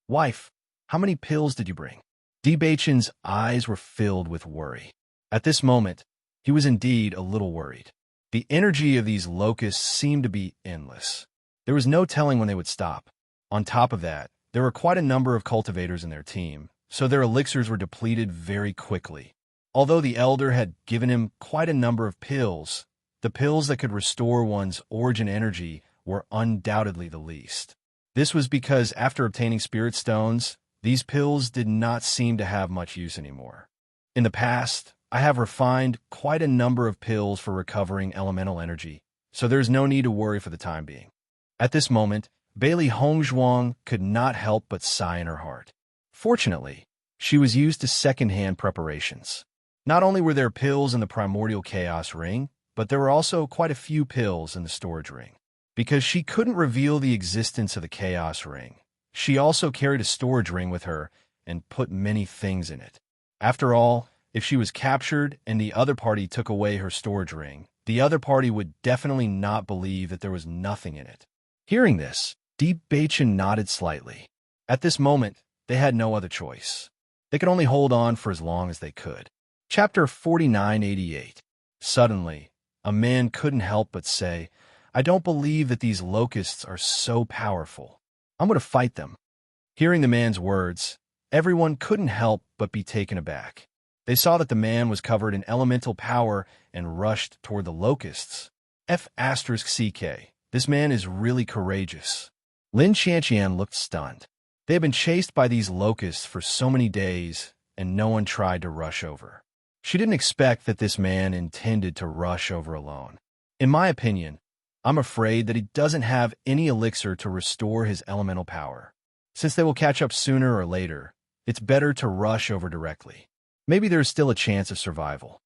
"Wife, how many pills did you bring?" Di Beichen's eyes were filled with worry. At this moment, he was indeed a little worried. The energy of these locusts seemed to be endless. There was no telling when they would stop. On top of that, there were quite a number of cultivators in their team, so their elixirs were depleted very quickly. Although the elder had given him quite a number of pills, the pills that could restore one's origin energy were undoubtedly the least. This was because after obtaining spirit stones, these pills did not seem to have much use anymore. In the past, I have refined quite a number of pills for recovering elemental energy, so there's no need to worry for the time being. At this moment, Bailey Hongzhuang could not help but sigh in her heart. Fortunately, she was used to second-hand preparations. Not only were there pills in the primordial chaos ring, but there were also quite a few pills in the storage ring. Because she couldn't reveal the existence of the chaos ring, She also carried a storage ring with her and put many things in it. After all, if she was captured and the other party took away her storage ring, the other party would definitely not believe that there was nothing in it. Hearing this, Deep Bachin nodded slightly. At this moment, they had no other choice. They could only hold on for as long as they could. Chapter 4988. Suddenly, a man couldn't help but say, "I don't believe that these locusts are so powerful. I'm going to fight them." Hearing the man's words, everyone couldn't help but be taken aback. They saw that the man was covered in elemental power and rushed toward the locusts. F***CK. This man is really courageous. Lin Qianqian looked stunned. They had been chased by these locusts for so many days, and no one tried to rush over. She didn't expect that this man intended to rush over alone. In my opinion, I'm afraid that he doesn't have any elixir to restore his elemental power. Since they will catch up sooner or later, it's better to rush over directly. Maybe there's still a chance of survival.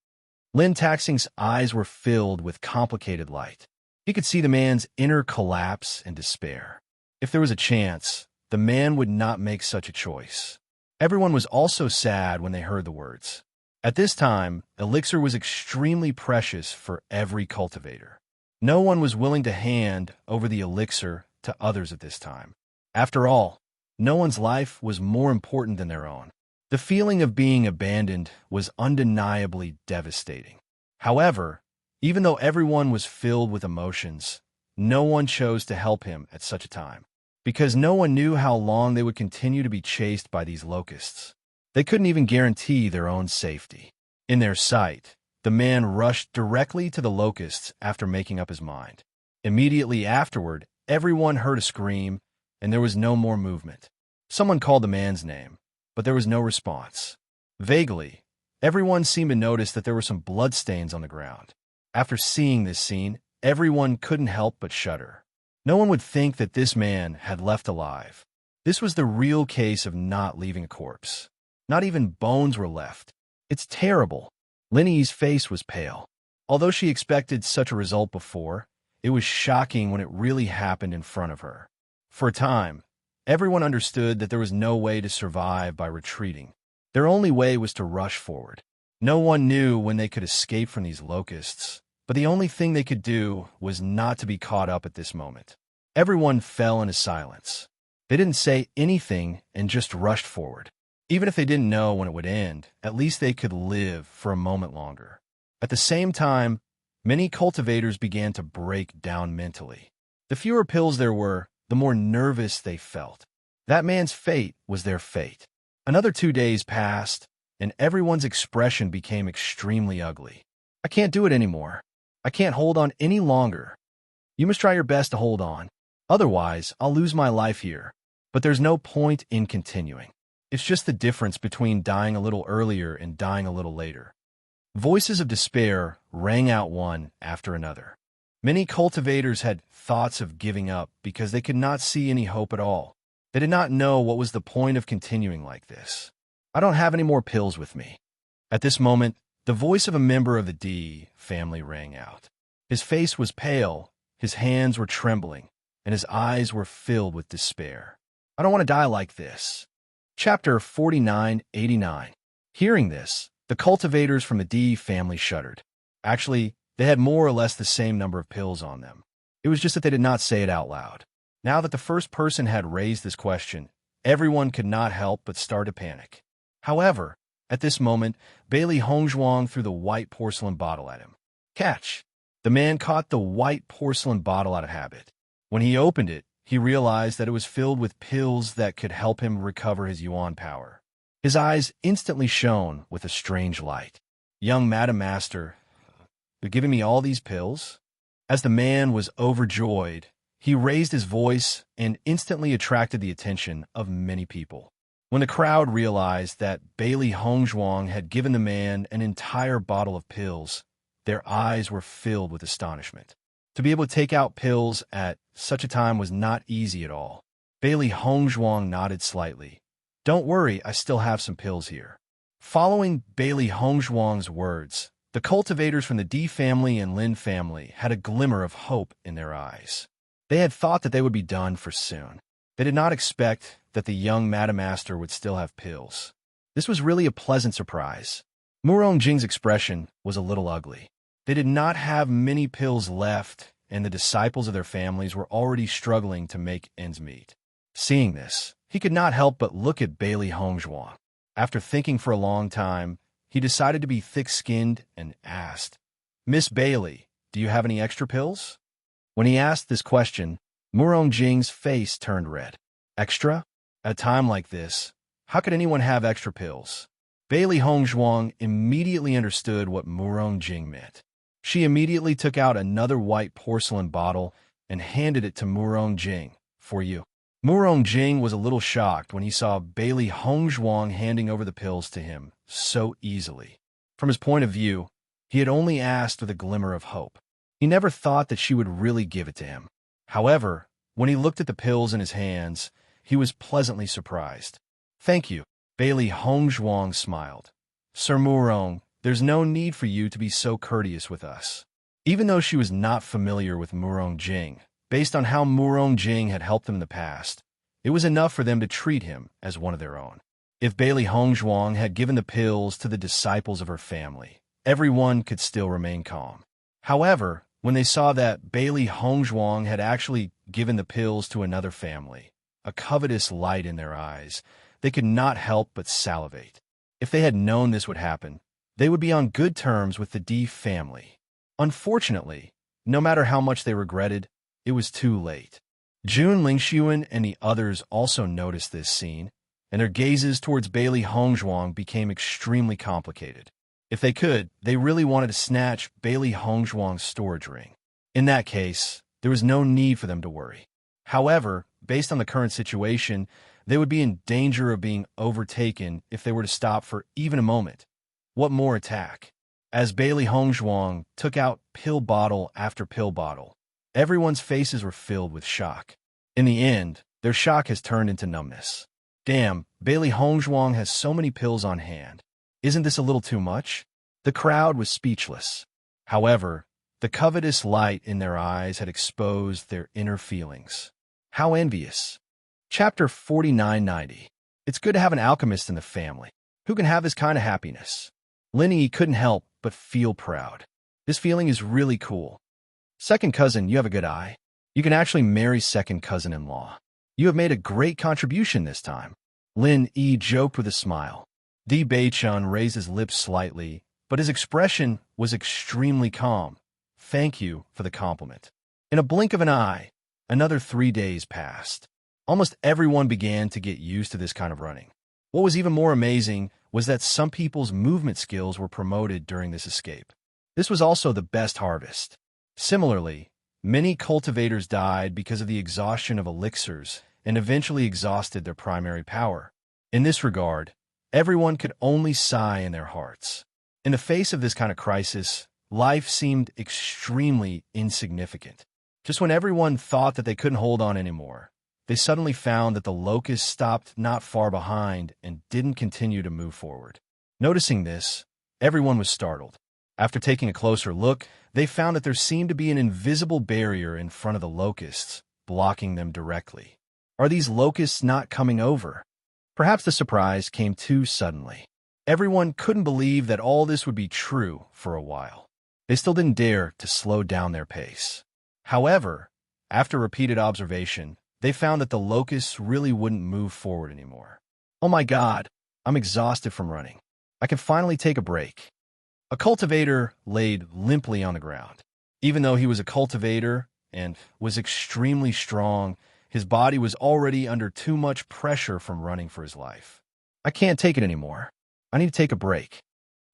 Lin Taxing's eyes were filled with complicated light. He could see the man's inner collapse and despair. If there was a chance, the man would not make such a choice. Everyone was also sad when they heard the words. At this time, elixir was extremely precious for every cultivator. No one was willing to hand over the elixir to others at this time. After all, no one's life was more important than their own. The feeling of being abandoned was undeniably devastating. However, even though everyone was filled with emotions, no one chose to help him at such a time, because no one knew how long they would continue to be chased by these locusts. They couldn't even guarantee their own safety. In their sight, the man rushed directly to the locusts after making up his mind. Immediately afterward, everyone heard a scream, and there was no more movement. Someone called the man's name, but there was no response. Vaguely, everyone seemed to notice that there were some bloodstains on the ground. After seeing this scene, everyone couldn't help but shudder. No one would think that this man had left alive. This was the real case of not leaving a corpse. Not even bones were left. It's terrible. Linny's face was pale. Although she expected such a result before, it was shocking when it really happened in front of her. For a time, everyone understood that there was no way to survive by retreating. Their only way was to rush forward. No one knew when they could escape from these locusts, but the only thing they could do was not to be caught up at this moment. Everyone fell into silence. They didn't say anything and just rushed forward. Even if they didn't know when it would end, at least they could live for a moment longer. At the same time, many cultivators began to break down mentally. The fewer pills there were, the more nervous they felt. That man's fate was their fate. Another 2 days passed, and everyone's expression became extremely ugly. "I can't do it anymore. I can't hold on any longer. You must try your best to hold on. Otherwise, I'll lose my life here. But there's no point in continuing. It's just the difference between dying a little earlier and dying a little later." Voices of despair rang out one after another. Many cultivators had thoughts of giving up because they could not see any hope at all. They did not know what was the point of continuing like this. "I don't have any more pills with me." At this moment, the voice of a member of the D family rang out. His face was pale, his hands were trembling, and his eyes were filled with despair. "I don't want to die like this." Chapter 4989. Hearing this, the cultivators from the D family shuddered. Actually, they had more or less the same number of pills on them. It was just that they did not say it out loud. Now that the first person had raised this question, everyone could not help but start to panic. However, at this moment, Bailey Hongzhuang threw the white porcelain bottle at him. Catch! The man caught the white porcelain bottle out of habit. When he opened it, he realized that it was filled with pills that could help him recover his yuan power. His eyes instantly shone with a strange light. "Young Madam Master, you're giving me all these pills?" As the man was overjoyed, he raised his voice and instantly attracted the attention of many people. When the crowd realized that Bailey Hongzhuang had given the man an entire bottle of pills, their eyes were filled with astonishment. To be able to take out pills at such a time was not easy at all. Bailey Hongzhuang nodded slightly. "Don't worry, I still have some pills here." Following Bailey Hongzhuang's words, the cultivators from the D family and Lin family had a glimmer of hope in their eyes. They had thought that they would be done for soon. They did not expect that the young Madamaster would still have pills. This was really a pleasant surprise. Murong Jing's expression was a little ugly. They did not have many pills left, and the disciples of their families were already struggling to make ends meet. Seeing this, he could not help but look at Bailey Hongzhuang. After thinking for a long time, he decided to be thick-skinned and asked, "Miss Bailey, do you have any extra pills?" When he asked this question, Murong Jing's face turned red. Extra? At a time like this, how could anyone have extra pills? Bailey Hongzhuang immediately understood what Murong Jing meant. She immediately took out another white porcelain bottle and handed it to Murong Jing. "For you." Murong Jing was a little shocked when he saw Bailey Hongzhuang handing over the pills to him so easily. From his point of view, he had only asked with a glimmer of hope. He never thought that she would really give it to him. However, when he looked at the pills in his hands, he was pleasantly surprised. "Thank you." Bailey Hongzhuang smiled. "Sir Murong, there's no need for you to be so courteous with us." Even though she was not familiar with Murong Jing, based on how Murong Jing had helped them in the past, it was enough for them to treat him as one of their own. If Bailey Hongzhuang had given the pills to the disciples of her family, everyone could still remain calm. However, when they saw that Bailey Hongzhuang had actually given the pills to another family, a covetous light in their eyes, they could not help but salivate. If they had known this would happen, they would be on good terms with the D family. Unfortunately, no matter how much they regretted, it was too late. Jun Lingxuan and the others also noticed this scene, and their gazes towards Bailey Hongzhuang became extremely complicated. If they could, they really wanted to snatch Bailey Hongzhuang's storage ring. In that case, there was no need for them to worry. However, based on the current situation, they would be in danger of being overtaken if they were to stop for even a moment. What more attack? As Bailey Hongzhuang took out pill bottle after pill bottle, everyone's faces were filled with shock. In the end, their shock has turned into numbness. Damn, Bailey Hongzhuang has so many pills on hand. Isn't this a little too much? The crowd was speechless. However, the covetous light in their eyes had exposed their inner feelings. How envious. Chapter 4990. It's good to have an alchemist in the family. Who can have this kind of happiness? Linny couldn't help but feel proud. This feeling is really cool. Second cousin, you have a good eye. You can actually marry second cousin-in-law. You have made a great contribution this time. Lin Yi joked with a smile. Di Beichun raised his lips slightly, but his expression was extremely calm. Thank you for the compliment. In a blink of an eye, another 3 days passed. Almost everyone began to get used to this kind of running. What was even more amazing was that some people's movement skills were promoted during this escape. This was also the best harvest. Similarly, many cultivators died because of the exhaustion of elixirs and eventually exhausted their primary power. In this regard, everyone could only sigh in their hearts. In the face of this kind of crisis, life seemed extremely insignificant. Just when everyone thought that they couldn't hold on anymore, they suddenly found that the locust stopped not far behind and didn't continue to move forward. Noticing this, everyone was startled. After taking a closer look, they found that there seemed to be an invisible barrier in front of the locusts, blocking them directly. Are these locusts not coming over? Perhaps the surprise came too suddenly. Everyone couldn't believe that all this would be true for a while. They still didn't dare to slow down their pace. However, after repeated observation, they found that the locusts really wouldn't move forward anymore. Oh my God, I'm exhausted from running. I can finally take a break. A cultivator laid limply on the ground. Even though he was a cultivator and was extremely strong, his body was already under too much pressure from running for his life. I can't take it anymore. I need to take a break.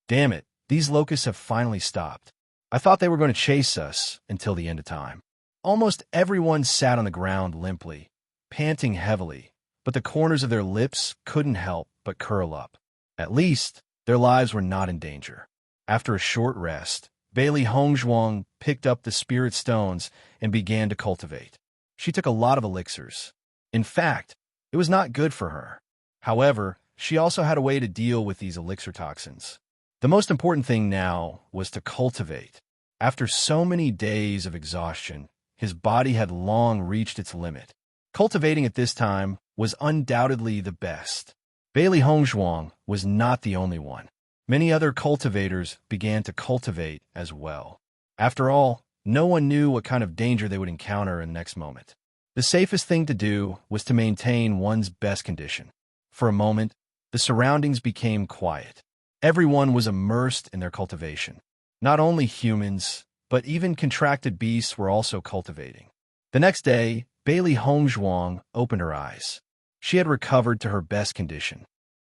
Damn it, these locusts have finally stopped. I thought they were going to chase us until the end of time. Almost everyone sat on the ground limply, panting heavily, but the corners of their lips couldn't help but curl up. At least, their lives were not in danger. After a short rest, Bailey Hongzhuang picked up the spirit stones and began to cultivate. She took a lot of elixirs. In fact, it was not good for her. However, she also had a way to deal with these elixir toxins. The most important thing now was to cultivate. After so many days of exhaustion, his body had long reached its limit. Cultivating at this time was undoubtedly the best. Bailey Hongzhuang was not the only one. Many other cultivators began to cultivate as well. After all, no one knew what kind of danger they would encounter in the next moment. The safest thing to do was to maintain one's best condition. For a moment, the surroundings became quiet. Everyone was immersed in their cultivation. Not only humans, but even contracted beasts were also cultivating. The next day, Bailey Hongzhuang opened her eyes. She had recovered to her best condition.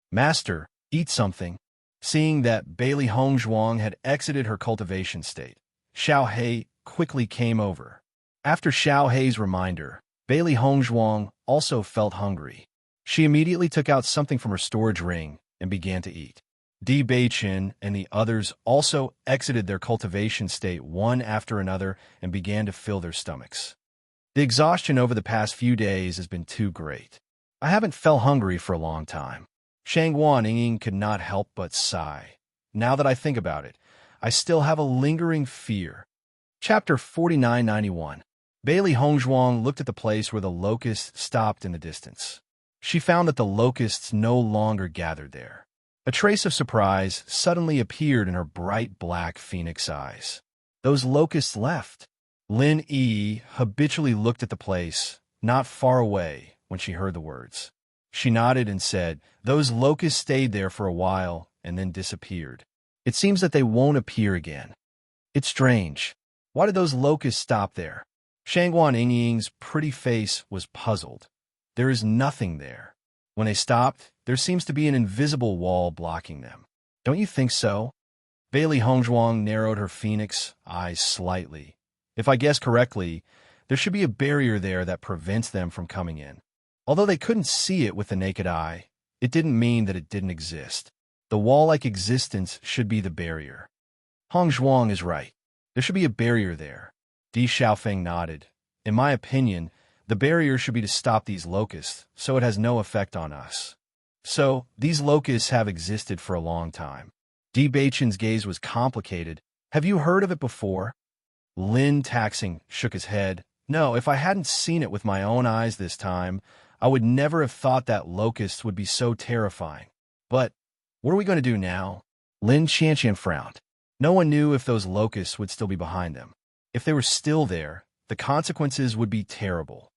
"Master, eat something." Seeing that Bailey Hongzhuang had exited her cultivation state, Xiao He quickly came over. After Xiao He's reminder, Bailey Hongzhuang also felt hungry. She immediately took out something from her storage ring and began to eat. Di Beichen and the others also exited their cultivation state one after another and began to fill their stomachs. The exhaustion over the past few days has been too great. I haven't felt hungry for a long time. Shangguan Ying could not help but sigh. Now that I think about it, I still have a lingering fear. Chapter 4991. Bailey Hongzhuang looked at the place where the locusts stopped in the distance. She found that the locusts no longer gathered there. A trace of surprise suddenly appeared in her bright black phoenix eyes. Those locusts left. Lin Yi habitually looked at the place, not far away, when she heard the words. She nodded and said, "Those locusts stayed there for a while and then disappeared. It seems that they won't appear again. It's strange. Why did those locusts stop there?" Shangguan Ying's pretty face was puzzled. There is nothing there. When they stopped, there seems to be an invisible wall blocking them. Don't you think so? Bailey Hongzhuang narrowed her phoenix eyes slightly. If I guess correctly, there should be a barrier there that prevents them from coming in. Although they couldn't see it with the naked eye, it didn't mean that it didn't exist. The wall-like existence should be the barrier. Hongzhuang is right. There should be a barrier there. Di Xiaofeng nodded. In my opinion, the barrier should be to stop these locusts, so it has no effect on us. So, these locusts have existed for a long time. Di Beichen's gaze was complicated. Have you heard of it before? Lin Taxing shook his head. No, if I hadn't seen it with my own eyes this time, I would never have thought that locusts would be so terrifying. But, what are we going to do now? Lin Qianqian frowned. No one knew if those locusts would still be behind them. If they were still there, the consequences would be terrible.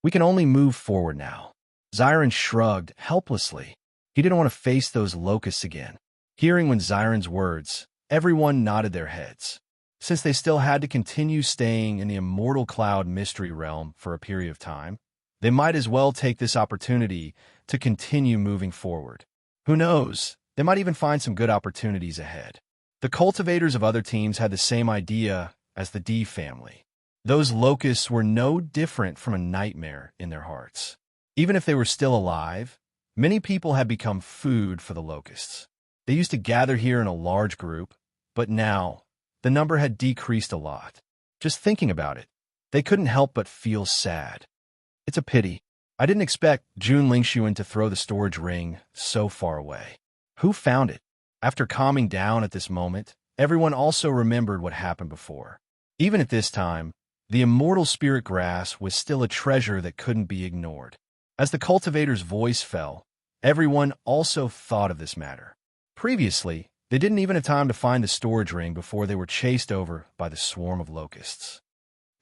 We can only move forward now. Xiren shrugged helplessly. He didn't want to face those locusts again. Hearing Xiren's words, everyone nodded their heads. Since they still had to continue staying in the Immortal Cloud Mystery Realm for a period of time, they might as well take this opportunity to continue moving forward. Who knows? They might even find some good opportunities ahead. The cultivators of other teams had the same idea as the D family. Those locusts were no different from a nightmare in their hearts. Even if they were still alive, many people had become food for the locusts. They used to gather here in a large group, but now, the number had decreased a lot. Just thinking about it, they couldn't help but feel sad. It's a pity. I didn't expect Jun Lingxuan to throw the storage ring so far away. Who found it? After calming down at this moment, everyone also remembered what happened before. Even at this time, the immortal spirit grass was still a treasure that couldn't be ignored. As the cultivator's voice fell, everyone also thought of this matter. Previously, they didn't even have time to find the storage ring before they were chased over by the swarm of locusts.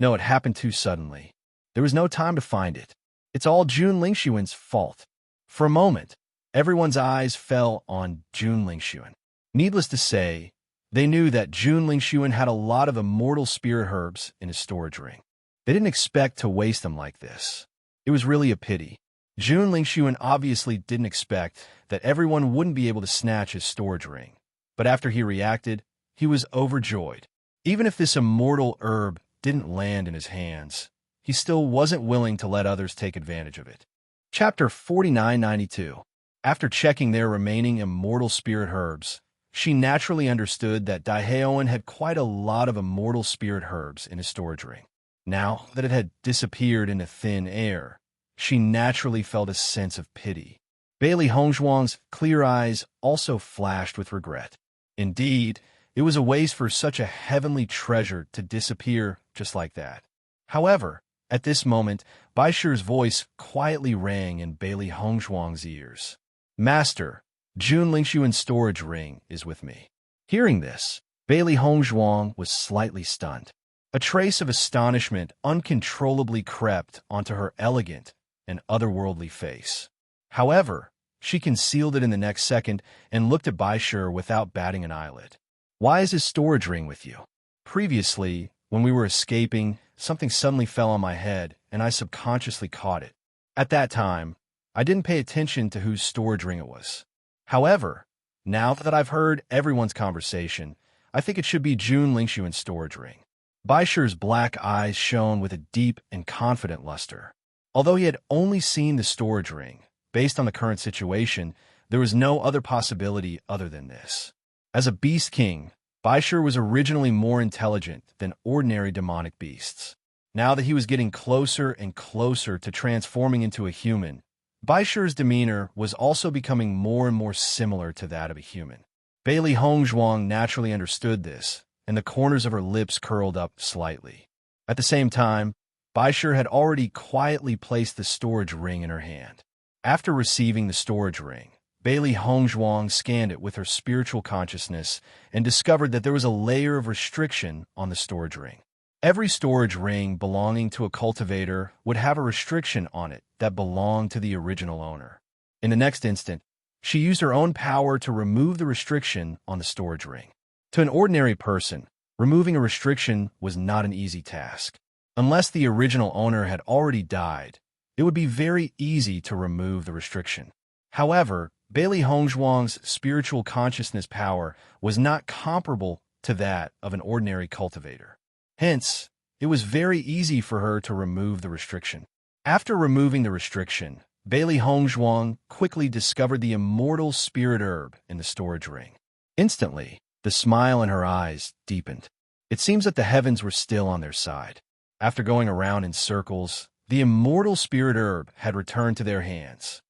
No, it happened too suddenly. There was no time to find it. It's all Jun Lingxuan's fault. For a moment, everyone's eyes fell on Jun Lingxuan. Needless to say, they knew that Jun Lingxuan had a lot of immortal spirit herbs in his storage ring. They didn't expect to waste them like this. It was really a pity. Jun Lingxuan obviously didn't expect that everyone wouldn't be able to snatch his storage ring. But after he reacted, he was overjoyed. Even if this immortal herb didn't land in his hands, he still wasn't willing to let others take advantage of it. Chapter 4992. After checking their remaining immortal spirit herbs, she naturally understood that Daiheoan had quite a lot of immortal spirit herbs in his storage ring. Now that it had disappeared into thin air, she naturally felt a sense of pity. Bailey Hongzhuang's clear eyes also flashed with regret. Indeed, it was a waste for such a heavenly treasure to disappear just like that. However, At this moment, Bai Shi's voice quietly rang in Bailey Hongzhuang's ears. Master, Jun Lingshuan's storage ring is with me. Hearing this, Bailey Hongzhuang was slightly stunned. A trace of astonishment uncontrollably crept onto her elegant and otherworldly face. However, she concealed it in the next second and looked at Bai Shi without batting an eyelid. Why is his storage ring with you? Previously, when we were escaping, something suddenly fell on my head, and I subconsciously caught it. At that time, I didn't pay attention to whose storage ring it was. However, now that I've heard everyone's conversation, I think it should be Jun Lingshuan's storage ring. Bai Shi's black eyes shone with a deep and confident luster. Although he had only seen the storage ring, based on the current situation, there was no other possibility other than this. As a beast king, Bai Shi was originally more intelligent than ordinary demonic beasts. Now that he was getting closer and closer to transforming into a human, Bai Shi's demeanor was also becoming more and more similar to that of a human. Bailey Hongzhuang naturally understood this, and the corners of her lips curled up slightly. At the same time, Bai Shi had already quietly placed the storage ring in her hand. After receiving the storage ring, Bailey Hongzhuang scanned it with her spiritual consciousness and discovered that there was a layer of restriction on the storage ring. Every storage ring belonging to a cultivator would have a restriction on it that belonged to the original owner. In the next instant, she used her own power to remove the restriction on the storage ring. To an ordinary person, removing a restriction was not an easy task. Unless the original owner had already died, it would be very easy to remove the restriction. However, Bailey Hongzhuang's spiritual consciousness power was not comparable to that of an ordinary cultivator. Hence, it was very easy for her to remove the restriction. After removing the restriction, Bailey Hongzhuang quickly discovered the immortal spirit herb in the storage ring. Instantly, the smile in her eyes deepened. It seems that the heavens were still on their side. After going around in circles, the immortal spirit herb had returned to their hands.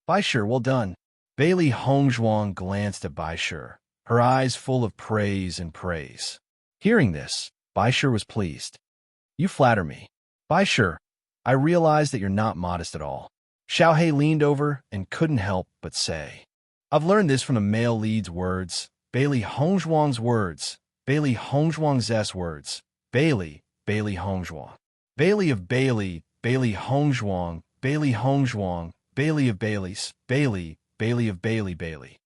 Bai Shi, well done. Bailey Hongzhuang glanced at Bai Shi, her eyes full of praise and praise. Hearing this, Bai Shi was pleased. You flatter me. Bai Shi, I realize that you're not modest at all. Xiao He leaned over and couldn't help but say, I've learned this from the male lead's words, Bailey Hongzhuang's words, Bailey Hongzhuang's words, Bailey Hongzhuang. Bailey of Bailey, Bailey Hongzhuang, Bailey Hongzhuang, Bailey of Bailey's, Bailey of Bailey.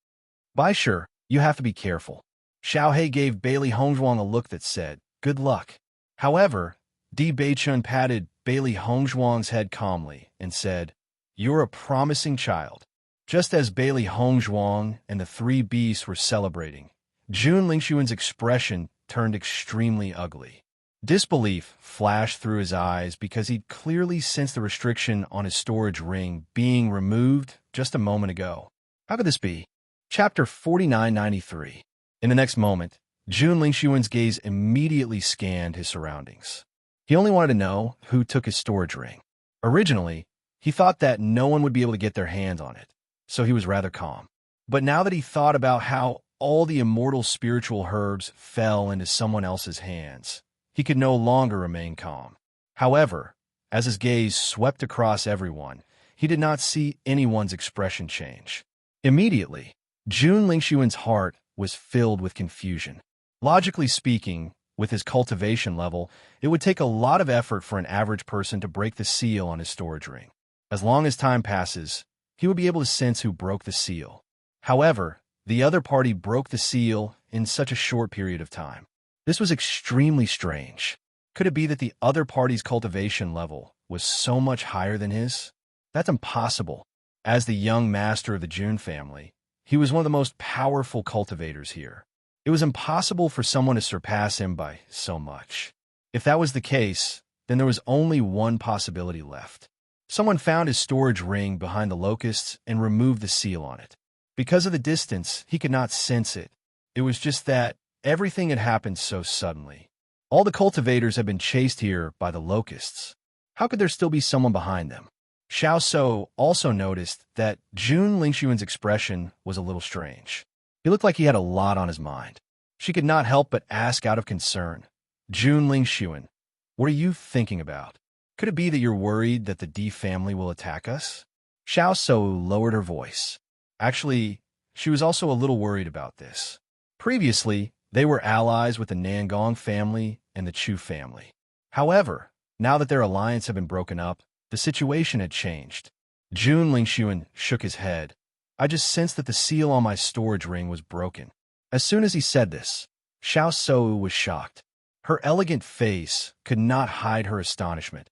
Bai Shi, you have to be careful. Xiao He gave Bailey Hongzhuang a look that said, good luck. However, Di Beichun patted Bailey Hongzhuang's head calmly and said, you're a promising child. Just as Bailey Hongzhuang and the three beasts were celebrating, Jun Lingshuan's expression turned extremely ugly. Disbelief flashed through his eyes because he'd clearly sensed the restriction on his storage ring being removed just a moment ago. How could this be? Chapter 4993. In the next moment, Jun Lingshuan's gaze immediately scanned his surroundings. He only wanted to know who took his storage ring. Originally, he thought that no one would be able to get their hands on it, so he was rather calm. But now that he thought about how all the immortal spiritual herbs fell into someone else's hands, he could no longer remain calm. However, as his gaze swept across everyone, he did not see anyone's expression change. Immediately, Jun Lingshuan's heart was filled with confusion. Logically speaking, with his cultivation level, it would take a lot of effort for an average person to break the seal on his storage ring. As long as time passes, he would be able to sense who broke the seal. However, the other party broke the seal in such a short period of time. This was extremely strange. Could it be that the other party's cultivation level was so much higher than his? That's impossible. As the young master of the Jun family, he was one of the most powerful cultivators here. It was impossible for someone to surpass him by so much. If that was the case, then there was only one possibility left. Someone found his storage ring behind the locusts and removed the seal on it. Because of the distance, he could not sense it. It was just that everything had happened so suddenly. All the cultivators had been chased here by the locusts. How could there still be someone behind them? Xiao So also noticed that Jun Lingshuan's expression was a little strange. He looked like he had a lot on his mind. She could not help but ask out of concern, Jun Lingshuan, what are you thinking about? Could it be that you're worried that the D family will attack us? Xiao Shou lowered her voice. Actually, she was also a little worried about this. Previously, they were allies with the Nangong family and the Chu family. However, now that their alliance had been broken up, the situation had changed. Jun Lingxuan shook his head. I just sensed that the seal on my storage ring was broken. As soon as he said this, Xiao Shou was shocked. Her elegant face could not hide her astonishment.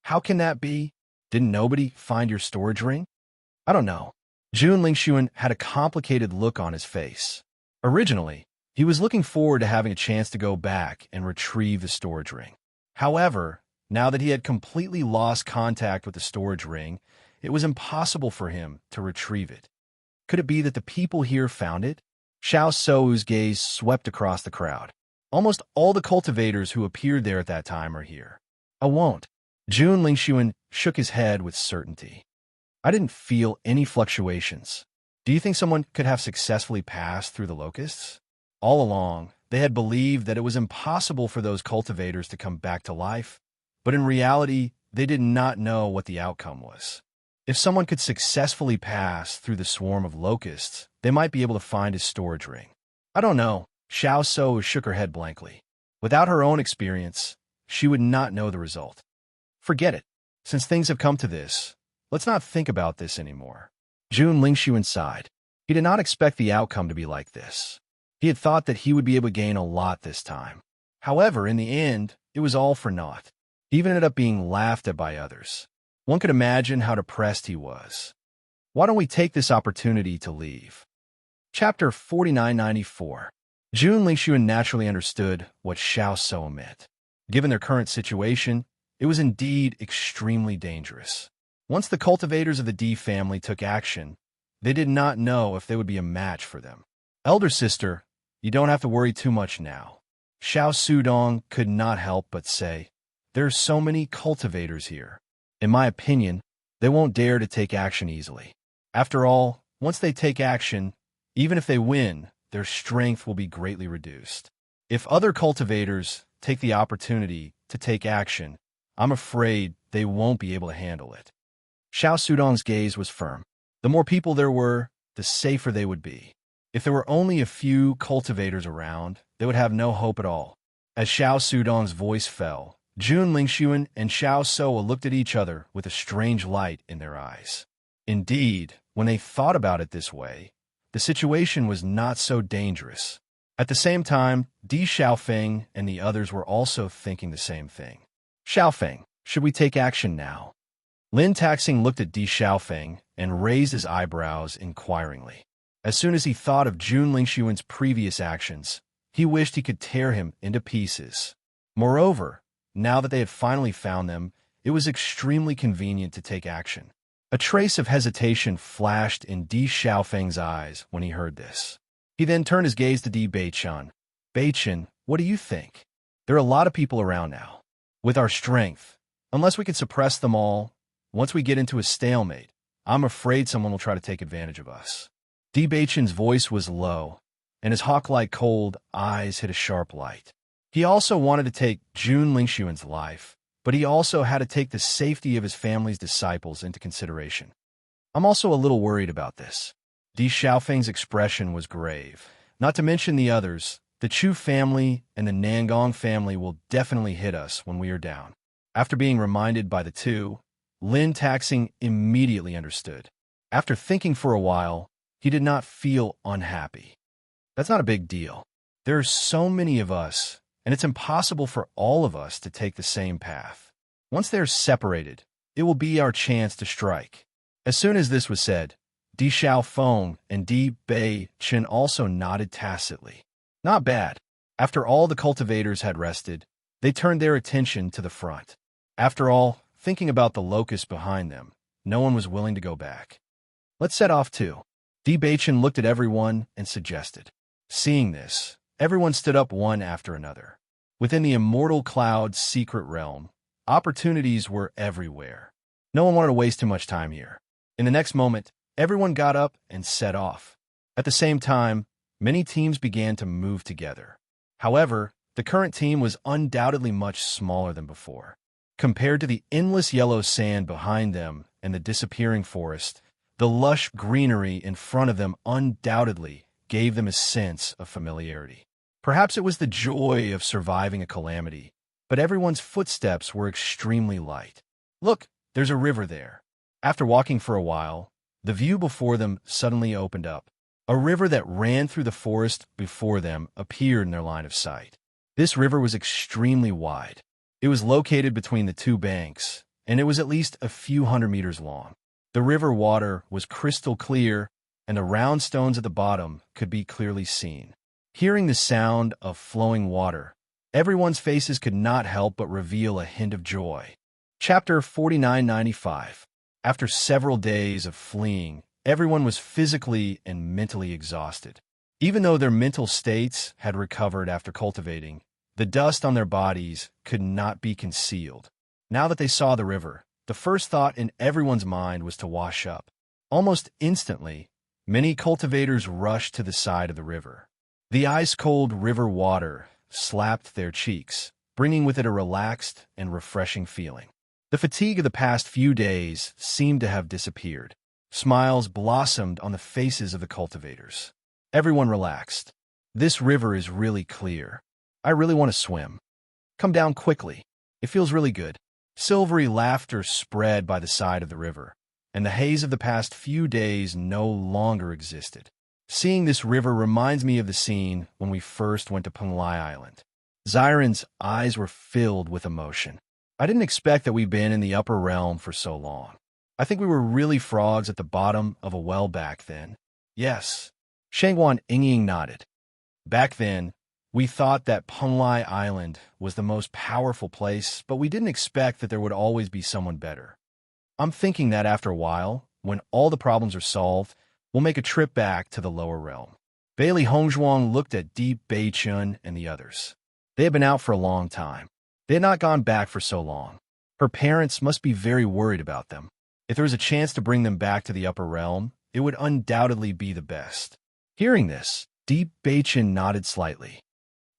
How can that be? Didn't nobody find your storage ring? I don't know. Jun Lingxuan had a complicated look on his face. Originally, he was looking forward to having a chance to go back and retrieve the storage ring. However, now that he had completely lost contact with the storage ring, it was impossible for him to retrieve it. Could it be that the people here found it? Xiao Shou's gaze swept across the crowd. Almost all the cultivators who appeared there at that time are here. I won't. Jun Lingxuan shook his head with certainty. I didn't feel any fluctuations. Do you think someone could have successfully passed through the locusts? All along, they had believed that it was impossible for those cultivators to come back to life, but in reality, they did not know what the outcome was. If someone could successfully pass through the swarm of locusts, they might be able to find his storage ring. I don't know. Xiao Shou shook her head blankly. Without her own experience, she would not know the result. Forget it. Since things have come to this, let's not think about this anymore. Jun Lingxuan sighed. He did not expect the outcome to be like this. He had thought that he would be able to gain a lot this time. However, in the end, it was all for naught. He even ended up being laughed at by others. One could imagine how depressed he was. Why don't we take this opportunity to leave? Chapter 4994. Jun Lingxuan naturally understood what Xiao Shou meant. Given their current situation, it was indeed extremely dangerous. Once the cultivators of the D family took action, they did not know if they would be a match for them. Elder sister, you don't have to worry too much now. Xiao Sudong could not help but say, there are so many cultivators here. In my opinion, they won't dare to take action easily. After all, once they take action, even if they win, their strength will be greatly reduced. If other cultivators take the opportunity to take action, I'm afraid they won't be able to handle it. Xiao Sudong's gaze was firm. The more people there were, the safer they would be. If there were only a few cultivators around, they would have no hope at all. As Xiao Sudong's voice fell, Jun Lingxuan and Xiao Shou looked at each other with a strange light in their eyes. Indeed, when they thought about it this way, the situation was not so dangerous. At the same time, Di Xiaofeng and the others were also thinking the same thing. Xiaofeng, should we take action now? Lin Taxing looked at Di Xiaofeng and raised his eyebrows inquiringly. As soon as he thought of Jun Lingxuan's previous actions, he wished he could tear him into pieces. Moreover, now that they had finally found them, it was extremely convenient to take action. A trace of hesitation flashed in Di Xiaofeng's eyes when he heard this. He then turned his gaze to Di Beichen. Beichen, what do you think? There are a lot of people around now. With our strength, unless we can suppress them all, once we get into a stalemate, I'm afraid someone will try to take advantage of us. Di Beichen's voice was low, and his hawk-like cold eyes hit a sharp light. He also wanted to take Jun Lingxuan's life, but he also had to take the safety of his family's disciples into consideration. I'm also a little worried about this. Di Xiaofeng's expression was grave. Not to mention the others, the Chu family and the Nangong family will definitely hit us when we are down. After being reminded by the two, Lin Taxing immediately understood. After thinking for a while, he did not feel unhappy. That's not a big deal. There are so many of us, and it's impossible for all of us to take the same path. Once they're separated, it will be our chance to strike. As soon as this was said, Di Xiaofeng and Di Beichen also nodded tacitly. Not bad. After all the cultivators had rested, they turned their attention to the front. After all, thinking about the locust behind them, no one was willing to go back. Let's set off too. Di Beichen looked at everyone and suggested. Seeing this, everyone stood up one after another. Within the immortal cloud's secret realm, opportunities were everywhere. No one wanted to waste too much time here. In the next moment, everyone got up and set off. At the same time, many teams began to move together. However, the current team was undoubtedly much smaller than before. Compared to the endless yellow sand behind them and the disappearing forest, the lush greenery in front of them undoubtedly gave them a sense of familiarity. Perhaps it was the joy of surviving a calamity, but everyone's footsteps were extremely light. Look, there's a river there. After walking for a while, the view before them suddenly opened up. A river that ran through the forest before them appeared in their line of sight. This river was extremely wide. It was located between the two banks, and it was at least a few hundred meters long. The river water was crystal clear, and the round stones at the bottom could be clearly seen. Hearing the sound of flowing water, everyone's faces could not help but reveal a hint of joy. Chapter 4995. After several days of fleeing, everyone was physically and mentally exhausted. Even though their mental states had recovered after cultivating, the dust on their bodies could not be concealed. Now that they saw the river, the first thought in everyone's mind was to wash up. Almost instantly, many cultivators rushed to the side of the river. The ice-cold river water slapped their cheeks, bringing with it a relaxed and refreshing feeling. The fatigue of the past few days seemed to have disappeared. Smiles blossomed on the faces of the cultivators. Everyone relaxed. This river is really clear. I really want to swim. Come down quickly. It feels really good. Silvery laughter spread by the side of the river, and the haze of the past few days no longer existed. Seeing this river reminds me of the scene when we first went to Punlai Island. Zyron's eyes were filled with emotion. I didn't expect that we'd been in the upper realm for so long. I think we were really frogs at the bottom of a well back then. Yes. Shangwan Ying nodded. Back then, we thought that Punlai Island was the most powerful place, but we didn't expect that there would always be someone better. I'm thinking that after a while, when all the problems are solved, we'll make a trip back to the lower realm. Bailey Hongzhuang looked at Deep Beichun and the others. They had been out for a long time. They had not gone back for so long. Her parents must be very worried about them. If there was a chance to bring them back to the upper realm, it would undoubtedly be the best. Hearing this, Deep Beichun nodded slightly.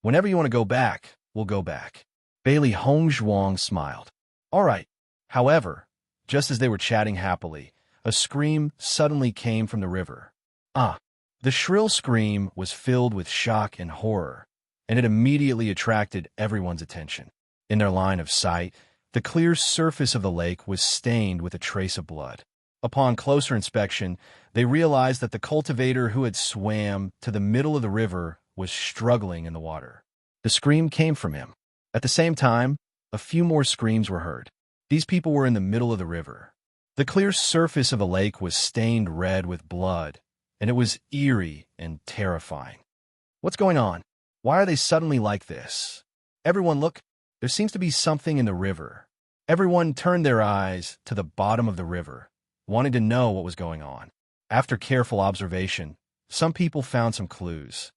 Whenever you want to go back, we'll go back. Bailey Hongzhuang smiled. All right. However, just as they were chatting happily, a scream suddenly came from the river. Ah! The shrill scream was filled with shock and horror, and it immediately attracted everyone's attention. In their line of sight, the clear surface of the lake was stained with a trace of blood. Upon closer inspection, they realized that the cultivator who had swam to the middle of the river was struggling in the water. The scream came from him. At the same time, a few more screams were heard. These people were in the middle of the river. The clear surface of the lake was stained red with blood, and it was eerie and terrifying. What's going on? Why are they suddenly like this? Everyone look, there seems to be something in the river. Everyone turned their eyes to the bottom of the river, wanting to know what was going on. After careful observation, some people found some clues.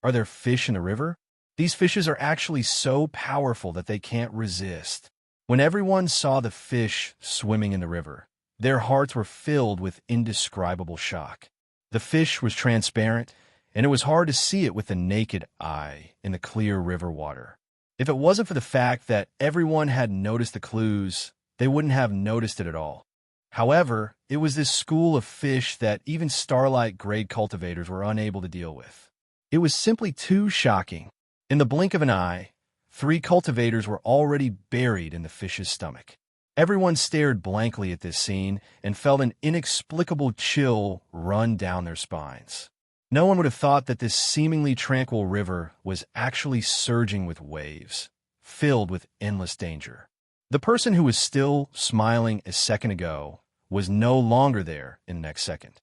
Are there fish in the river? These fishes are actually so powerful that they can't resist. When everyone saw the fish swimming in the river, their hearts were filled with indescribable shock. The fish was transparent, and it was hard to see it with the naked eye in the clear river water. If it wasn't for the fact that everyone had noticed the clues, they wouldn't have noticed it at all. However, it was this school of fish that even Starlight-grade cultivators were unable to deal with. It was simply too shocking. In the blink of an eye, 3 cultivators were already buried in the fish's stomach. Everyone stared blankly at this scene and felt an inexplicable chill run down their spines. No one would have thought that this seemingly tranquil river was actually surging with waves, filled with endless danger. The person who was still smiling a second ago was no longer there in the next second.